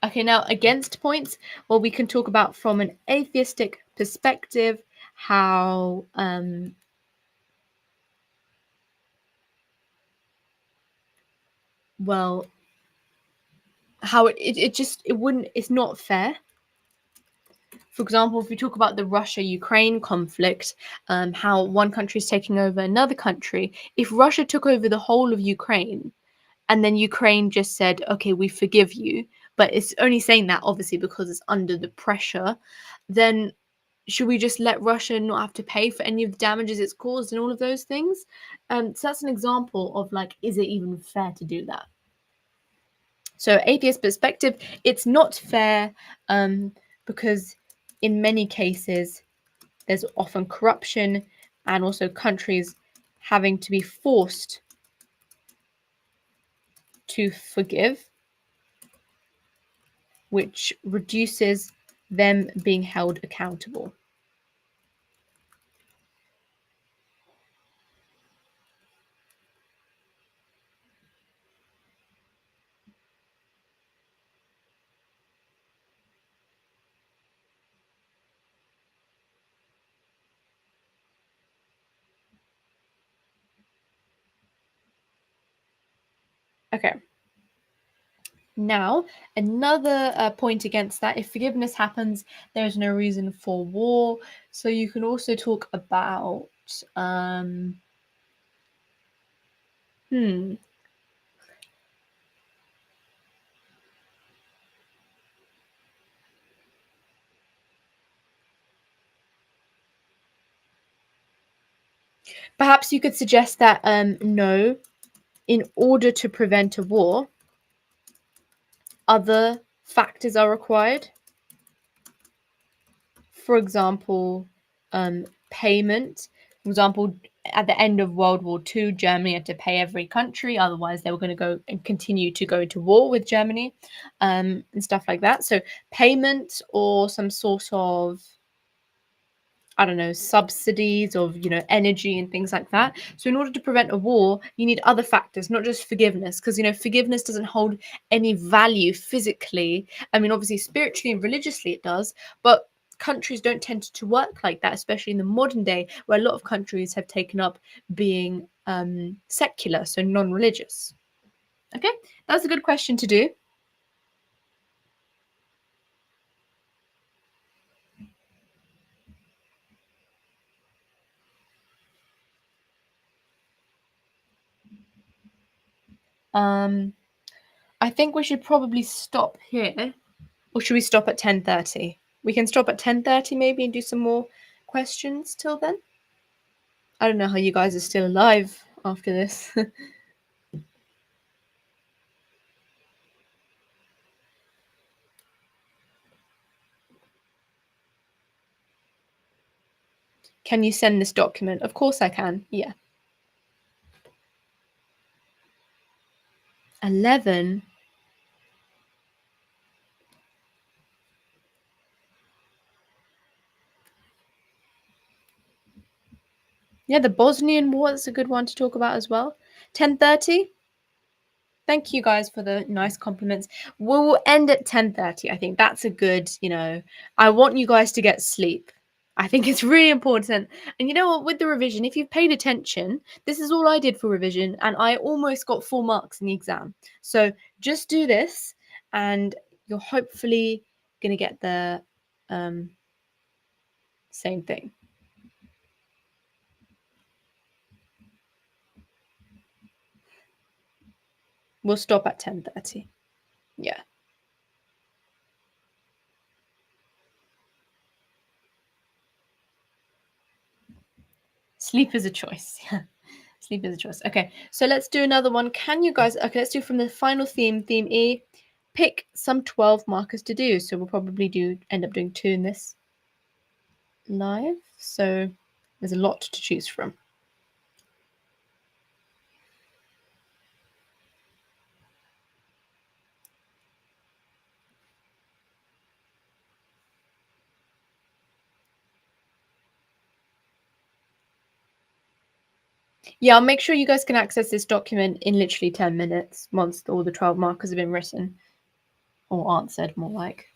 Okay, now against points, well, we can talk about from an atheistic perspective how it's not fair. For example, if we talk about the Russia-Ukraine conflict, how one country is taking over another country, if Russia took over the whole of Ukraine and then Ukraine just said, okay, we forgive you, but it's only saying that obviously because it's under the pressure, then should we just let Russia not have to pay for any of the damages it's caused and all of those things? So that's an example of like, is it even fair to do that? So atheist perspective, it's not fair because in many cases there's often corruption and also countries having to be forced to forgive, which reduces them being held accountable. Okay. Now, another point against that, if forgiveness happens, there is no reason for war. So you can also talk about, perhaps you could suggest that no, in order to prevent a war, other factors are required. For example, payment. For example, at the end of World War II, Germany had to pay every country, otherwise they were going to go and continue to go into war with Germany, and stuff like that. So payment or some sort of, I don't know, subsidies of, energy and things like that. So in order to prevent a war, you need other factors, not just forgiveness, because, forgiveness doesn't hold any value physically. I mean, obviously, spiritually and religiously it does, but countries don't tend to work like that, especially in the modern day, where a lot of countries have taken up being secular, so non-religious. Okay, that was a good question to do. I think we should probably stop here. Or should we stop at 10:30? We can stop at 10:30 maybe and do some more questions till then. I don't know how you guys are still alive after this. Can you send this document? Of course I can. Yeah. 11. Yeah, the Bosnian War is a good one to talk about as well. 10:30. Thank you guys for the nice compliments. We'll end at 10:30. I think that's a good, I want you guys to get sleep. I think it's really important. And you know what, with the revision, if you've paid attention, this is all I did for revision and I almost got 4 marks in the exam. So just do this and you're hopefully going to get the same thing. We'll stop at 10:30. Yeah. Sleep is a choice. Sleep is a choice. Okay, so let's do another one. Can you guys, okay, let's do from the final theme, theme E, pick some 12 markers to do. So we'll probably end up doing 2 in this live. So there's a lot to choose from. Yeah, I'll make sure you guys can access this document in literally 10 minutes once all the 12 markers have been written or answered, more like.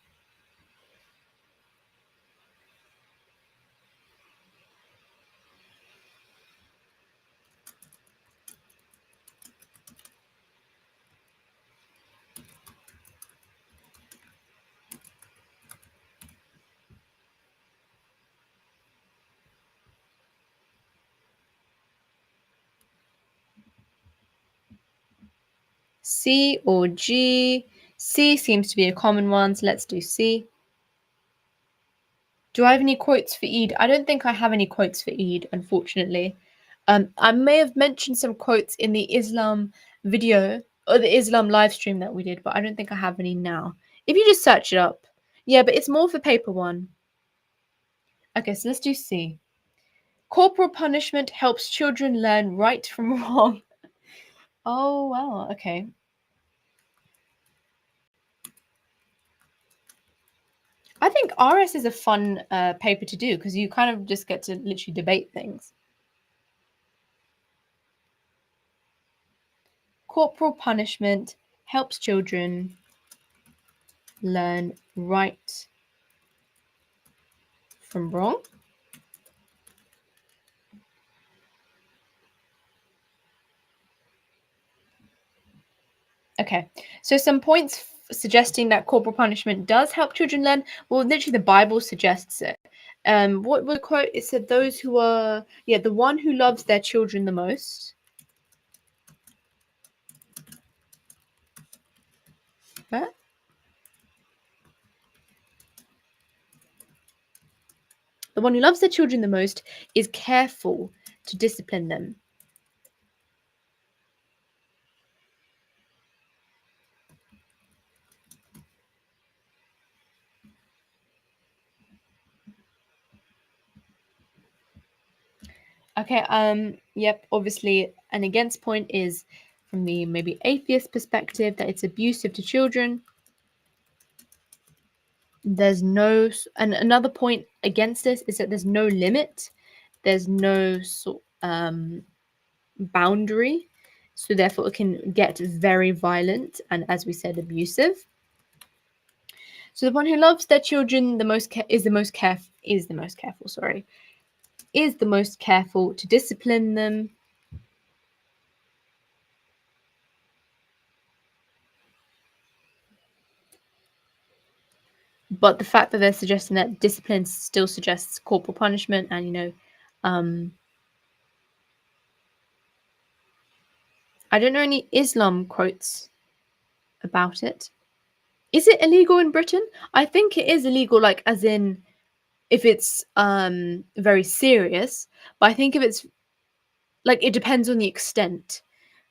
C or G. C seems to be a common one, so let's do C. Do I have any quotes for Eid? I don't think I have any quotes for Eid, unfortunately. I may have mentioned some quotes in the Islam video or the Islam live stream that we did, but I don't think I have any now. If you just search it up. Yeah, but it's more for paper one. Okay, so let's do C. Corporal punishment helps children learn right from wrong. Oh, wow. Okay. I think RS is a fun paper to do because you kind of just get to literally debate things. Corporal punishment helps children learn right from wrong. Okay, so some points suggesting that corporal punishment does help children learn. Well, literally, the Bible suggests it. What was the quote? It said, "Those who are, yeah, the one who loves their children the most." Huh? The one who loves their children the most is careful to discipline them. Okay, yep, obviously an against point is from the maybe atheist perspective that it's abusive to children. There's no, and another point against this is that there's no limit, there's no boundary, so therefore it can get very violent and, as we said, abusive. So the one who loves their children the most is the most careful to discipline them. But the fact that they're suggesting that discipline still suggests corporal punishment, and I don't know any Islam quotes about it. Is it illegal in Britain? I think it is illegal, like as in if it's very serious. But I think if it's like, it depends on the extent.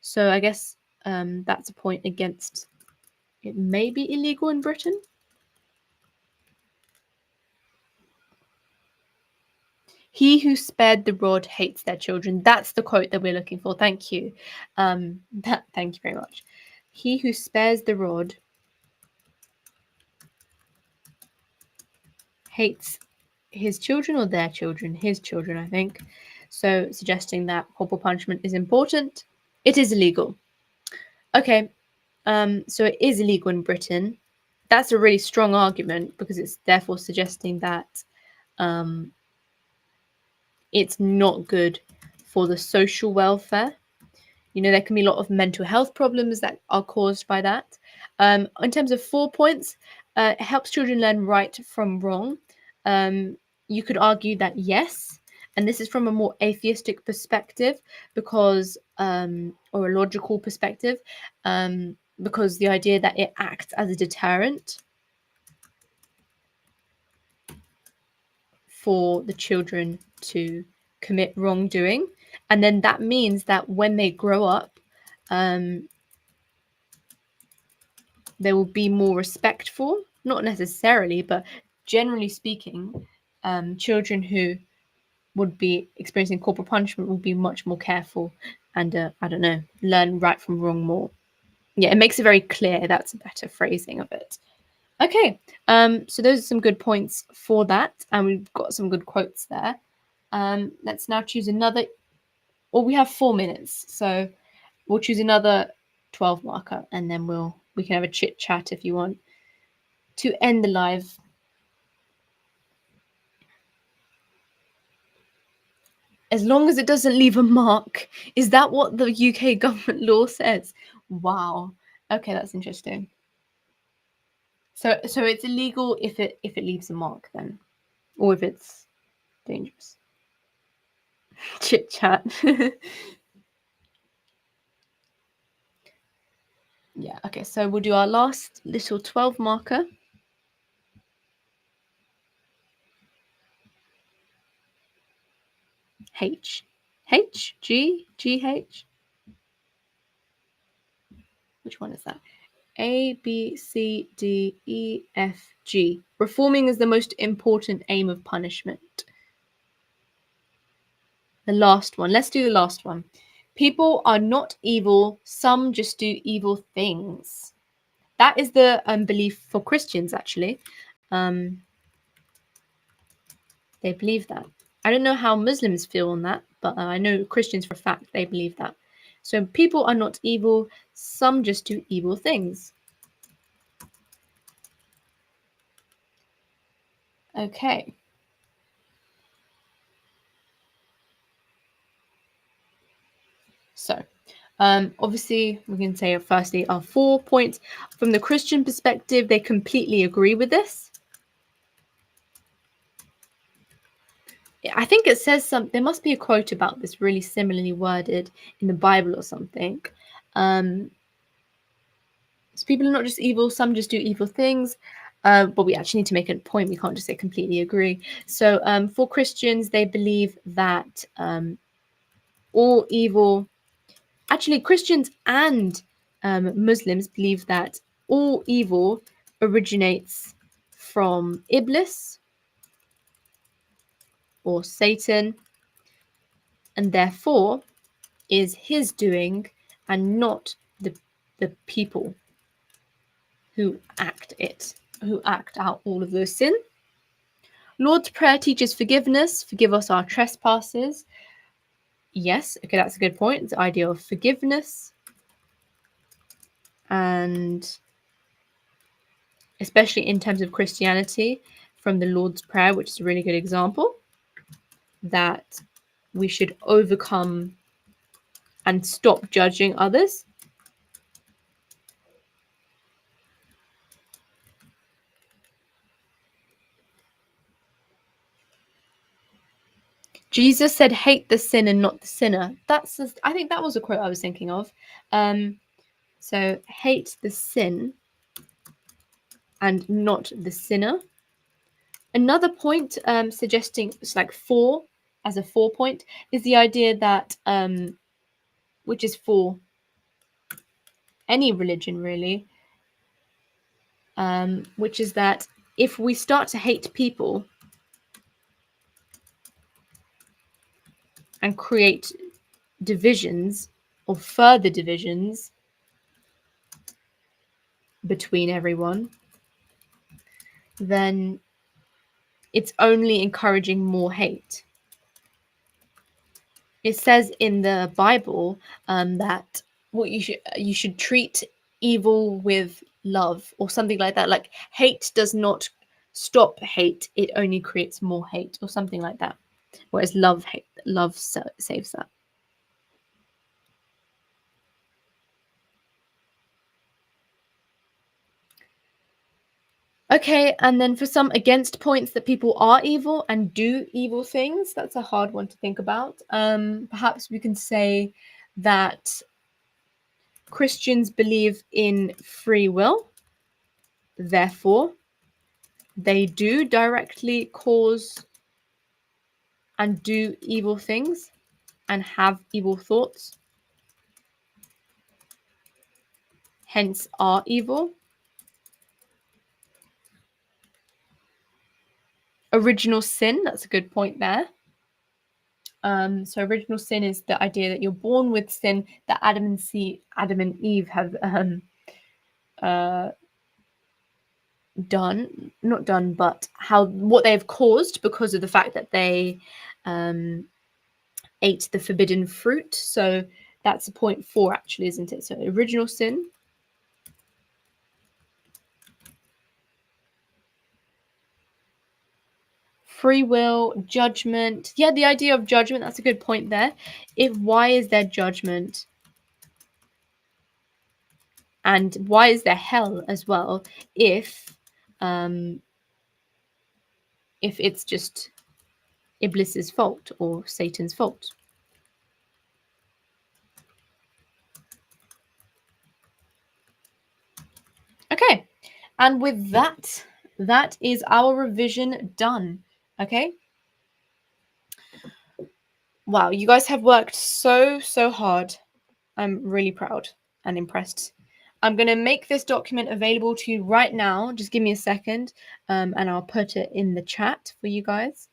So I guess that's a point against it may be illegal in Britain. He who spared the rod hates their children. That's the quote that we're looking for. Thank you. Thank you very much. He who spares the rod hates his children or their children. His children, I think. So suggesting that corporal punishment is important. It is illegal. Okay. So it is illegal in Britain. That's a really strong argument because it's therefore suggesting that it's not good for the social welfare. There can be a lot of mental health problems that are caused by that. In terms of 4 points, it helps children learn right from wrong. You could argue that yes, and this is from a more atheistic perspective because, or a logical perspective, because the idea that it acts as a deterrent for the children to commit wrongdoing, and then that means that when they grow up, they will be more respectful. Not necessarily, but generally speaking, children who would be experiencing corporal punishment will be much more careful and I don't know, learn right from wrong more. Yeah, it makes it very clear. That's a better phrasing of it. Okay, so those are some good points for that, and we've got some good quotes there. Let's now choose another, or we have 4 minutes, so we'll choose another 12 marker, and then we can have a chit chat if you want to end the live. As long as it doesn't leave a mark. Is that what the UK government law says? Wow. Okay, that's interesting. So it's illegal if it leaves a mark then, or if it's dangerous. Chit chat. Yeah. Okay. So we'll do our last little 12 marker. H. H. G. G. H. Which one is that? A, B, C, D, E, F, G. Reforming is the most important aim of punishment. The last one. Let's do the last one. People are not evil. Some just do evil things. That is the belief for Christians, actually. They believe that. I don't know how Muslims feel on that, but I know Christians for a fact they believe that. So people are not evil. Some just do evil things. Okay. So, obviously, we can say firstly our 4 points. From the Christian perspective, they completely agree with this. I think it says there must be a quote about this really similarly worded in the Bible or something. So people are not just evil, some just do evil things. But we actually need to make a point. We can't just say completely agree. So for Christians, they believe that all evil, actually Christians and Muslims believe that all evil originates from Iblis or Satan, and therefore is his doing and not the people who act out all of those sin. Lord's Prayer teaches forgiveness. Forgive us our trespasses. Yes, okay, that's a good point. The idea of forgiveness, and especially in terms of Christianity, from the Lord's Prayer, which is a really good example, that we should overcome and stop judging others. Jesus said, hate the sin and not the sinner. I think that was a quote I was thinking of. So hate the sin and not the sinner. Another point suggesting it's like 4 as a 4 point is the idea that, which is for any religion really, which is that if we start to hate people and create divisions or further divisions between everyone, then it's only encouraging more hate. It says in the Bible that you should treat evil with love or something like that. Like hate does not stop hate; it only creates more hate or something like that. Whereas love saves that. Okay, and then for some against points that people are evil and do evil things, that's a hard one to think about. Perhaps we can say that Christians believe in free will, therefore, they do directly cause and do evil things and have evil thoughts, hence are evil. Original sin, that's a good point there. So original sin is the idea that you're born with sin, that Adam and Eve have not done, but what they have caused because of the fact that they ate the forbidden fruit. So that's point 4 actually, isn't it? So original sin. Free will, judgment. Yeah, the idea of judgment, that's a good point there. Why is there judgment? And why is there hell as well if it's just Iblis's fault or Satan's fault? Okay, and with that, that is our revision done. Okay. Wow, you guys have worked so hard. I'm really proud and impressed. I'm going to make this document available to you right now. Just give me a second, and I'll put it in the chat for you guys.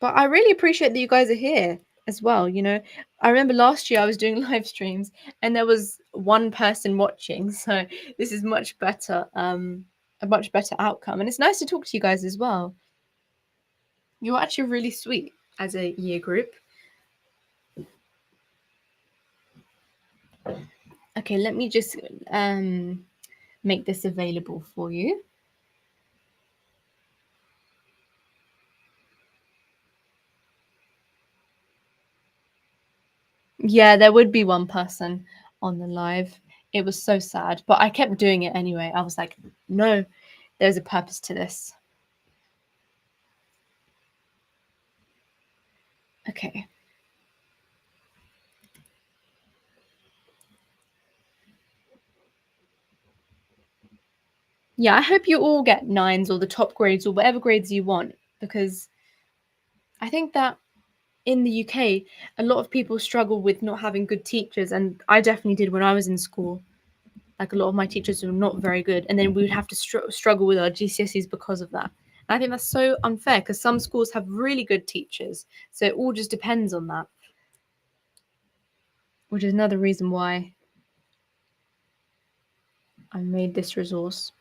But I really appreciate that you guys are here as well. You know, I remember last year I was doing live streams and there was one person watching. So this is much better, a much better outcome. And it's nice to talk to you guys as well. You're actually really sweet as a year group. Okay, let me just make this available for you. Yeah, there would be one person on the live. It was so sad, but I kept doing it anyway. I was like, no, there's a purpose to this. Okay. Yeah, I hope you all get 9s or the top grades or whatever grades you want, because I think that in the UK, a lot of people struggle with not having good teachers, and I definitely did when I was in school. Like, a lot of my teachers were not very good, and then we would have to struggle with our GCSEs because of that. And I think that's so unfair because some schools have really good teachers, so it all just depends on that, which is another reason why I made this resource.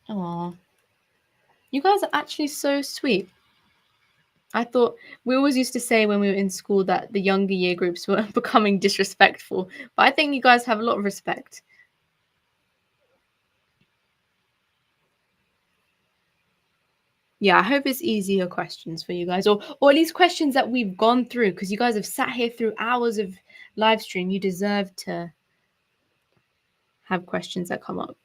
Aww. You guys are actually so sweet. I thought we always used to say when we were in school that the younger year groups were becoming disrespectful, but I think you guys have a lot of respect. Yeah, I hope it's easier questions for you guys, or at least questions that we've gone through, because you guys have sat here through hours of live stream. You deserve to have questions that come up.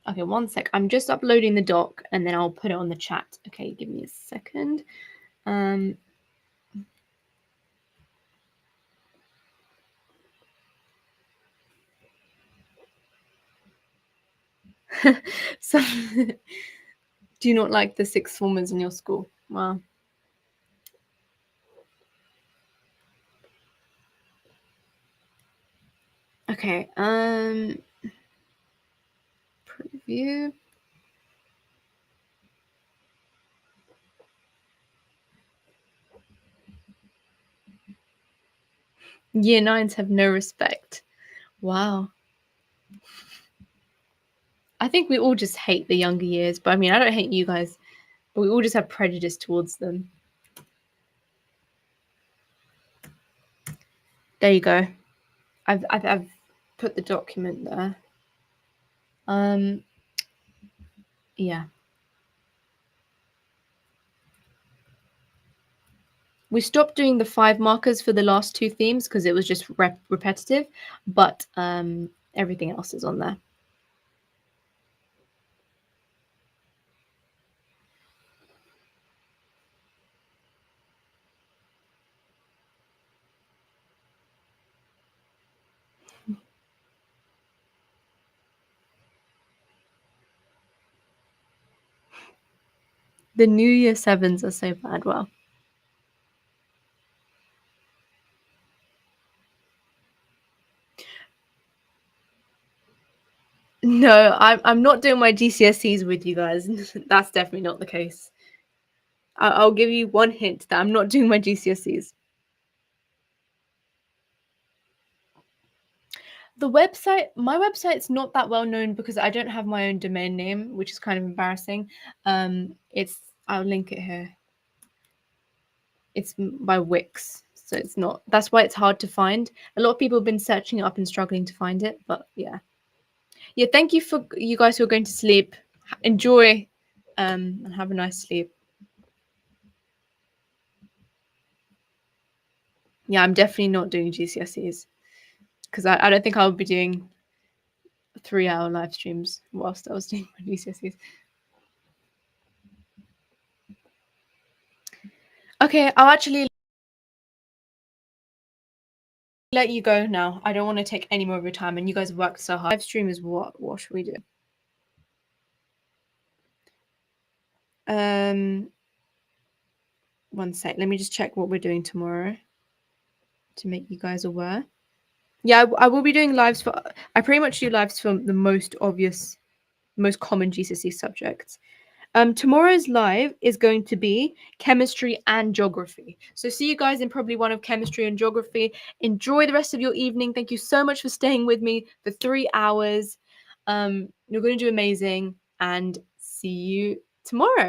Okay, one sec. I'm just uploading the doc and then I'll put it on the chat. Okay, give me a second. So do you not like the sixth formers in your school? Wow. Okay, preview. Year 9s have no respect. Wow. I think we all just hate the younger years, but I mean, I don't hate you guys, but we all just have prejudice towards them. There you go. I've put the document there. Yeah. We stopped doing the 5 markers for the last 2 themes because it was just repetitive, but everything else is on there. The New Year sevens are so bad. Well, no, I'm not doing my GCSEs with you guys. That's definitely not the case. I'll give you one hint that I'm not doing my GCSEs. My website's not that well known because I don't have my own domain name, which is kind of embarrassing. I'll link it here. It's by Wix, so it's not. That's why it's hard to find. A lot of people have been searching it up and struggling to find it, but yeah. Yeah, thank you for you guys who are going to sleep. Enjoy, and have a nice sleep. Yeah, I'm definitely not doing GCSEs because I don't think I'll be doing 3-hour live streams whilst I was doing my GCSEs. Okay, I'll actually let you go now. I don't want to take any more of your time, and you guys worked so hard. Live stream is what? What should we do? One sec. Let me just check what we're doing tomorrow to make you guys aware. Yeah, I will be doing lives for. I pretty much do lives for the most obvious, most common GCSE subjects. Tomorrow's live is going to be chemistry and geography. So see you guys in probably one of chemistry and geography. Enjoy the rest of your evening. Thank you so much for staying with me for 3 hours. You're going to do amazing, and see you tomorrow.